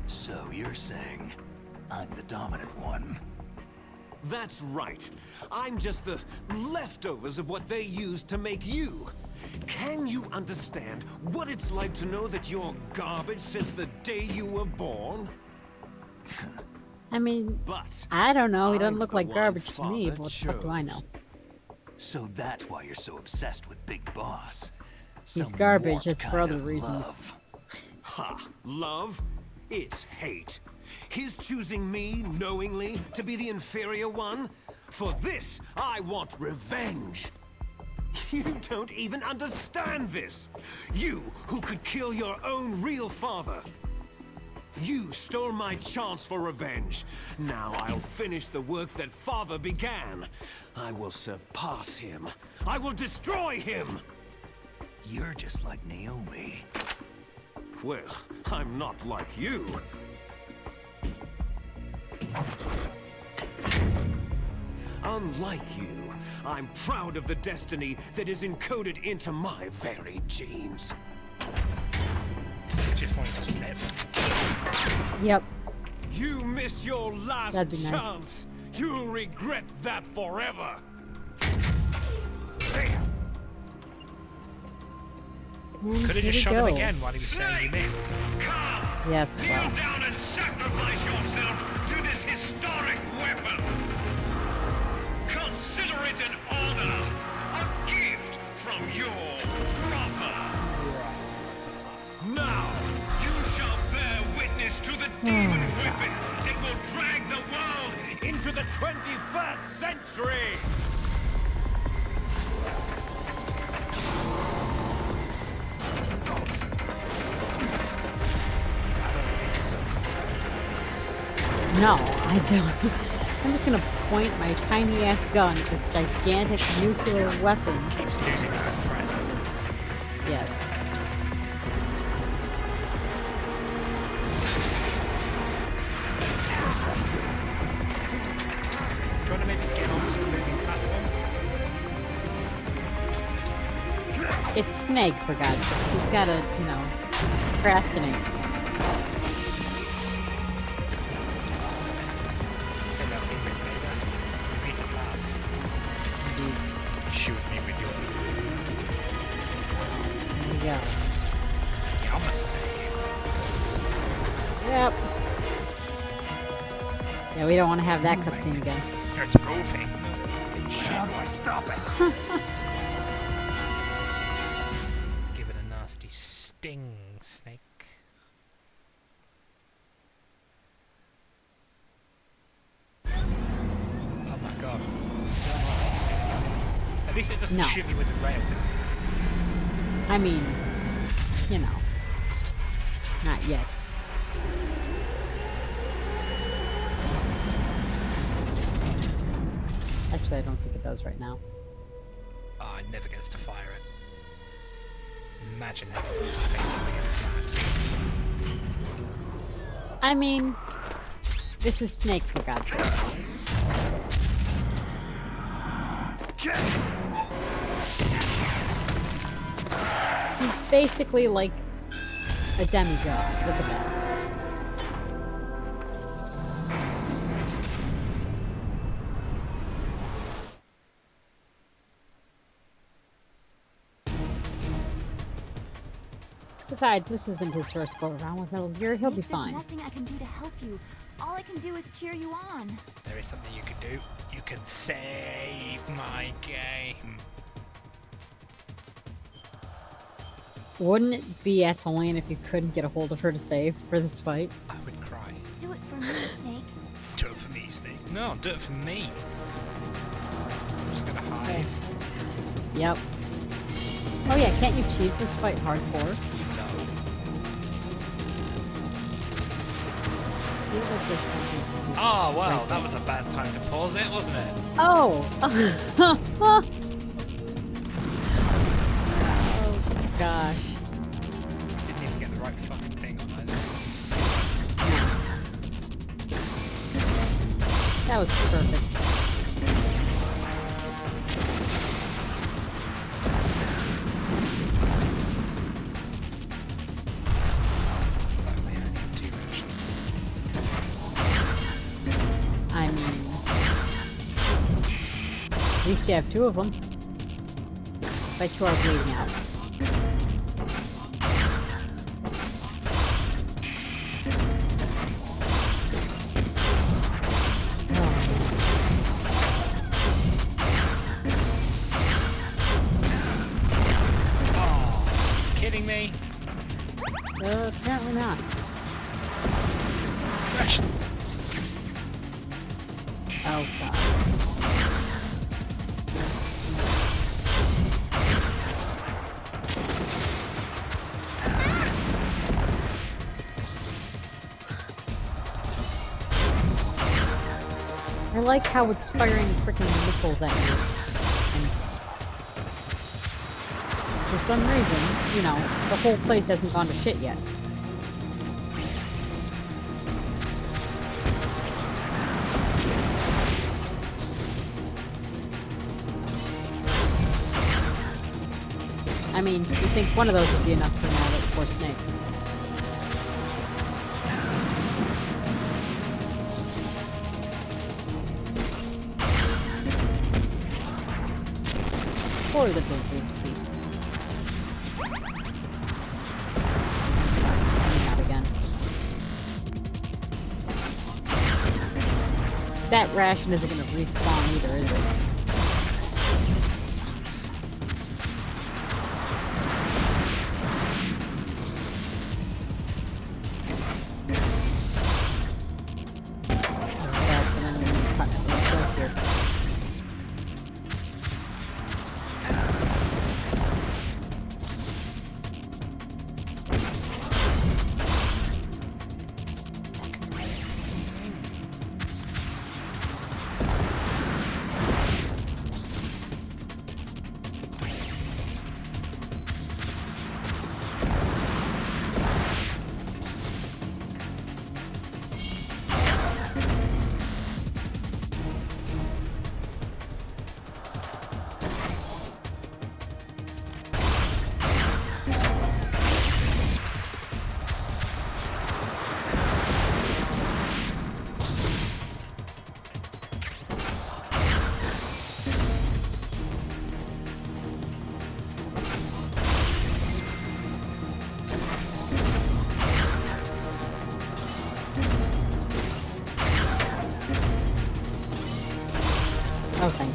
Speaker 4: So you're saying I'm the dominant one?
Speaker 6: That's right. I'm just the leftovers of what they used to make you. Can you understand what it's like to know that you're garbage since the day you were born?
Speaker 1: I mean,
Speaker 6: But
Speaker 1: I don't know. He doesn't
Speaker 6: I'm
Speaker 1: look
Speaker 6: the
Speaker 1: like
Speaker 6: one
Speaker 1: garbage to me.
Speaker 6: Father
Speaker 1: What the fuck do I know?
Speaker 6: chose.
Speaker 4: So that's why you're so obsessed with Big Boss.
Speaker 1: He's
Speaker 4: Some
Speaker 1: garbage,
Speaker 4: warped
Speaker 1: it's for
Speaker 4: kind
Speaker 1: other
Speaker 4: of
Speaker 1: reasons.
Speaker 4: love.
Speaker 6: Ha! Love? It's hate. His choosing me, knowingly, to be the inferior one? For this, I want revenge. You don't even understand this. You, who could kill your own real father. You stole my chance for revenge. Now I'll finish the work that father began. I will surpass him. I will destroy him.
Speaker 4: You're just like Naomi.
Speaker 6: Well, I'm not like you. Unlike you, I'm proud of the destiny that is encoded into my very genes.
Speaker 2: Just wanted to slip.
Speaker 1: Yep.
Speaker 6: You missed your last
Speaker 1: That'd be nice.
Speaker 6: chance. You'll regret that forever.
Speaker 1: And
Speaker 2: Could have
Speaker 1: here
Speaker 2: just
Speaker 1: we
Speaker 2: shot him
Speaker 1: go.
Speaker 2: again while he was saying he missed.
Speaker 1: Yes,
Speaker 10: Kneel
Speaker 1: well.
Speaker 10: down and sacrifice yourself to this historic weapon. Consider it an honor, a gift from your brother.
Speaker 6: Now,
Speaker 10: You shall bear witness to the demon weapon that will drag the world
Speaker 6: into the 21st century!
Speaker 1: No, I don't. I'm just gonna point my tiny ass gun at this gigantic nuclear weapon.
Speaker 2: Keeps losing its suppressor.
Speaker 1: Yes.
Speaker 2: Do you want to maybe get onto the moving platform?
Speaker 1: It's Snake, for God's sake. He's gotta, you know, procrastinate.
Speaker 2: Okay, that thing is later. You beat it last.
Speaker 1: Indeed.
Speaker 2: Shoot me with your
Speaker 1: There you go.
Speaker 2: I'ma say.
Speaker 1: Yep. Yeah, we don't want to have that cutscene again.
Speaker 2: It's moving.
Speaker 7: How do I stop it?
Speaker 2: Give it a nasty sting, Snake. Oh my god. Still not. At least it doesn't
Speaker 1: No.
Speaker 2: shoot me with the rail.
Speaker 1: I mean, you know, not yet. Actually, I don't think it does right now.
Speaker 2: Oh, it never gets to fire it. Imagine having to face up against that.
Speaker 1: I mean, this is Snake, for God's sake. He's basically like a demigod. Look at that. Besides, this isn't his first go around with Metal Gear. He'll be
Speaker 12: Snake, there's
Speaker 1: fine.
Speaker 12: nothing I can do to help you. All I can do is cheer you on.
Speaker 2: There is something you can do. You can save my game.
Speaker 1: Wouldn't it be asinine if you couldn't get a hold of her to save for this fight?
Speaker 2: I would cry.
Speaker 12: Do it for me, Snake.
Speaker 2: Do it for me, Snake. No, do it for me. I'm just gonna hide.
Speaker 1: Yep. Oh yeah, can't you cheese this fight hardcore?
Speaker 2: No.
Speaker 1: See, like there's something.
Speaker 2: Oh, well,
Speaker 1: Right
Speaker 2: that
Speaker 1: there.
Speaker 2: was a bad time to pause it, wasn't it?
Speaker 1: Oh! Oh gosh.
Speaker 2: Didn't even get the right fucking thing on that.
Speaker 1: That was perfect.
Speaker 2: Oh man, I need 2 versions.
Speaker 1: I mean, at least you have 2 of them. Bet you are bleeding out.
Speaker 2: Oh, kidding me?
Speaker 1: Apparently not.
Speaker 2: Fresh.
Speaker 1: Oh god. I like how it's firing freaking missiles at you. And for some reason, you know, the whole place hasn't gone to shit yet. I mean, you think one of those would be enough to nail it for Snake. Or the big oopsie. Not again. That ration isn't going to respawn either, is it?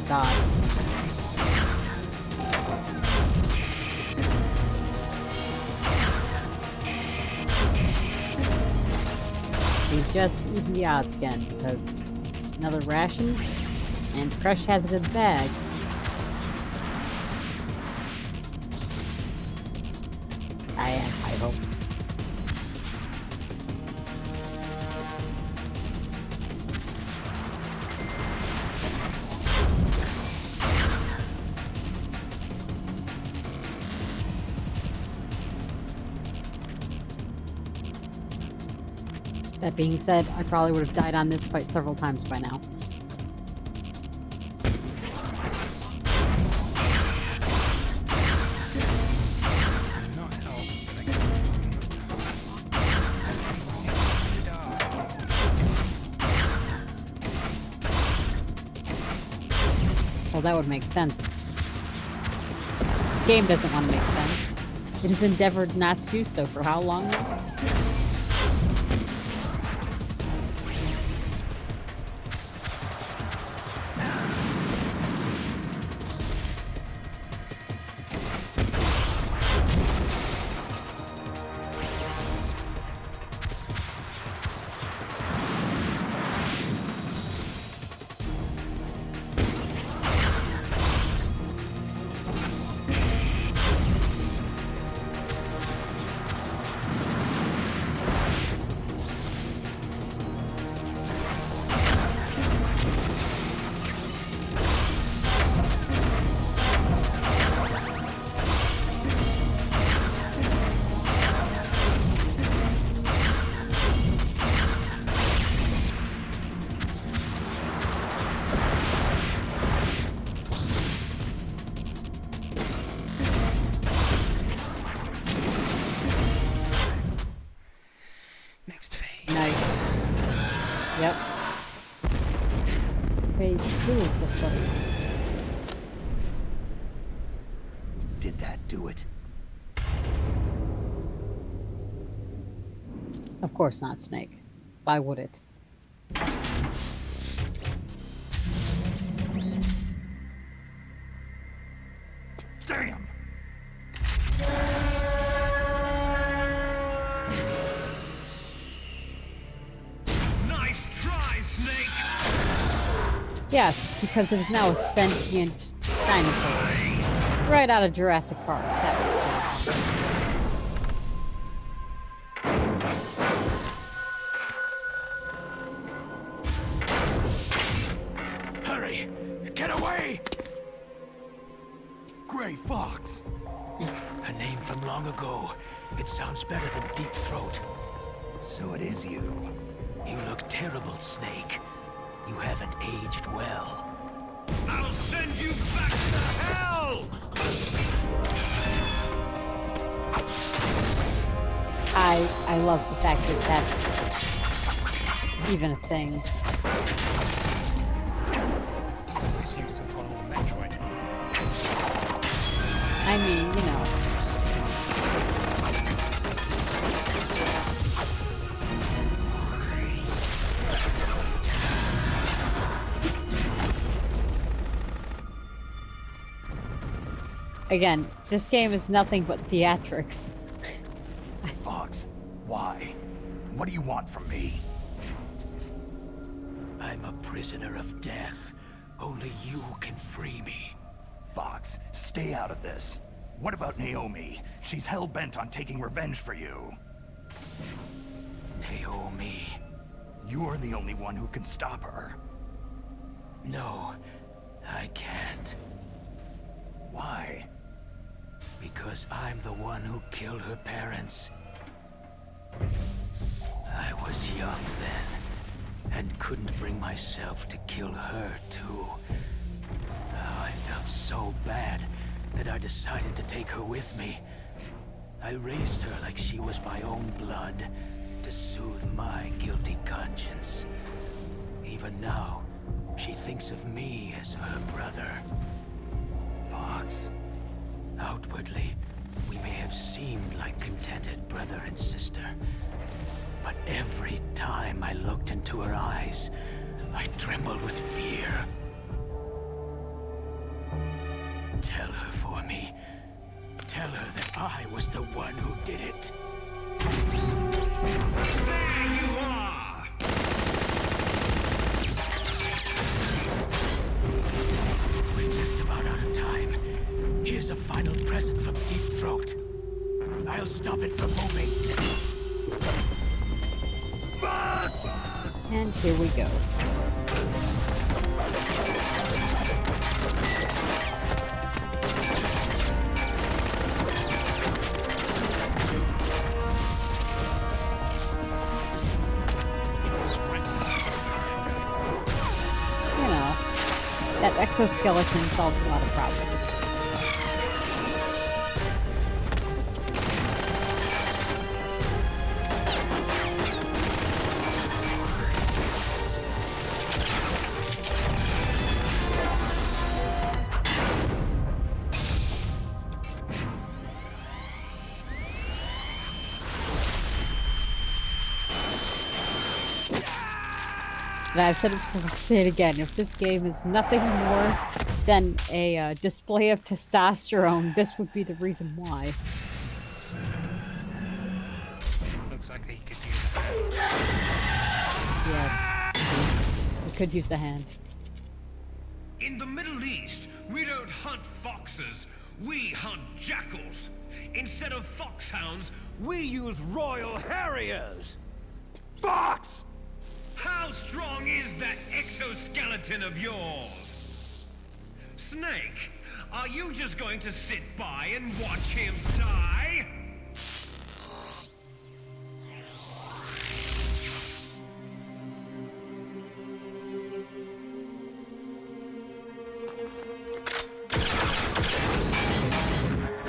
Speaker 1: God. He's just even the odds again, because another ration, and Kresh has it in the bag. I have high hopes. That being said, I probably would have died on this fight several times by now.
Speaker 2: Not help.
Speaker 1: Well, that would make sense. The game doesn't want to make sense. It has endeavored not to do so for how long now?
Speaker 2: Next phase.
Speaker 1: Nice. Yep. Phase 2 of the fight.
Speaker 4: Did that do it?
Speaker 1: Of course not, Snake. Why would it?
Speaker 4: Damn!
Speaker 10: Nice try, Snake!
Speaker 1: Yes, because it is now a sentient dinosaur. Right out of Jurassic Park. That makes sense.
Speaker 9: Hurry! Get away!
Speaker 11: Gray Fox.
Speaker 9: A name from long ago. It sounds better than Deep Throat.
Speaker 4: So it is you.
Speaker 9: You look terrible, Snake. You haven't aged well.
Speaker 10: I'll send you back to hell!
Speaker 1: I love the fact that that's even a thing.
Speaker 2: This used to follow Metroid.
Speaker 1: I mean, you know. Again, this game is nothing but theatrics.
Speaker 4: Fox, why? What do you want from me?
Speaker 9: I'm a prisoner of death. Only you can free me.
Speaker 4: Fox, stay out of this. What about Naomi? She's hell-bent on taking revenge for you.
Speaker 9: Naomi.
Speaker 4: You're the only one who can stop her.
Speaker 9: No, I can't.
Speaker 4: Why?
Speaker 9: Because I'm the one who killed her parents. I was young then, and couldn't bring myself to kill her too. Oh, I felt so bad that I decided to take her with me. I raised her like she was my own blood, to soothe my guilty conscience. Even now, she thinks of me as her brother.
Speaker 4: Fox.
Speaker 9: Outwardly, we may have seemed like contented brother and sister. But every time I looked into her eyes, I trembled with fear. Tell her for me. Tell her that I was the one who did it.
Speaker 10: There you are!
Speaker 9: We're just about out of time. Here's a final present from Deep Throat. I'll stop it from moving. Fox!
Speaker 1: And here we go. You know, that exoskeleton solves a lot of problems. And I've said it before, I'll say it again. If this game is nothing more than a display of testosterone, this would be the reason why.
Speaker 2: Looks like he could use a hand.
Speaker 1: Yes. We could use a hand.
Speaker 10: In the Middle East, we don't hunt foxes, we hunt jackals. Instead of foxhounds,
Speaker 6: We use Royal Harriers! Fox!
Speaker 10: how strong is that exoskeleton of yours? Snake, are you just going to sit by and watch him die?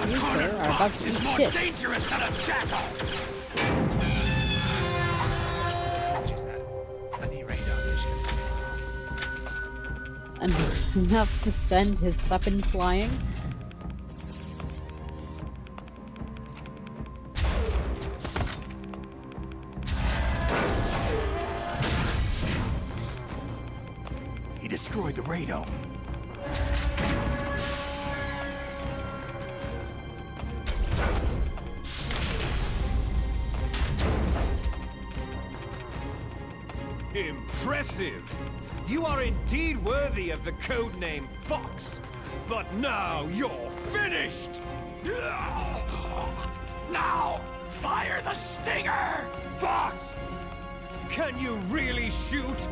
Speaker 1: You, sir, are about to eat shit.
Speaker 9: Dangerous than a jackal!
Speaker 2: Which is that bloody radar vision.
Speaker 1: Enough to send his weapon flying.
Speaker 8: He destroyed the radome.
Speaker 6: Impressive! You are indeed worthy of the codename Fox. But now you're finished!
Speaker 9: Now, fire the stinger!
Speaker 6: Fox! Can you really shoot?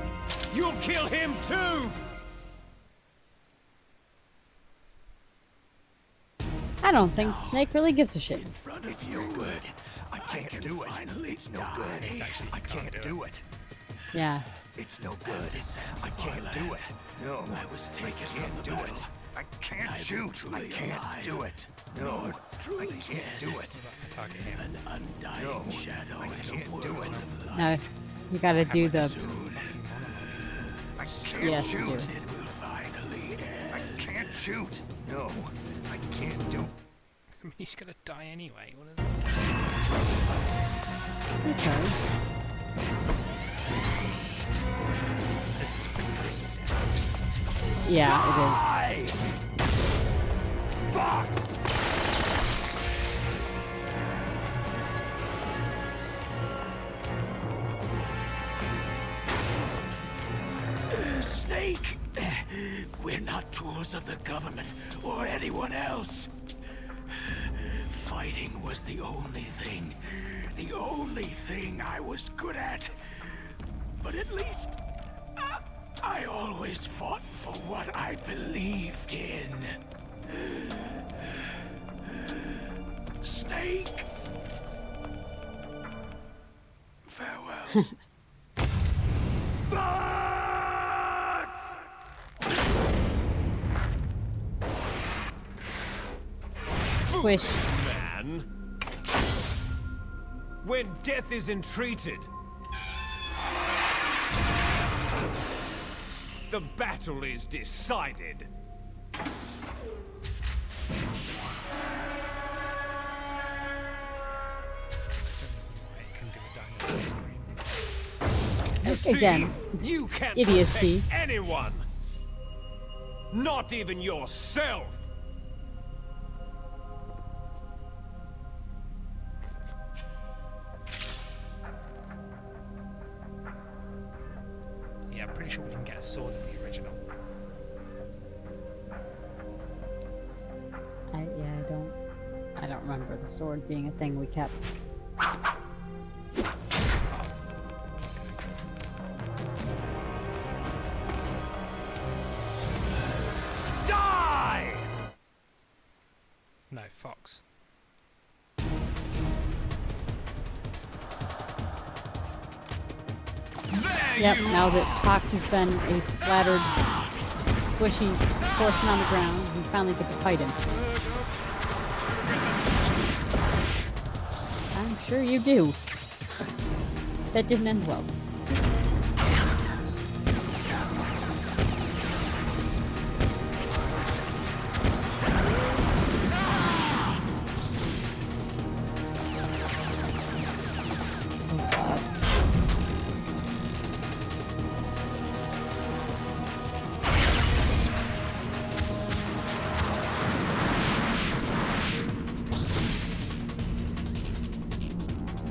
Speaker 6: You'll kill him too!
Speaker 1: I don't think Snake really gives a shit.
Speaker 9: It's no good.
Speaker 4: I can't do it. It's no good. I can't do it.
Speaker 1: Yeah.
Speaker 4: It's no good. I can't do it. No,
Speaker 9: I was taken
Speaker 4: can't do it. I can't shoot. I can't do it. No, I can't do it.
Speaker 2: Target him.
Speaker 9: An undying shadow
Speaker 4: I
Speaker 9: in a
Speaker 4: can't do
Speaker 9: world
Speaker 4: it.
Speaker 9: of light.
Speaker 1: No, you gotta do the.
Speaker 4: I can't
Speaker 1: Yes, you
Speaker 4: shoot.
Speaker 1: do.
Speaker 9: It will finally end.
Speaker 4: I can't shoot. No, I can't do.
Speaker 2: I mean, he's gonna die anyway. What is it?
Speaker 1: Because.
Speaker 2: This is pretty crazy.
Speaker 1: Yeah, it
Speaker 6: Fox!
Speaker 9: Snake! We're not tools of the government or anyone else. Fighting was the only thing I was good at. But at least, I always fought for what I believed in. Snake! Farewell.
Speaker 6: Fox!
Speaker 1: is. Squish.
Speaker 6: Man. When death is entreated, the battle is decided.
Speaker 2: It can do a dinosaur scream.
Speaker 6: You see,
Speaker 1: Again,
Speaker 6: you can't
Speaker 1: idiocy.
Speaker 6: protect anyone. Not even yourself.
Speaker 2: I'm pretty sure we can get a sword in the original.
Speaker 1: I don't remember the sword being a thing we kept.
Speaker 6: Die!
Speaker 2: No, Fox.
Speaker 1: Yep, now that Fox has been a splattered, squishy portion on the ground, we finally get to fight him. I'm sure you do. That didn't end well.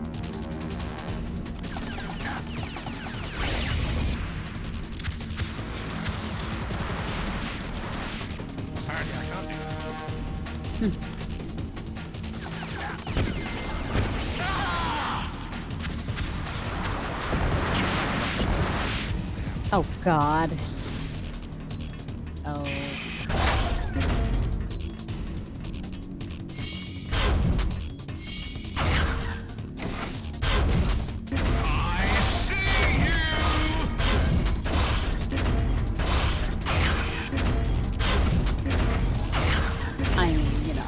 Speaker 1: Oh God.
Speaker 2: Apparently I can't do that.
Speaker 1: Oh God. Oh. I mean, you know.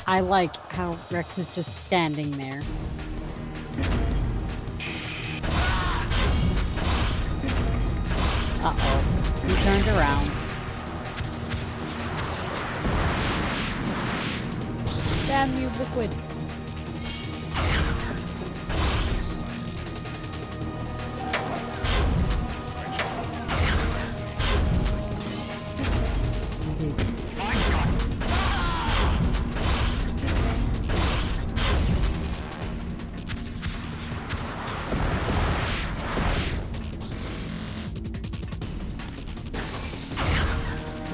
Speaker 1: I like how Rex is just standing there. Uh-oh. He turned around. Damn you, Liquid.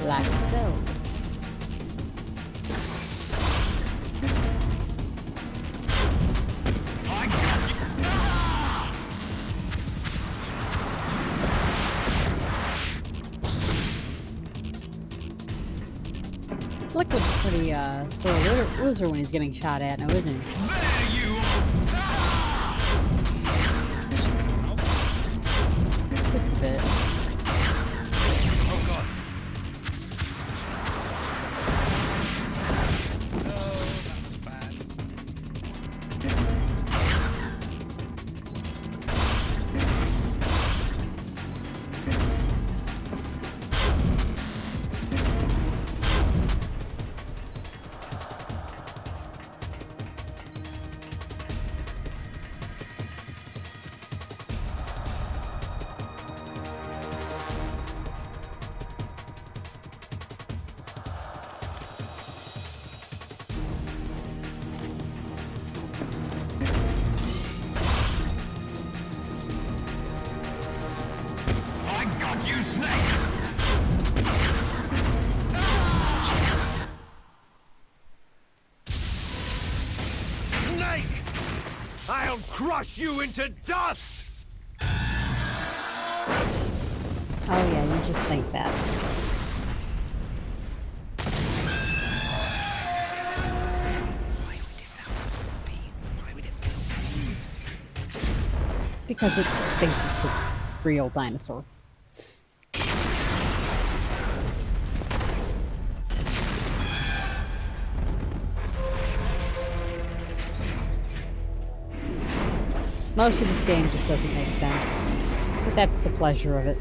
Speaker 1: Like so. Liquid's a pretty sore loser when he's getting shot at now, isn't he? Just a bit.
Speaker 2: Oh God. No, that was bad.
Speaker 10: You snake!
Speaker 6: Snake! I'll crush you into dust!
Speaker 1: Oh yeah, you just think that. Because it thinks it's a real dinosaur. Most of this game just doesn't make sense, but that's the pleasure of it.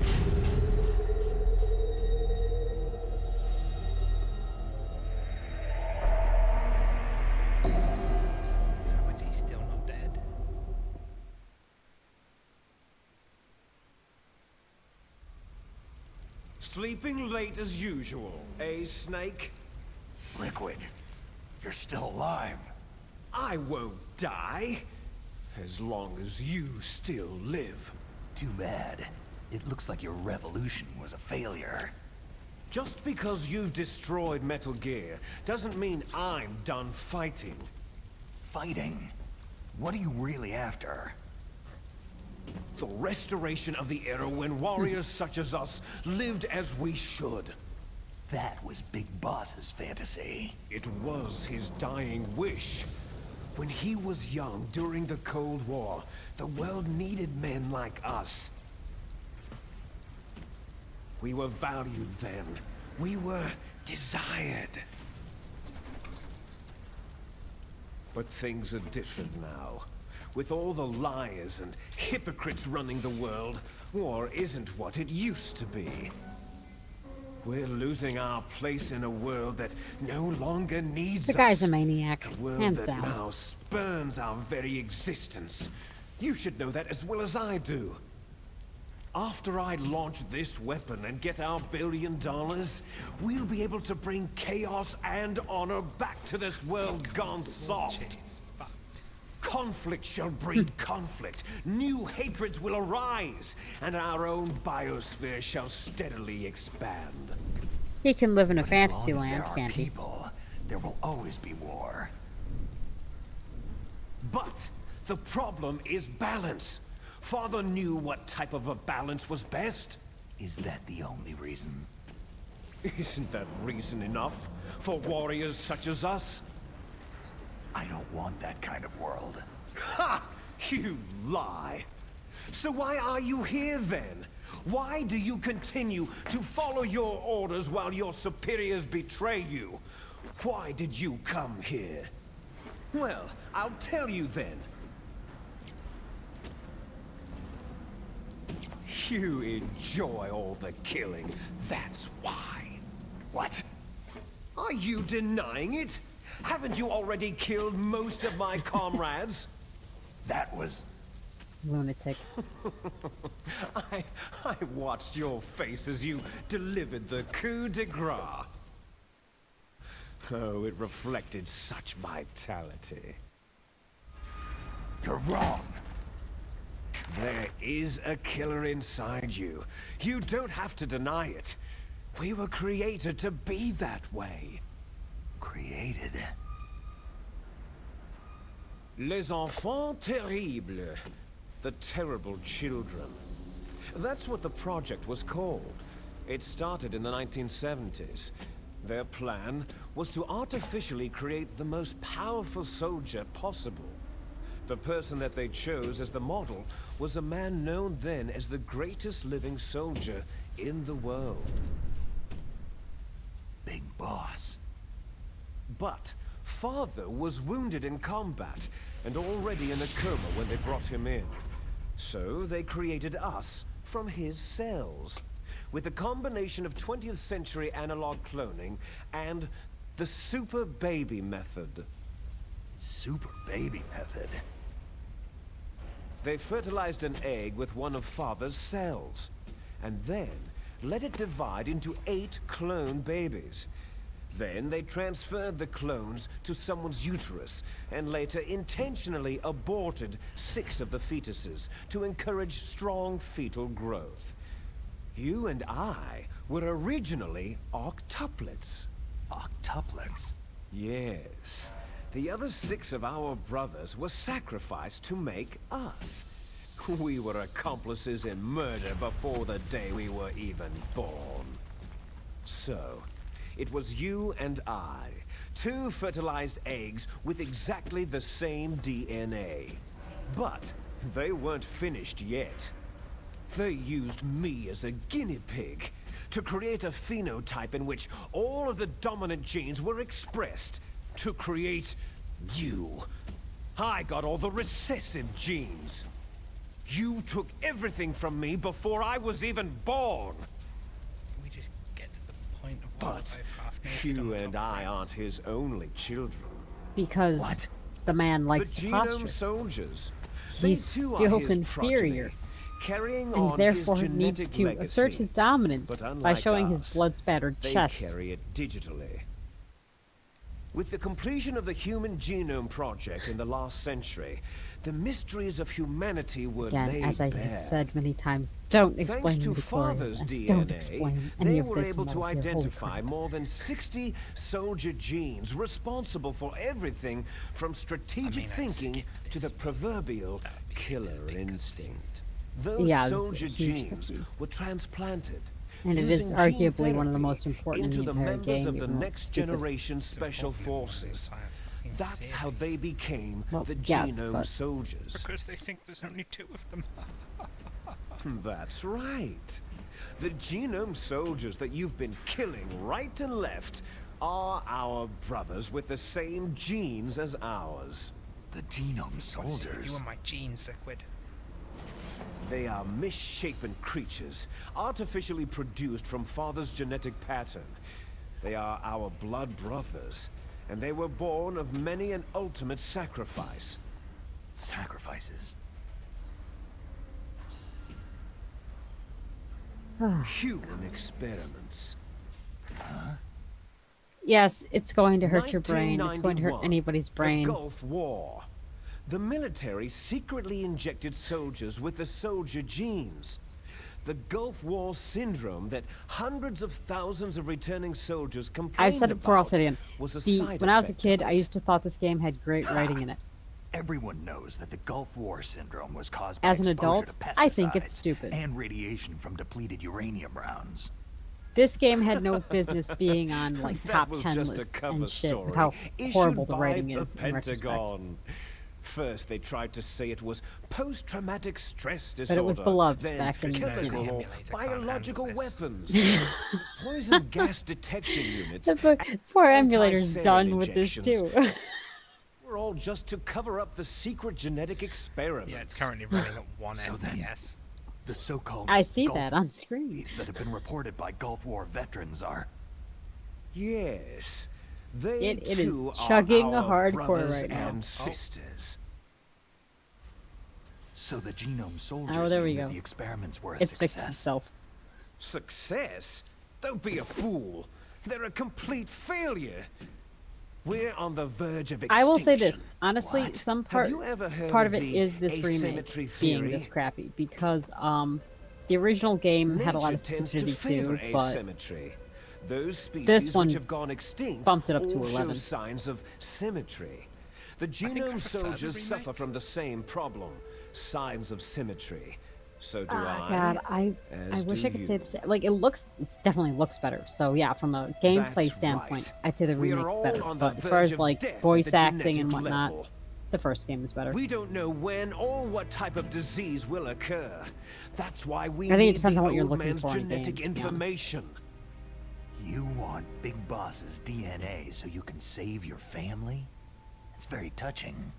Speaker 6: Sleeping late as usual, eh, Snake?
Speaker 4: Liquid, you're still alive.
Speaker 6: I won't die. As long as you still live.
Speaker 4: Too bad. It looks like your revolution was a failure.
Speaker 6: Just because you've destroyed Metal Gear doesn't mean I'm done fighting.
Speaker 4: Fighting? What are you really after?
Speaker 6: The restoration of the era when warriors such as us lived as we should.
Speaker 4: That was Big Boss's fantasy.
Speaker 6: It was his dying wish. When he was young during the Cold War, the world needed men like us. We were valued then. We were desired. But things are different now. With all the liars and hypocrites running the world, war isn't what it used to be. We're losing our place in a world that no longer needs us.
Speaker 1: The guy's a maniac,
Speaker 6: A world
Speaker 1: hands
Speaker 6: that
Speaker 1: down.
Speaker 6: now spurns our very existence. You should know that as well as I do. After I launch this weapon and get our $1 billion, we'll be able to bring chaos and honor back to this world gone soft. Conflict shall breed conflict. New hatreds will arise, and our own biosphere shall steadily expand.
Speaker 1: He can live in a
Speaker 4: But
Speaker 1: fantasy
Speaker 4: as long as
Speaker 1: land,
Speaker 4: there are
Speaker 1: can't he?
Speaker 4: people, there will always be war.
Speaker 6: But the problem is balance. Father knew what type of a balance was best.
Speaker 4: Is that the only reason?
Speaker 6: Isn't that reason enough for warriors such as us?
Speaker 4: I don't want that kind of world.
Speaker 6: Ha! You lie! So why are you here then? Why do you continue to follow your orders while your superiors betray you? Why did you come here? Well, I'll tell you then. You enjoy all the killing, that's why.
Speaker 4: What?
Speaker 6: Are you denying it? Haven't you already killed most of my comrades?
Speaker 4: That was...
Speaker 1: Lunatic.
Speaker 6: I watched your face as you delivered the coup de grace. Oh, it reflected such vitality.
Speaker 4: You're wrong.
Speaker 6: There is a killer inside you. You don't have to deny it. We were created to be that way.
Speaker 4: Created?
Speaker 6: Les enfants terribles. The terrible children. That's what the project was called. It started in the 1970s. Their plan was to artificially create the most powerful soldier possible. The person that they chose as the model was a man known then as the greatest living soldier in the world.
Speaker 4: Big Boss.
Speaker 6: But Father was wounded in combat and already in a coma when they brought him in. So they created us from his cells, with a combination of 20th century analog cloning and the super baby method.
Speaker 4: Super baby method?
Speaker 6: They fertilized an egg with one of Father's cells, and then let it divide into 8 clone babies. Then they transferred the clones to someone's uterus, and later intentionally aborted 6 of the fetuses to encourage strong fetal growth. You and I were originally octuplets.
Speaker 4: Octuplets?
Speaker 6: Yes. The other 6 of our brothers were sacrificed to make us. We were accomplices in murder before the day we were even born. So, it was you and I, 2 fertilized eggs with exactly the same DNA. But they weren't finished yet. They used me as a guinea pig to create a phenotype in which all of the dominant genes were expressed to create you. I got all the recessive genes. You took everything from me before I was even born.
Speaker 2: Can we just get to the point of why we're
Speaker 6: But
Speaker 2: both half-naked
Speaker 6: you
Speaker 2: on
Speaker 6: and
Speaker 2: top of
Speaker 6: I
Speaker 2: rats?
Speaker 6: aren't his only children.
Speaker 1: Because the man likes
Speaker 6: The
Speaker 1: to
Speaker 6: genome
Speaker 1: posture.
Speaker 6: soldiers.
Speaker 1: He
Speaker 6: They too are
Speaker 1: feels
Speaker 6: his
Speaker 1: inferior.
Speaker 6: progeny, carrying
Speaker 1: and
Speaker 6: on
Speaker 1: therefore
Speaker 6: his
Speaker 1: needs
Speaker 6: genetic
Speaker 1: to
Speaker 6: legacy.
Speaker 1: assert his dominance
Speaker 6: But
Speaker 1: by showing his
Speaker 6: us,
Speaker 1: blood-spattered
Speaker 6: they
Speaker 1: chest.
Speaker 6: carry it digitally. With the completion of the Human Genome Project in the last century, the mysteries of humanity were
Speaker 1: Again,
Speaker 6: laid
Speaker 1: as I
Speaker 6: bare.
Speaker 1: have said many times, don't
Speaker 6: Thanks
Speaker 1: explain
Speaker 6: to
Speaker 1: midichlorians
Speaker 6: Father's
Speaker 1: and
Speaker 6: DNA,
Speaker 1: don't explain any
Speaker 6: they
Speaker 1: of
Speaker 6: were
Speaker 1: this
Speaker 6: able
Speaker 1: in
Speaker 6: to
Speaker 1: Metal Gear. Holy
Speaker 6: identify
Speaker 1: crap.
Speaker 6: more than 60 soldier genes responsible for everything from strategic thinking to the proverbial killer instinct. Those
Speaker 1: Yeah, this is a
Speaker 6: soldier
Speaker 1: huge
Speaker 6: genes
Speaker 1: cutscene.
Speaker 6: were transplanted,
Speaker 1: And it is
Speaker 6: using
Speaker 1: arguably
Speaker 6: gene
Speaker 1: one of the
Speaker 6: therapy
Speaker 1: most important in
Speaker 6: into
Speaker 1: the
Speaker 6: the
Speaker 1: entire
Speaker 6: members
Speaker 1: game,
Speaker 6: of the
Speaker 1: even though it's
Speaker 6: next
Speaker 1: stupid.
Speaker 6: generation special forces. That's how they became
Speaker 1: Well,
Speaker 6: the
Speaker 1: yes,
Speaker 6: genome
Speaker 1: but-
Speaker 6: soldiers.
Speaker 2: Because they think there's only 2 of them.
Speaker 6: That's right. The genome soldiers that you've been killing right and left are our brothers with the same genes as ours.
Speaker 4: The genome
Speaker 2: You
Speaker 4: soldiers.
Speaker 2: and my genes, Liquid.
Speaker 6: They are misshapen creatures, artificially produced from Father's genetic pattern. They are our blood brothers, and they were born of many an ultimate sacrifice.
Speaker 4: Sacrifices.
Speaker 6: Human experiments.
Speaker 1: Yes, it's going to hurt your brain. It's going to hurt
Speaker 6: 1991,
Speaker 1: anybody's brain.
Speaker 6: The Gulf War. The military secretly injected soldiers with the soldier genes. The Gulf War syndrome that hundreds of thousands of returning soldiers complained
Speaker 1: I've said it before, I'll say it again.
Speaker 6: was a
Speaker 1: The,
Speaker 6: side
Speaker 1: when I was a
Speaker 6: effect
Speaker 1: kid,
Speaker 6: of
Speaker 1: I
Speaker 6: it.
Speaker 1: used to thought this game had great writing in it.
Speaker 4: Everyone knows that the Gulf War syndrome was caused by
Speaker 1: As an
Speaker 4: exposure
Speaker 1: adult,
Speaker 4: to pesticides
Speaker 1: I think it's stupid.
Speaker 4: and radiation from depleted uranium rounds.
Speaker 1: This game had no business being on like
Speaker 6: That
Speaker 1: top
Speaker 6: was
Speaker 1: 10
Speaker 6: just a
Speaker 1: lists
Speaker 6: cover
Speaker 1: and shit
Speaker 6: story
Speaker 1: with how
Speaker 6: issued
Speaker 1: horrible the
Speaker 6: by
Speaker 1: writing
Speaker 6: the
Speaker 1: is in retrospect.
Speaker 6: Pentagon. First, they tried to say it was post-traumatic stress disorder.
Speaker 1: But it was beloved
Speaker 6: then
Speaker 1: back in,
Speaker 6: chemical
Speaker 1: you know.
Speaker 6: or
Speaker 2: Emulator can't
Speaker 6: biological
Speaker 2: handle this.
Speaker 6: weapons, poison gas detection units.
Speaker 1: The poor emulators
Speaker 6: anti-sarin
Speaker 1: done with this
Speaker 6: injections.
Speaker 1: too.
Speaker 6: We're all just to cover up the secret genetic experiments.
Speaker 2: Yeah, it's currently running at 1
Speaker 4: So then-
Speaker 2: FPS.
Speaker 4: The so-called
Speaker 1: I see
Speaker 4: Gulf
Speaker 1: that on screen.
Speaker 4: movies that have been reported by Gulf War veterans are
Speaker 6: Yes. They
Speaker 1: It is
Speaker 6: too
Speaker 1: chugging
Speaker 6: are our
Speaker 1: hardcore
Speaker 6: brothers
Speaker 1: right now.
Speaker 6: and
Speaker 1: Oh.
Speaker 6: sisters.
Speaker 4: so the genome soldiers
Speaker 1: Oh, there we
Speaker 4: mean that
Speaker 1: go.
Speaker 4: the experiments were a
Speaker 1: It's fixed
Speaker 4: success.
Speaker 1: itself.
Speaker 6: Success? Don't be a fool. They're a complete failure. We're on the verge of extinction.
Speaker 1: I will say this honestly,
Speaker 4: What?
Speaker 1: some
Speaker 6: Have
Speaker 1: part
Speaker 6: you ever heard
Speaker 1: of it
Speaker 6: the
Speaker 1: is this remake
Speaker 6: asymmetry
Speaker 1: being
Speaker 6: theory?
Speaker 1: this crappy because the original game had a lot of
Speaker 6: Nature tends to
Speaker 1: stupidity too,
Speaker 6: favor
Speaker 1: but
Speaker 6: asymmetry. Those species
Speaker 1: this one
Speaker 6: which have gone extinct
Speaker 1: bumped it up to
Speaker 6: all show
Speaker 1: 11.
Speaker 6: signs of symmetry. The
Speaker 2: think I
Speaker 6: genome
Speaker 2: prefer the
Speaker 6: soldiers
Speaker 2: remake.
Speaker 6: suffer from the same problem, signs of symmetry. So do
Speaker 1: ah,
Speaker 6: I.
Speaker 1: God, I
Speaker 6: as
Speaker 1: wish
Speaker 6: do
Speaker 1: I could say
Speaker 6: you.
Speaker 1: the same. Like it definitely looks better. So yeah, from a gameplay
Speaker 6: That's
Speaker 1: standpoint,
Speaker 6: right.
Speaker 1: I'd say the
Speaker 6: We are
Speaker 1: remake's
Speaker 6: all
Speaker 1: better.
Speaker 6: on the
Speaker 1: But as far
Speaker 6: verge
Speaker 1: as
Speaker 6: of
Speaker 1: like
Speaker 6: death at
Speaker 1: voice
Speaker 6: the
Speaker 1: acting and
Speaker 6: genetic
Speaker 1: whatnot,
Speaker 6: level.
Speaker 1: the first game is better.
Speaker 6: We don't know when or what type of disease will occur. That's why we
Speaker 1: I think it
Speaker 6: need
Speaker 1: depends
Speaker 6: the
Speaker 1: on what you're
Speaker 6: old
Speaker 1: looking
Speaker 6: man's
Speaker 1: for in a game,
Speaker 6: genetic
Speaker 1: to be honest.
Speaker 6: information.
Speaker 4: You want Big Boss's DNA so you can save your family? It's very touching.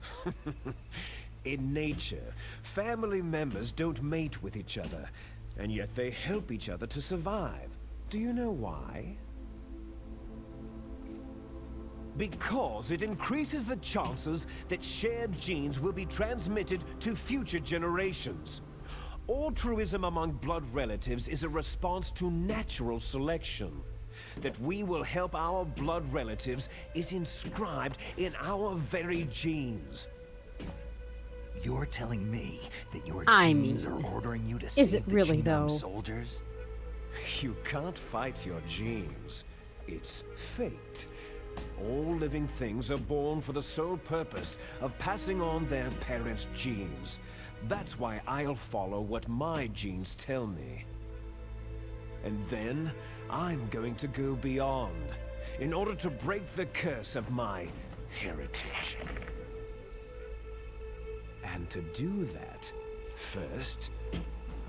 Speaker 6: In nature, family members don't mate with each other, and yet they help each other to survive. Do you know why? Because it increases the chances that shared genes will be transmitted to future generations. Altruism among blood relatives is a response to natural selection. That we will help our blood relatives is inscribed in our very genes.
Speaker 4: You're telling me that your
Speaker 1: I
Speaker 4: genes
Speaker 1: mean,
Speaker 4: are ordering you to
Speaker 1: is
Speaker 4: save
Speaker 1: it
Speaker 4: the
Speaker 1: really,
Speaker 4: genome
Speaker 1: though?
Speaker 4: soldiers?
Speaker 6: You can't fight your genes. It's fate. All living things are born for the sole purpose of passing on their parents' genes. That's why I'll follow what my genes tell me. And then, I'm going to go beyond, in order to break the curse of my heritage. And to do that, first,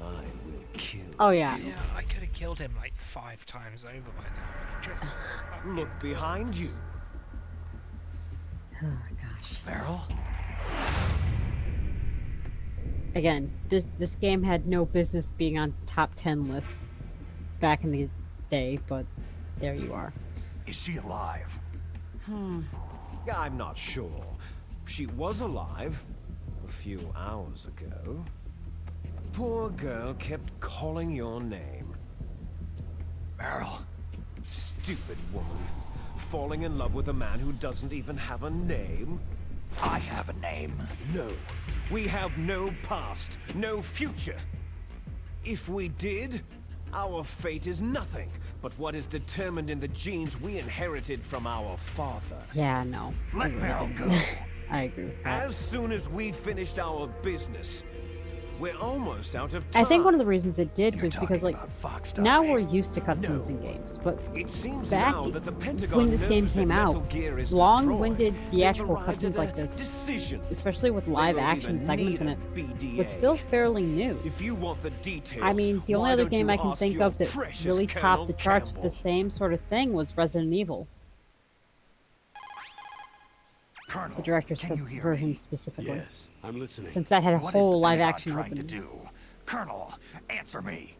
Speaker 6: I will kill.
Speaker 1: Oh yeah.
Speaker 2: Yeah, I could have killed him like 5 times over by now. But he just
Speaker 6: Look behind you.
Speaker 1: Oh gosh.
Speaker 4: Meryl?
Speaker 1: Again, this game had no business being on top 10 lists back in the day, but there you are.
Speaker 4: Is she alive?
Speaker 6: I'm not sure. She was alive a few hours ago. poor girl kept calling your name.
Speaker 4: Meryl.
Speaker 6: Stupid woman. Falling in love with a man who doesn't even have a name?
Speaker 4: I have a name.
Speaker 6: No. We have no past, no future. If we did, our fate is nothing but what is determined in the genes we inherited from our father.
Speaker 1: Yeah, no.
Speaker 7: Let Meryl go.
Speaker 1: I agree with that.
Speaker 6: As soon as we finished our business, we're almost out of time.
Speaker 1: I think one of the reasons it did was because, like,
Speaker 4: About Fox
Speaker 1: now
Speaker 4: dying.
Speaker 1: we're used to cutscenes in games, but
Speaker 6: It seems
Speaker 1: back
Speaker 6: now that the Pentagon
Speaker 1: when this game
Speaker 6: knows that
Speaker 1: came
Speaker 6: Metal
Speaker 1: out,
Speaker 6: Gear is
Speaker 1: long-winded
Speaker 6: destroyed.
Speaker 1: theatrical
Speaker 6: They've arrived
Speaker 1: cutscenes
Speaker 6: at
Speaker 1: like
Speaker 6: a
Speaker 1: this,
Speaker 6: decision.
Speaker 1: especially with
Speaker 6: They
Speaker 1: live
Speaker 6: won't
Speaker 1: action
Speaker 6: even
Speaker 1: segments in
Speaker 6: need
Speaker 1: it,
Speaker 6: a BDA.
Speaker 1: was still fairly new.
Speaker 6: If you want the details,
Speaker 1: I mean, the only
Speaker 6: why
Speaker 1: other
Speaker 6: don't
Speaker 1: game
Speaker 6: you
Speaker 1: I can
Speaker 6: ask
Speaker 1: think
Speaker 6: your
Speaker 1: of that
Speaker 6: precious
Speaker 1: really topped the
Speaker 6: Colonel
Speaker 1: charts with the
Speaker 6: Campbell?
Speaker 1: same sort of thing was Resident Evil,
Speaker 4: Colonel,
Speaker 1: the director's
Speaker 4: can you hear
Speaker 1: version
Speaker 4: me?
Speaker 1: specifically,
Speaker 8: Yes, I'm listening.
Speaker 1: since that had a
Speaker 4: What is the
Speaker 1: whole live
Speaker 4: Pentagon
Speaker 1: action
Speaker 4: trying to
Speaker 1: opening.
Speaker 4: do? Colonel, answer me.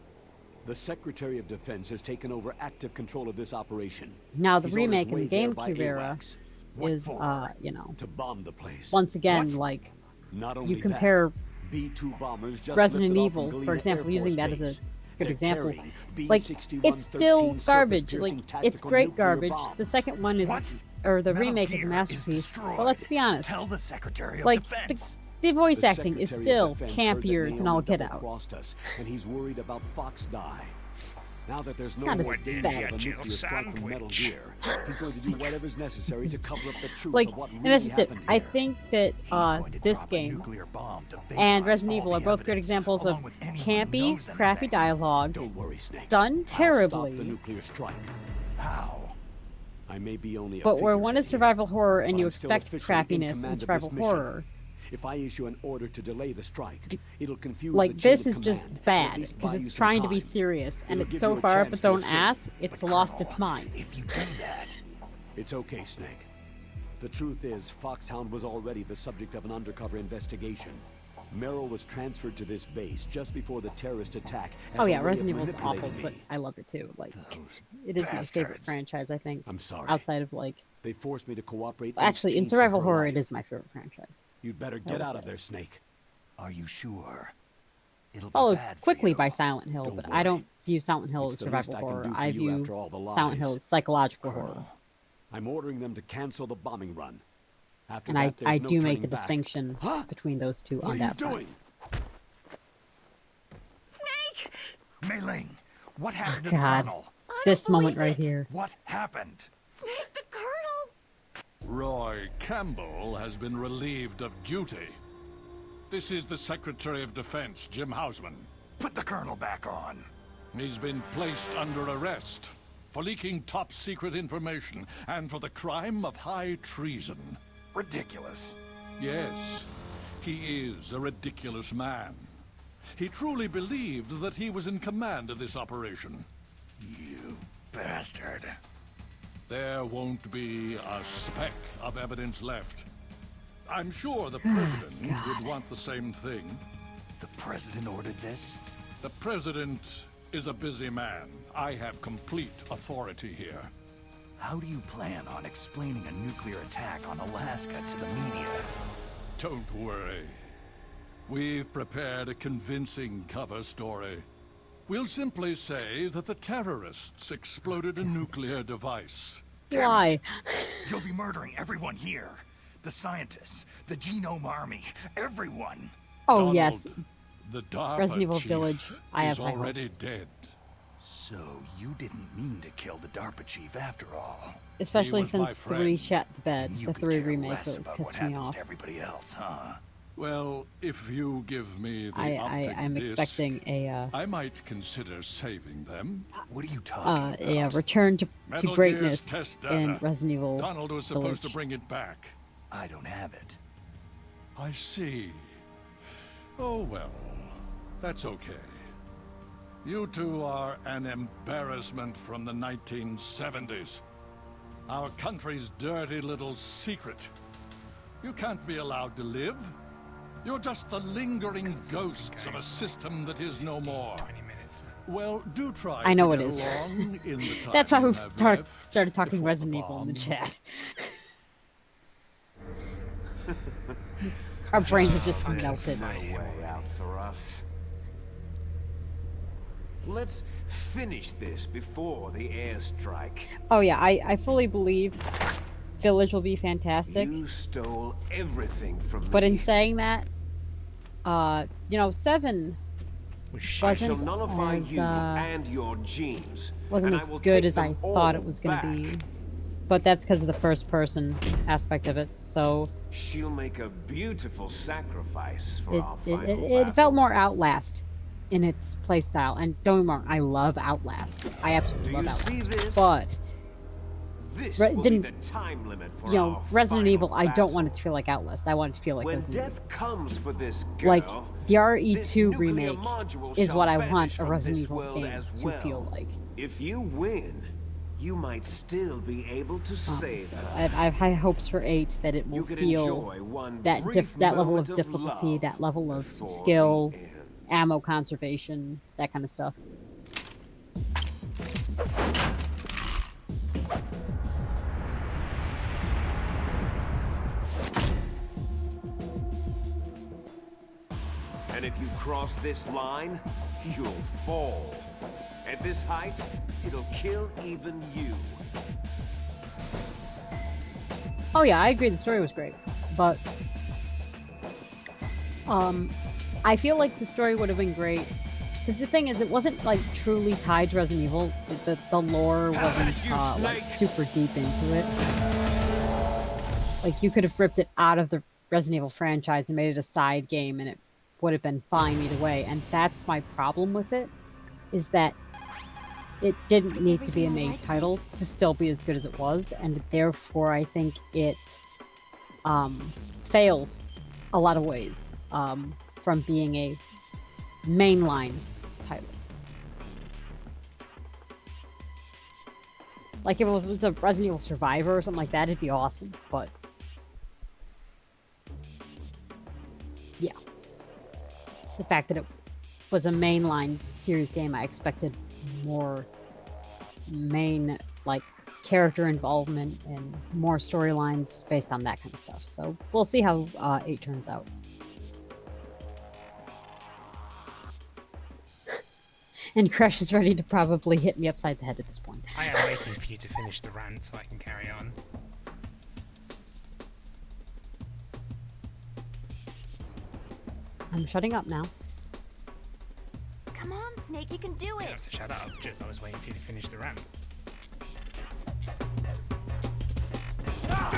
Speaker 8: The Secretary of Defense has taken over active control of this operation.
Speaker 1: Now the
Speaker 8: His orders
Speaker 1: remake in the
Speaker 8: way there by
Speaker 1: GameCube era
Speaker 8: AWACS.
Speaker 4: What
Speaker 1: is,
Speaker 4: for?
Speaker 1: you know,
Speaker 8: To bomb the place.
Speaker 1: once again,
Speaker 4: What?
Speaker 1: like,
Speaker 8: Not only
Speaker 1: you compare
Speaker 8: that, B-2 bombers just
Speaker 1: Resident
Speaker 8: lifted off
Speaker 1: Evil,
Speaker 8: from
Speaker 1: for
Speaker 8: Galena
Speaker 1: example,
Speaker 8: Air
Speaker 1: using
Speaker 8: Force
Speaker 1: that as a
Speaker 8: Base.
Speaker 1: good
Speaker 8: They're
Speaker 1: example.
Speaker 8: carrying
Speaker 1: Like,
Speaker 8: B-61
Speaker 1: it's still
Speaker 8: 13
Speaker 1: garbage. Like,
Speaker 8: surface-piercing
Speaker 1: it's
Speaker 8: tactical
Speaker 1: great
Speaker 8: nuclear
Speaker 1: garbage.
Speaker 8: bombs.
Speaker 1: The second one is,
Speaker 4: What?
Speaker 1: or the
Speaker 4: Metal
Speaker 1: remake is a
Speaker 4: Gear
Speaker 1: masterpiece.
Speaker 4: destroyed.
Speaker 1: But let's be honest,
Speaker 4: Tell the Secretary of
Speaker 1: like,
Speaker 4: Defense.
Speaker 1: the voice
Speaker 8: The
Speaker 1: acting is
Speaker 8: Secretary
Speaker 1: still
Speaker 8: of Defense heard that
Speaker 1: campier than all
Speaker 8: Naomi
Speaker 1: get out.
Speaker 8: double-crossed us, and he's worried about Fox die. Now that there's no
Speaker 1: not
Speaker 8: more
Speaker 1: as
Speaker 8: danger
Speaker 1: bad.
Speaker 8: of a nuclear strike from Metal Gear, he's going to do whatever's necessary to cover up the truth
Speaker 1: Like,
Speaker 8: of what
Speaker 1: and
Speaker 8: really
Speaker 1: that's just it.
Speaker 8: happened
Speaker 1: I
Speaker 8: here.
Speaker 1: think that
Speaker 4: He's going to
Speaker 1: this
Speaker 4: drop a
Speaker 1: game
Speaker 4: nuclear bomb to
Speaker 1: and
Speaker 4: vaporize
Speaker 1: Resident
Speaker 4: all
Speaker 1: Evil are
Speaker 4: the
Speaker 1: both great
Speaker 4: evidence,
Speaker 1: examples of
Speaker 4: along with anyone who
Speaker 1: campy,
Speaker 4: knows
Speaker 1: crappy
Speaker 4: anything.
Speaker 1: dialogue,
Speaker 8: Don't worry, Snake.
Speaker 1: done
Speaker 8: I'll stop
Speaker 1: terribly.
Speaker 8: the nuclear strike.
Speaker 4: How?
Speaker 8: I may be only a
Speaker 1: But where one is
Speaker 8: figurehead here,
Speaker 1: survival horror and
Speaker 8: but
Speaker 1: you
Speaker 8: I'm still
Speaker 1: expect
Speaker 8: officially in
Speaker 1: crappiness
Speaker 8: command
Speaker 1: in
Speaker 8: of
Speaker 1: survival
Speaker 8: this mission.
Speaker 1: horror,
Speaker 8: If I issue an order to delay the strike, it'll confuse
Speaker 1: like
Speaker 8: the chain
Speaker 1: this
Speaker 8: of
Speaker 1: is just
Speaker 8: command, at
Speaker 1: bad
Speaker 8: least
Speaker 1: because
Speaker 8: buy you
Speaker 1: it's
Speaker 8: some
Speaker 1: trying to be
Speaker 8: time.
Speaker 1: serious and
Speaker 8: It'll
Speaker 1: it's
Speaker 8: give
Speaker 1: so
Speaker 8: you a
Speaker 1: far up
Speaker 8: chance
Speaker 1: its
Speaker 8: to
Speaker 1: own
Speaker 8: escape.
Speaker 1: ass, it's
Speaker 4: But
Speaker 1: lost
Speaker 4: Colonel,
Speaker 1: its mind.
Speaker 4: If you do that,
Speaker 8: It's okay, Snake. The truth is, Foxhound was already the subject of an undercover investigation. Merrill was transferred to this base just before the terrorist attack. as
Speaker 1: Oh
Speaker 8: a
Speaker 1: yeah,
Speaker 8: way
Speaker 1: Resident
Speaker 8: of
Speaker 1: Evil's awful,
Speaker 8: manipulating
Speaker 1: but
Speaker 8: me.
Speaker 1: I love it too. Like,
Speaker 4: Those
Speaker 1: it is my favorite
Speaker 4: bastards.
Speaker 1: franchise, I think.
Speaker 8: I'm sorry.
Speaker 1: Outside of, like,
Speaker 8: They forced me to cooperate.
Speaker 1: actually, in
Speaker 8: exchange for
Speaker 1: survival
Speaker 8: her
Speaker 1: horror,
Speaker 8: life.
Speaker 1: it is my favorite franchise.
Speaker 8: You'd better
Speaker 1: I
Speaker 8: get
Speaker 1: will
Speaker 8: out
Speaker 1: say.
Speaker 8: of there, Snake.
Speaker 4: are you sure? It'll be
Speaker 1: Followed
Speaker 4: bad for
Speaker 1: quickly
Speaker 4: you.
Speaker 1: by Silent Hill,
Speaker 8: Don't
Speaker 1: but
Speaker 8: worry.
Speaker 1: I don't view Silent Hill
Speaker 8: It's
Speaker 1: as
Speaker 8: the least
Speaker 1: survival
Speaker 8: I can
Speaker 1: horror.
Speaker 8: do for
Speaker 1: I
Speaker 8: you
Speaker 1: view
Speaker 8: after all the
Speaker 1: Silent Hill
Speaker 8: lies.
Speaker 1: as psychological horror.
Speaker 4: Colonel,
Speaker 8: I'm ordering them to cancel the bombing run. After
Speaker 1: And
Speaker 8: that,
Speaker 1: I
Speaker 8: there's no
Speaker 1: do make
Speaker 8: turning
Speaker 1: the
Speaker 8: back.
Speaker 1: distinction
Speaker 8: Huh?
Speaker 1: between those two
Speaker 8: What
Speaker 1: on
Speaker 8: are you
Speaker 1: that front.
Speaker 8: doing?
Speaker 12: Snake!
Speaker 4: Mei Ling, what happened to
Speaker 1: God.
Speaker 4: the Colonel?
Speaker 1: This moment
Speaker 12: believe
Speaker 1: right
Speaker 12: it.
Speaker 1: here.
Speaker 4: What happened?
Speaker 12: Snake, the Colonel!
Speaker 11: Roy Campbell has been relieved of duty. This is the Secretary of Defense, Jim Hausman.
Speaker 4: Put the Colonel back on.
Speaker 11: He's been placed under arrest for leaking top-secret information and for the crime of high treason.
Speaker 4: Ridiculous.
Speaker 11: Yes, he is a ridiculous man. He truly believed that he was in command of this operation.
Speaker 4: You bastard.
Speaker 11: There won't be a speck of evidence left. I'm sure the President would want the same thing.
Speaker 4: The President ordered this?
Speaker 11: The President is a busy man. I have complete authority here.
Speaker 4: How do you plan on explaining a nuclear attack on Alaska to the media?
Speaker 11: Don't worry. We've prepared a convincing cover story. We'll simply say that the terrorists exploded a nuclear device.
Speaker 4: Damn
Speaker 1: Why?
Speaker 4: it. You'll be murdering everyone here. The scientists, the Genome Army, everyone.
Speaker 1: Oh
Speaker 11: Donald,
Speaker 1: yes,
Speaker 11: the DARPA
Speaker 1: Resident Evil
Speaker 11: chief
Speaker 1: Village, I
Speaker 11: is
Speaker 1: have high
Speaker 11: already
Speaker 1: hopes.
Speaker 11: dead.
Speaker 4: So you didn't mean to kill the DARPA chief after all.
Speaker 1: especially
Speaker 11: was my
Speaker 1: since
Speaker 11: friend.
Speaker 1: 3 shut the bed.
Speaker 4: You
Speaker 1: The
Speaker 4: could
Speaker 1: 3
Speaker 4: care
Speaker 1: remake
Speaker 4: less
Speaker 1: really
Speaker 4: about
Speaker 1: pissed
Speaker 4: what
Speaker 1: me
Speaker 4: happens
Speaker 1: off.
Speaker 4: to everybody else, huh?
Speaker 11: Well, if you give me the optic
Speaker 1: I'm
Speaker 11: disc,
Speaker 1: expecting a
Speaker 11: I might consider saving them.
Speaker 4: What are you talking about?
Speaker 1: return to
Speaker 11: Metal Gear's
Speaker 1: greatness
Speaker 11: test
Speaker 1: in
Speaker 11: data.
Speaker 1: Resident Evil
Speaker 11: Donald was supposed to
Speaker 1: Village.
Speaker 11: bring it back.
Speaker 4: I don't have it.
Speaker 11: I see. Oh well, that's okay. You two are an embarrassment from the 1970s. Our country's dirty little secret. You can't be allowed to live. You're just the lingering ghosts of a system that is no more. Well, do try
Speaker 1: I know
Speaker 11: to
Speaker 1: it
Speaker 11: get
Speaker 1: is.
Speaker 11: along in the time
Speaker 1: That's why
Speaker 11: you
Speaker 1: we
Speaker 11: have left
Speaker 1: started talking
Speaker 11: before
Speaker 1: Resident
Speaker 11: the
Speaker 1: Evil in the
Speaker 11: bomb.
Speaker 1: chat. Our brains have just melted.
Speaker 9: No way out for us.
Speaker 6: Let's finish this before the airstrike.
Speaker 1: Oh yeah, I fully believe Village will be fantastic.
Speaker 6: You stole everything from
Speaker 1: But
Speaker 6: me.
Speaker 1: in saying that, you know, 7
Speaker 6: I shall
Speaker 1: wasn't
Speaker 6: nullify
Speaker 1: as
Speaker 6: you and your genes.
Speaker 1: wasn't
Speaker 6: and
Speaker 1: as
Speaker 6: I will
Speaker 1: good
Speaker 6: take
Speaker 1: as
Speaker 6: them
Speaker 1: I thought
Speaker 6: all
Speaker 1: it was gonna
Speaker 6: back.
Speaker 1: be. But that's because of the first person aspect of it. So
Speaker 6: She'll make a beautiful sacrifice for our final
Speaker 1: it felt more Outlast in its playstyle. And don't get me wrong, I love Outlast. I absolutely
Speaker 6: Do
Speaker 1: love
Speaker 6: you
Speaker 1: Outlast.
Speaker 6: see this?
Speaker 1: But
Speaker 6: This
Speaker 1: Re-
Speaker 6: will
Speaker 1: didn't
Speaker 6: be the time limit for
Speaker 1: you know,
Speaker 6: our
Speaker 1: Resident
Speaker 6: final
Speaker 1: Evil, I don't want it
Speaker 6: battle.
Speaker 1: to feel like Outlast. I want it to feel like
Speaker 6: When
Speaker 1: Resident
Speaker 6: death
Speaker 1: Evil.
Speaker 6: comes for this girl,
Speaker 1: Like, the
Speaker 6: this
Speaker 1: RE2
Speaker 6: nuclear
Speaker 1: remake
Speaker 6: module
Speaker 1: is
Speaker 6: shall
Speaker 1: what I
Speaker 6: vanish
Speaker 1: want a
Speaker 6: from
Speaker 1: Resident
Speaker 6: this
Speaker 1: Evil
Speaker 6: world
Speaker 1: game
Speaker 6: as
Speaker 1: to
Speaker 6: well.
Speaker 1: feel like.
Speaker 6: If you win, you might still be able to save
Speaker 1: So
Speaker 6: her.
Speaker 1: I have high hopes for 8 that it will
Speaker 6: You can
Speaker 1: feel
Speaker 6: enjoy one
Speaker 1: that
Speaker 6: brief
Speaker 1: that level of
Speaker 6: moment
Speaker 1: difficulty,
Speaker 6: love
Speaker 1: that level of
Speaker 6: before
Speaker 1: skill,
Speaker 6: the end.
Speaker 1: ammo conservation, that kind of stuff.
Speaker 6: And if you cross this line, you'll fall. At this height, it'll kill even you.
Speaker 1: Oh yeah, I agree the story was great. But I feel like the story would have been great. Because the thing is, it wasn't like truly tied to Resident Evil. The lore wasn't like super deep into it. Like you could have ripped it out of the Resident Evil franchise and made it a side game, and it would have been fine either way. And that's my problem with it, is that it didn't need to be a main title to still be as good as it was, and therefore I think it fails a lot of ways from being a mainline title. Like if it was a Resident Evil Survivor or something like that, it'd be awesome, but yeah. The fact that it was a mainline series game, I expected more main, like, character involvement and more storylines based on that kind of stuff. So we'll see how 8 turns out. And Kresh is ready to probably hit me upside the head at this point.
Speaker 2: I am waiting for you to finish the rant so I can carry on.
Speaker 1: I'm shutting up now.
Speaker 12: Come on, Snake, you can do
Speaker 2: You
Speaker 12: it.
Speaker 2: don't have to shut up, just I was waiting for you to finish the rant. Oh,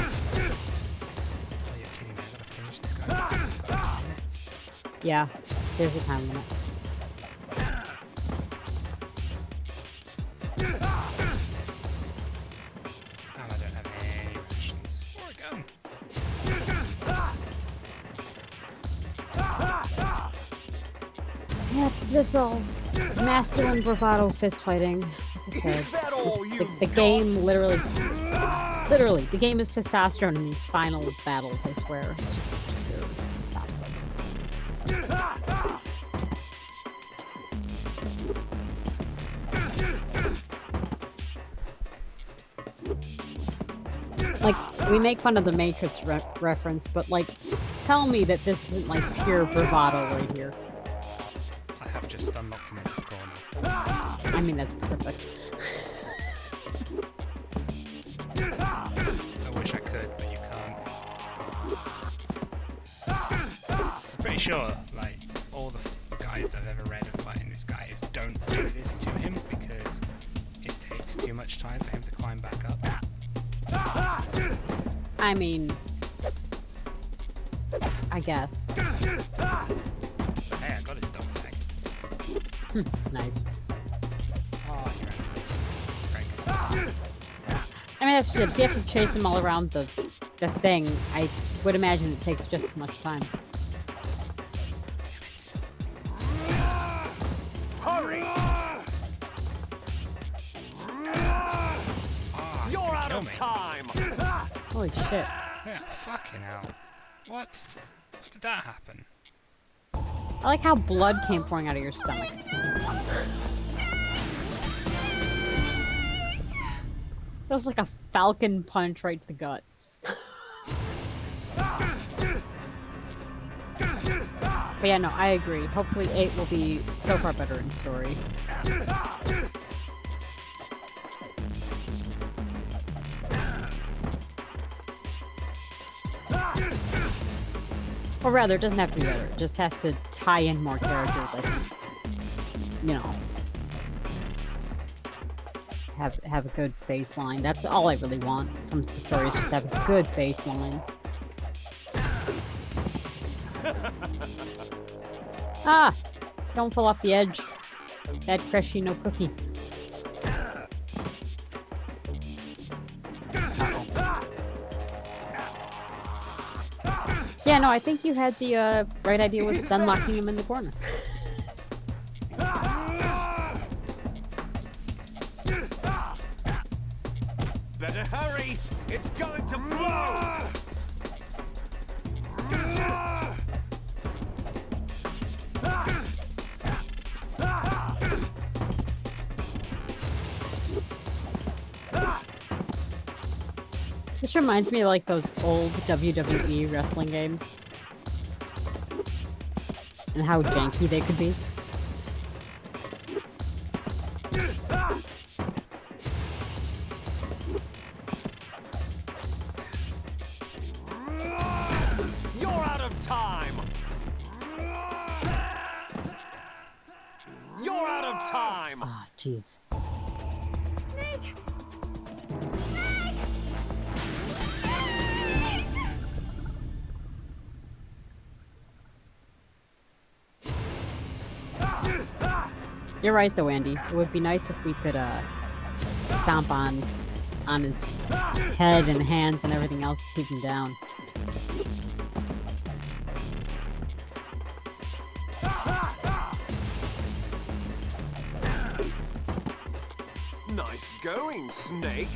Speaker 2: you're kidding me, I gotta finish this guy in 5 minutes.
Speaker 1: Yeah, there's a time limit.
Speaker 2: And I don't have any rations. Or a gun.
Speaker 1: Yep, this all masculine bravado fist fighting. Like I said, the game literally, the game is testosterone in these final battles, I swear. It's just pure testosterone. Like, we make fun of the Matrix reference, but like, tell me that this isn't like pure bravado right here.
Speaker 2: I have just unlocked him into the corner.
Speaker 1: I mean, that's perfect.
Speaker 2: I wish I could, but you can't. I'm pretty sure, like, all the guides I've ever read of fighting this guy is don't do this to him because it takes too much time for him to climb back up.
Speaker 1: I mean, I guess.
Speaker 2: Hey, I got his dog tag.
Speaker 1: Nice.
Speaker 2: Oh, you're out. Great.
Speaker 1: I mean, that's just it. If you have to chase him all around the thing, I would imagine it takes just as much time.
Speaker 6: Hurry!
Speaker 2: Oh,
Speaker 6: You're out of time!
Speaker 1: Holy shit.
Speaker 2: Yeah, fucking hell. What? How did that happen?
Speaker 1: I like how blood came pouring out of your stomach. It was like a falcon punch right to the gut. But But yeah, no, I agree. Hopefully 8 will be so far better in story. Or rather, it doesn't have to be better. It just has to tie in more characters, I think. You know. Have a good baseline. That's all I really want from the story, is just have a good baseline. Ah! Don't fall off the edge. Bad Kreshy, no cookie. Yeah, no, I think you had the right idea with stun locking him in the corner.
Speaker 6: Better hurry! It's going to blow!
Speaker 1: This reminds me of like those old WWE wrestling games. And how janky they could be.
Speaker 6: You're out of time! You're out of time!
Speaker 1: Ah, jeez.
Speaker 12: Snake!
Speaker 1: You're right though, Andy. It would be nice if we could stomp on his head and hands and everything else to keep him down.
Speaker 6: Nice going, Snake!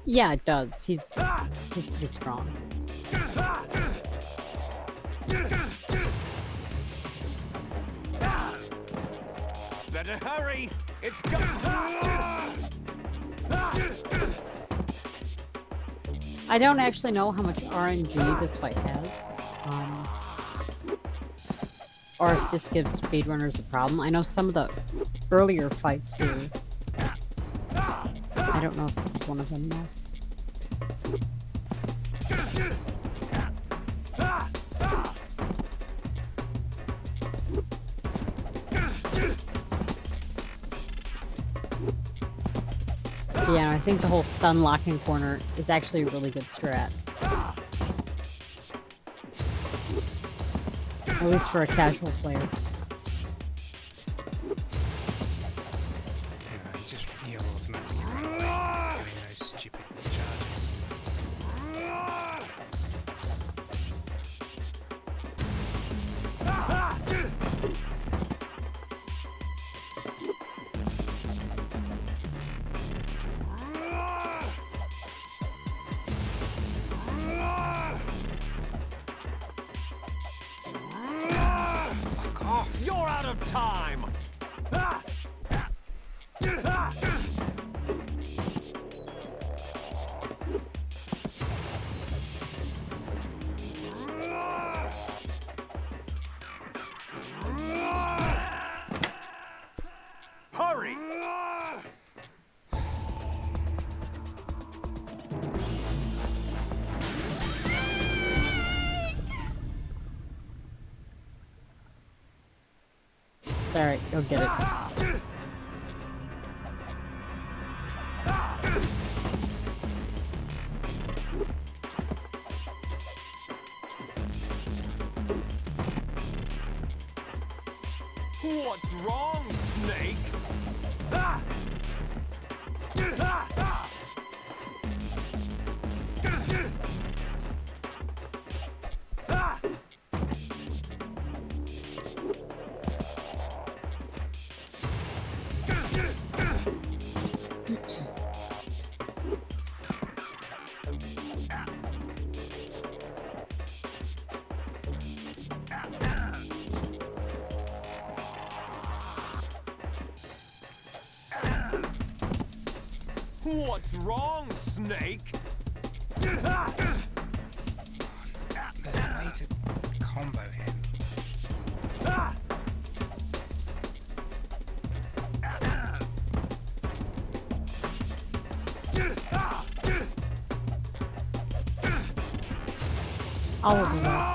Speaker 1: Yeah, it does. He's pretty strong.
Speaker 6: Better hurry! It's going.
Speaker 1: I don't actually know how much RNG this fight has. Or if this gives speedrunners a problem. I know some of the earlier fights do. I don't know if this is one of them though. Yeah, I think the whole stun locking corner is actually a really good strat. At least for a casual player.
Speaker 2: You just heal automatically right away, just doing those stupid charges. Fuck off!
Speaker 6: You're out of time! Hurry!
Speaker 1: It's alright, go get it.
Speaker 6: What's wrong, Snake? What's wrong, Snake?
Speaker 2: There's need to combo him.
Speaker 1: All of them.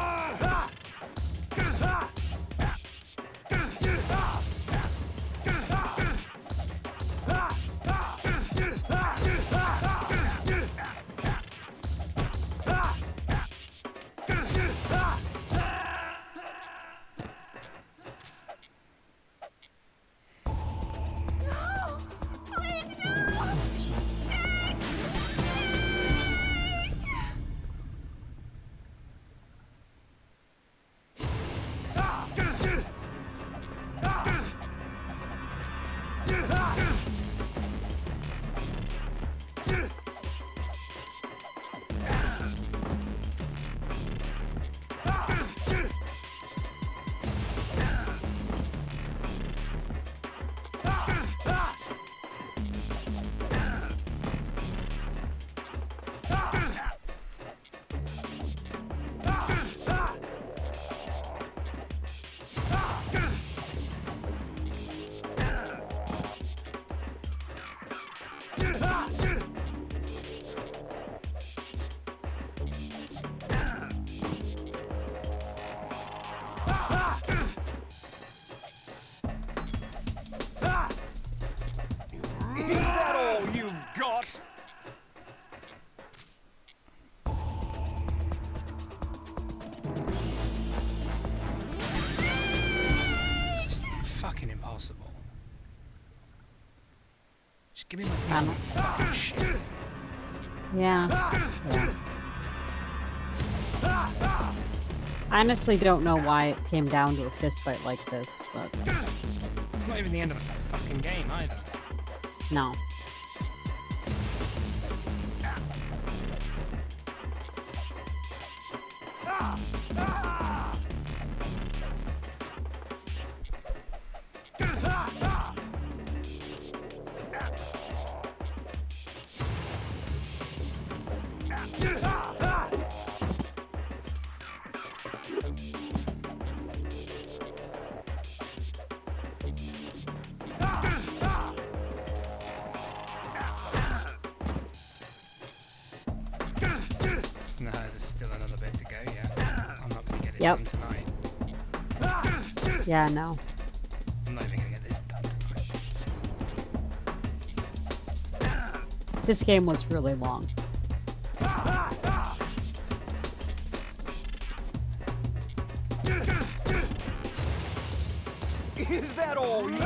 Speaker 9: Is that all you've got?
Speaker 2: It's just fucking impossible. Just give me my
Speaker 1: Damn.
Speaker 2: fucking shit.
Speaker 1: Yeah. I honestly don't know why it came down to a fist fight like this, but
Speaker 2: It's not even the end of the fucking game either.
Speaker 1: no.
Speaker 2: No, there's still another bit to go, yeah. I'm not gonna get it
Speaker 1: Yep.
Speaker 2: done tonight.
Speaker 1: Yeah, no.
Speaker 2: I'm not even gonna get this done tonight.
Speaker 1: This game was really long.
Speaker 9: Is that all you...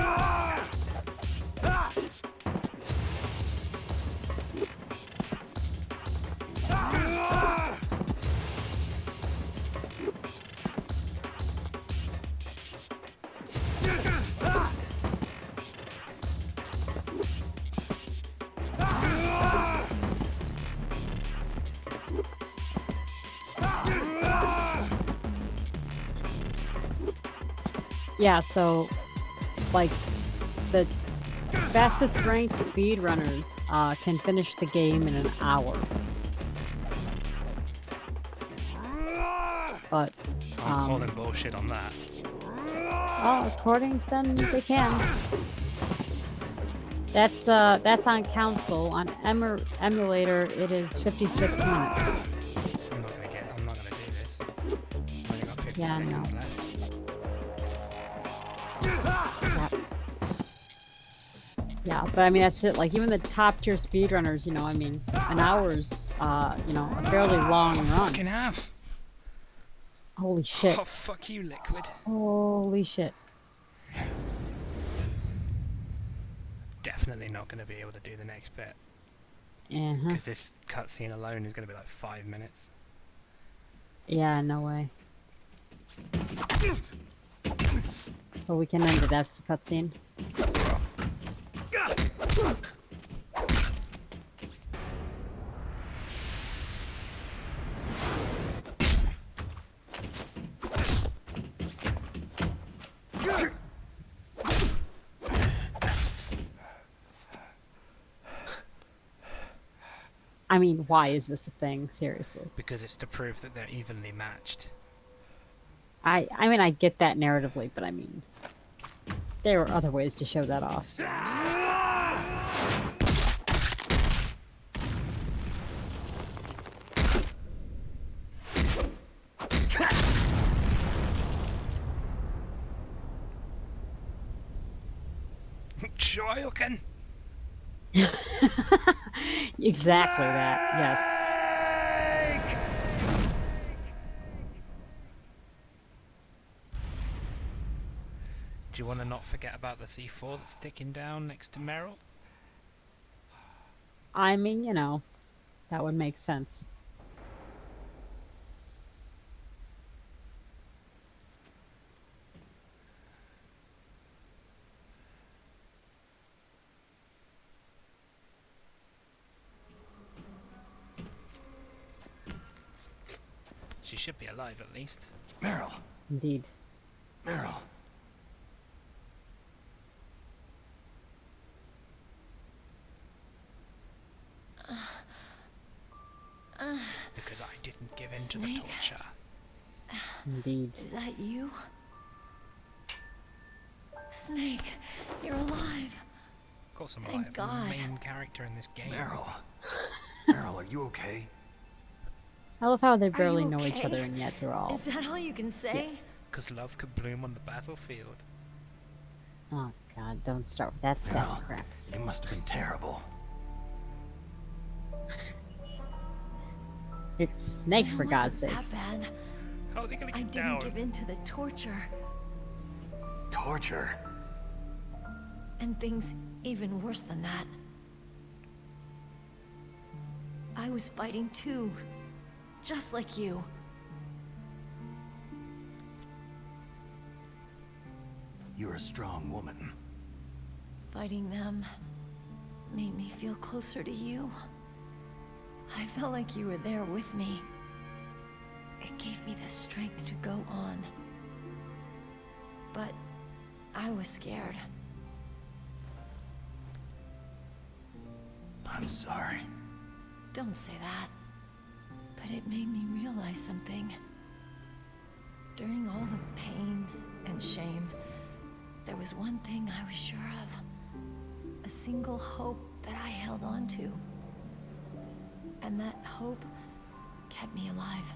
Speaker 1: Yeah, so like the fastest ranked speedrunners can finish the game in an hour. But
Speaker 2: I'm calling bullshit on that.
Speaker 1: well, according to them, they can. That's on console. On emulator, it is 56 minutes.
Speaker 2: I'm not gonna do this. I've only got 50
Speaker 1: Yeah,
Speaker 2: seconds
Speaker 1: no.
Speaker 2: left.
Speaker 1: Yeah, but I mean that's it. Like even the top tier speedrunners, you know, I mean, an hour's, you know, a fairly long run.
Speaker 2: Fucking have.
Speaker 1: Holy shit!
Speaker 2: Oh, fuck you, Liquid.
Speaker 1: Holy shit!
Speaker 2: Definitely not gonna be able to do the next bit.
Speaker 1: Uh-huh.
Speaker 2: Because this cutscene alone is gonna be like 5 minutes.
Speaker 1: Yeah, no way. But we can end it after the cutscene. I mean, why is this a thing? Seriously.
Speaker 2: Because it's to prove that they're evenly matched.
Speaker 1: I mean, I get that narratively, but I mean, there were other ways to show that off.
Speaker 2: Shoryuken!
Speaker 1: Exactly that, yes.
Speaker 2: Do you want to not forget about the C4 that's ticking down next to Meryl?
Speaker 1: I mean, you know, that would make sense.
Speaker 2: She should be alive at least.
Speaker 4: Meryl.
Speaker 1: Indeed.
Speaker 4: Meryl.
Speaker 2: Because I didn't give in to the
Speaker 5: Snake?
Speaker 2: torture.
Speaker 1: Indeed.
Speaker 5: Is that you? Snake, you're alive.
Speaker 2: Of course I'm
Speaker 5: Thank
Speaker 2: alive.
Speaker 5: God.
Speaker 2: I'm the main character in this game.
Speaker 4: Meryl. Meryl, are you okay?
Speaker 1: I love how they
Speaker 5: Are
Speaker 1: barely
Speaker 5: you
Speaker 1: know each
Speaker 5: okay?
Speaker 1: other, and yet they're all.
Speaker 5: Is that all you can say?
Speaker 1: Yes.
Speaker 2: Because love could bloom on the battlefield.
Speaker 1: Oh God! Don't start with that sad
Speaker 4: Meryl,
Speaker 1: crap.
Speaker 4: you must have been terrible.
Speaker 1: It's Snake, for
Speaker 5: It
Speaker 1: God's
Speaker 5: wasn't
Speaker 1: sake.
Speaker 5: that bad.
Speaker 2: How are they going to
Speaker 5: I
Speaker 2: get
Speaker 5: didn't
Speaker 2: down?
Speaker 5: give in to the torture.
Speaker 4: Torture?
Speaker 5: And things even worse than that. I was fighting too. Just like you.
Speaker 4: You're a strong woman.
Speaker 5: Fighting them made me feel closer to you. I felt like you were there with me. It gave me the strength to go on. But I was scared.
Speaker 4: I'm sorry.
Speaker 5: Don't say that. But it made me realize something. During all the pain and shame, there was one thing I was sure of. A single hope that I held on to. And that hope kept me alive.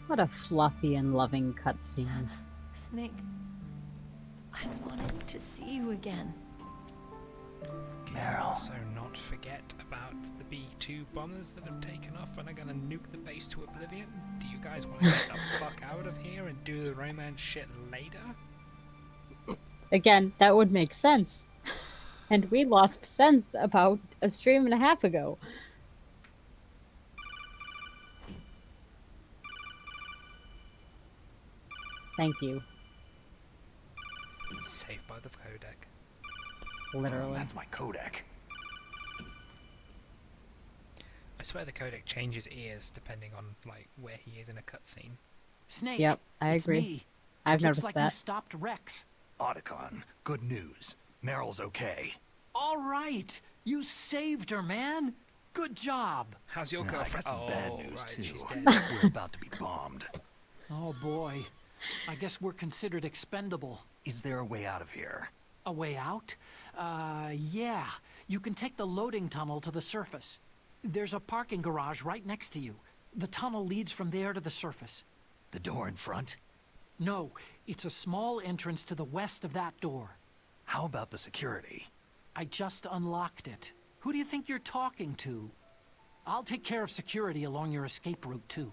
Speaker 1: What a fluffy and loving cutscene.
Speaker 5: Snake, I wanted to see you again.
Speaker 4: Meryl.
Speaker 2: Also not forget about the B-2 bombers that have taken off and are going to nuke the base to oblivion. Do you guys want to get the fuck out of here and do the romance shit later?
Speaker 1: Again, that would make sense. And we lost sense about a stream and a half ago. Thank you.
Speaker 2: Saved by the codec.
Speaker 1: Literally.
Speaker 4: That's my Kodak.
Speaker 2: I swear the codec changes ears depending on like where he is in a cutscene.
Speaker 13: Snake.
Speaker 1: Yep, I
Speaker 13: it's
Speaker 1: agree.
Speaker 13: Me.
Speaker 1: I've
Speaker 13: Looks
Speaker 1: noticed
Speaker 13: like
Speaker 1: that.
Speaker 13: you stopped Rex.
Speaker 4: Otacon, good news. Meryl's okay.
Speaker 13: All right. You saved her, man. Good job.
Speaker 2: How's your
Speaker 4: I
Speaker 2: girlfriend?
Speaker 4: got some bad
Speaker 2: Oh,
Speaker 4: news
Speaker 2: right,
Speaker 4: too.
Speaker 2: she's dead.
Speaker 4: We're about to be bombed.
Speaker 13: Oh boy. I guess we're considered expendable.
Speaker 4: Is there a way out of here?
Speaker 13: A way out? Yeah. You can take the loading tunnel to the surface. There's a parking garage right next to you. The tunnel leads from there to the surface.
Speaker 4: The door in front?
Speaker 13: No, it's a small entrance to the west of that door.
Speaker 4: How about the security?
Speaker 13: I just unlocked it. Who do you think you're talking to? I'll take care of security along your escape route, too.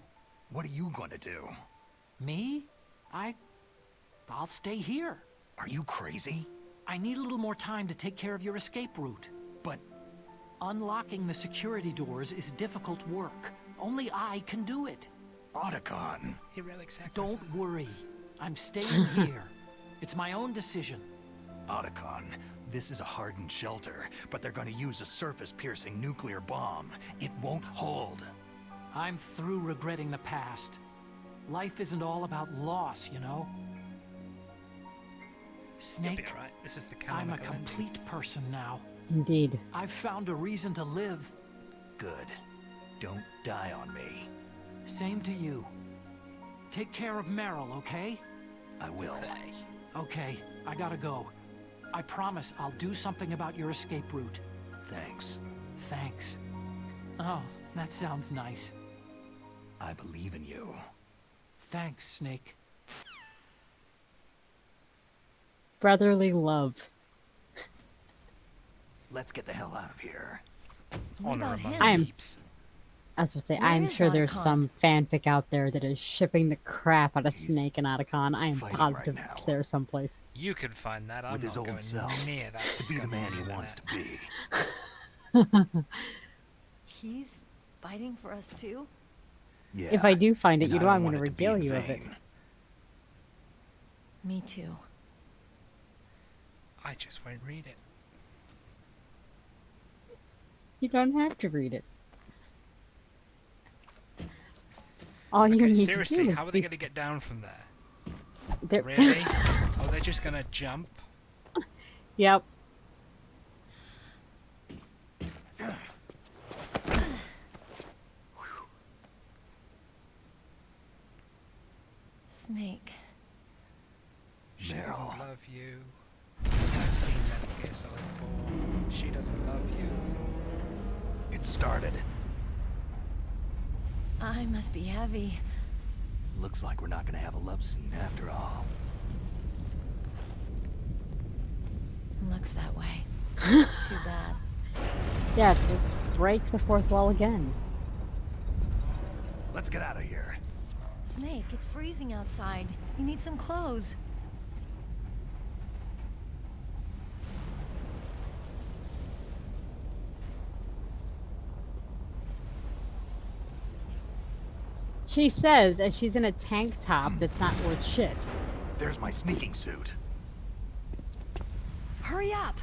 Speaker 4: What are you going to do?
Speaker 13: Me? I'll stay here.
Speaker 4: Are you crazy?
Speaker 13: I need a little more time to take care of your escape route.
Speaker 4: But
Speaker 13: unlocking the security doors is difficult work. Only I can do it.
Speaker 4: Otacon.
Speaker 2: Heroic sacrifice.
Speaker 13: Don't worry. I'm staying here. It's my own decision.
Speaker 4: Otacon, this is a hardened shelter, but they're going to use a surface-piercing nuclear bomb. It won't hold.
Speaker 13: I'm through regretting the past. Life isn't all about loss, you know? Snake,
Speaker 2: You'll be alright. This is the
Speaker 13: I'm a
Speaker 2: canonical ending.
Speaker 13: complete person now.
Speaker 1: Indeed.
Speaker 13: I've found a reason to live.
Speaker 4: Good. Don't die on me.
Speaker 13: Same to you. Take care of Meryl, okay?
Speaker 4: I will.
Speaker 13: Okay, I gotta go. I promise I'll do something about your escape route.
Speaker 4: Thanks.
Speaker 13: Thanks. Oh, that sounds nice.
Speaker 4: I believe in you.
Speaker 13: Thanks, Snake.
Speaker 1: Brotherly love.
Speaker 4: Let's get the hell out of here.
Speaker 12: What about him?
Speaker 1: I was about to say,
Speaker 12: Where
Speaker 1: I'm
Speaker 12: is
Speaker 1: sure there's
Speaker 12: Otacon?
Speaker 1: some fanfic out there that is shipping the crap out of
Speaker 4: He's
Speaker 1: Snake and Otacon. I am
Speaker 4: fighting
Speaker 1: positive
Speaker 4: right
Speaker 1: it's
Speaker 4: now.
Speaker 1: there someplace.
Speaker 2: You can find that. I'm
Speaker 4: With his
Speaker 2: not
Speaker 4: old
Speaker 2: going
Speaker 4: self.
Speaker 2: near that.
Speaker 4: To be the
Speaker 2: scummy
Speaker 4: man he
Speaker 2: internet.
Speaker 4: wants to be.
Speaker 12: He's fighting for us too?
Speaker 4: Yeah.
Speaker 1: If I do find it,
Speaker 4: and
Speaker 1: you
Speaker 4: I
Speaker 1: know
Speaker 4: don't
Speaker 1: I'm going
Speaker 4: want
Speaker 1: to
Speaker 4: it to be in
Speaker 1: regale you of it.
Speaker 4: vain.
Speaker 12: Me too.
Speaker 2: I just won't read it.
Speaker 1: You don't have to read it. All you
Speaker 2: Okay,
Speaker 1: need
Speaker 2: seriously,
Speaker 1: to do is
Speaker 2: how are they going to get down from there?
Speaker 1: They're-
Speaker 2: Really? Oh, they're just going to jump?
Speaker 1: Yep.
Speaker 12: Snake.
Speaker 2: She
Speaker 4: Meryl.
Speaker 2: doesn't love you. I've seen Metal Gear Solid 4. She doesn't love you.
Speaker 4: It started.
Speaker 12: I must be heavy.
Speaker 4: Looks like we're not gonna have a love scene after all.
Speaker 12: Looks that way. Too bad.
Speaker 1: Yes, let's break the fourth wall again.
Speaker 4: Let's get out of here.
Speaker 12: Snake, it's freezing outside. You need some clothes.
Speaker 1: She says as she's in a tank top that's not worth shit.
Speaker 4: There's my sneaking suit.
Speaker 12: Hurry up!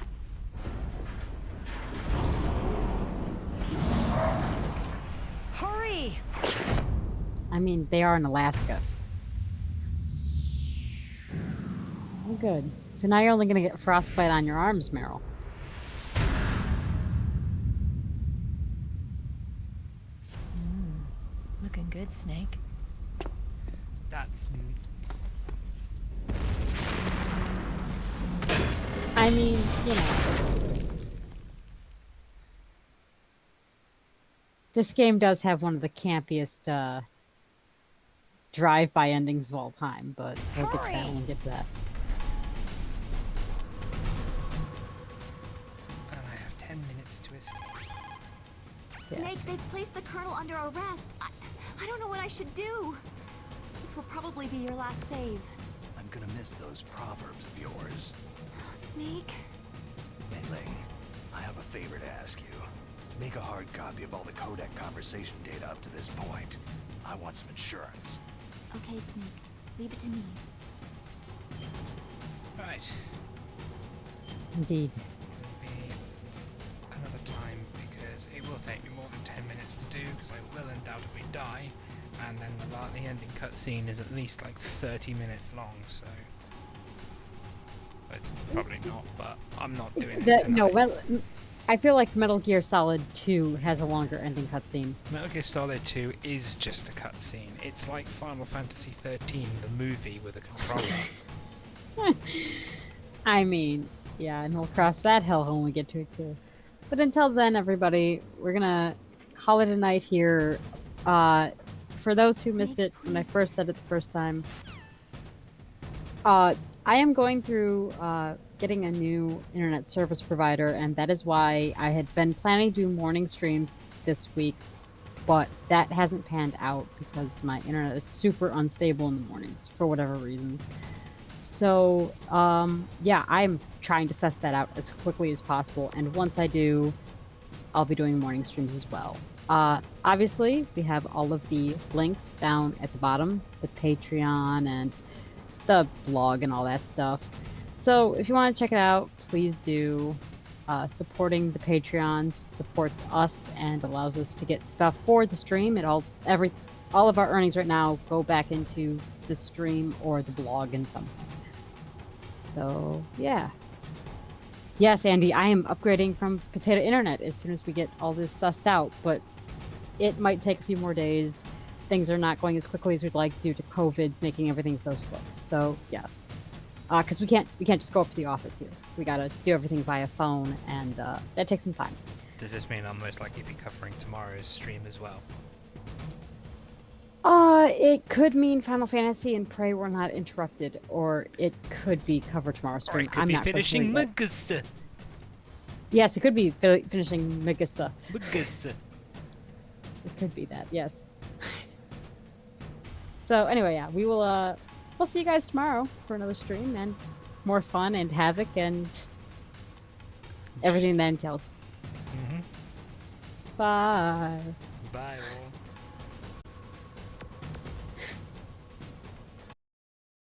Speaker 12: Hurry!
Speaker 1: I mean, they are in Alaska. Oh, good. So now you're only going to get frostbite on your arms, Meryl.
Speaker 12: Looking good, Snake.
Speaker 2: That's...
Speaker 1: I mean, you know. This game does have one of the campiest drive-by endings of all time, but we'll get to that when we get to that.
Speaker 2: And I have 10 minutes to escape.
Speaker 12: Snake,
Speaker 1: Yes.
Speaker 12: they've placed the Colonel under arrest. I don't know what I should do. This will probably be your last save.
Speaker 4: I'm gonna miss those proverbs of yours.
Speaker 12: Oh, Snake.
Speaker 4: Mei-Ling, I have a favor to ask you. Make a hard copy of all the codec conversation data up to this point. I want some insurance.
Speaker 12: Okay, Snake. Leave it to me.
Speaker 2: Right.
Speaker 1: Indeed.
Speaker 2: It'll be another time because it will take me more than 10 minutes to do because I will undoubtedly die, and then the ending cutscene is at least like 30 minutes long, so it's probably not, but I'm not doing it tonight.
Speaker 1: No, I feel like Metal Gear Solid 2 has a longer ending cutscene.
Speaker 2: Metal Gear Solid 2 is just a cutscene. It's like Final Fantasy 13, the movie with a controller.
Speaker 1: I mean, yeah, and we'll cross that hell when we get to it too. But until then, everybody, we're gonna call it a night here. For those who missed it when I first said it the first time, I am going through getting a new internet service provider, and that is why I had been planning to do morning streams this week, but that hasn't panned out because my internet is super unstable in the mornings for whatever reasons. So, yeah, I'm trying to suss that out as quickly as possible, and once I do, I'll be doing morning streams as well. Obviously, we have all of the links down at the bottom, the Patreon and the blog and all that stuff. So if you want to check it out, please do. Supporting the Patreon supports us and allows us to get stuff for the stream. All of our earnings right now go back into the stream or the blog in some way. So yeah. Yes, Andy, I am upgrading from Potato Internet as soon as we get all this sussed out, but it might take a few more days. things are not going as quickly as we'd like due to COVID making everything so slow. So yes, because we can't just go up to the office here. We gotta do everything via phone, and that takes some time.
Speaker 2: Does this mean I'm most likely to be covering tomorrow's stream as well?
Speaker 1: It could mean Final Fantasy and pray we're not interrupted, or it could be cover tomorrow's
Speaker 2: Or
Speaker 1: stream.
Speaker 2: it could
Speaker 1: I'm
Speaker 2: be
Speaker 1: not quite sure
Speaker 2: finishing
Speaker 1: yet.
Speaker 2: Megasa.
Speaker 1: Yes, it could be finishing Megasa.
Speaker 2: Megasa.
Speaker 1: It could be that, yes. So anyway, yeah, we'll see you guys tomorrow for another stream and more fun and havoc and everything that entails.
Speaker 2: Mm-hmm.
Speaker 1: Bye.
Speaker 2: Bye all.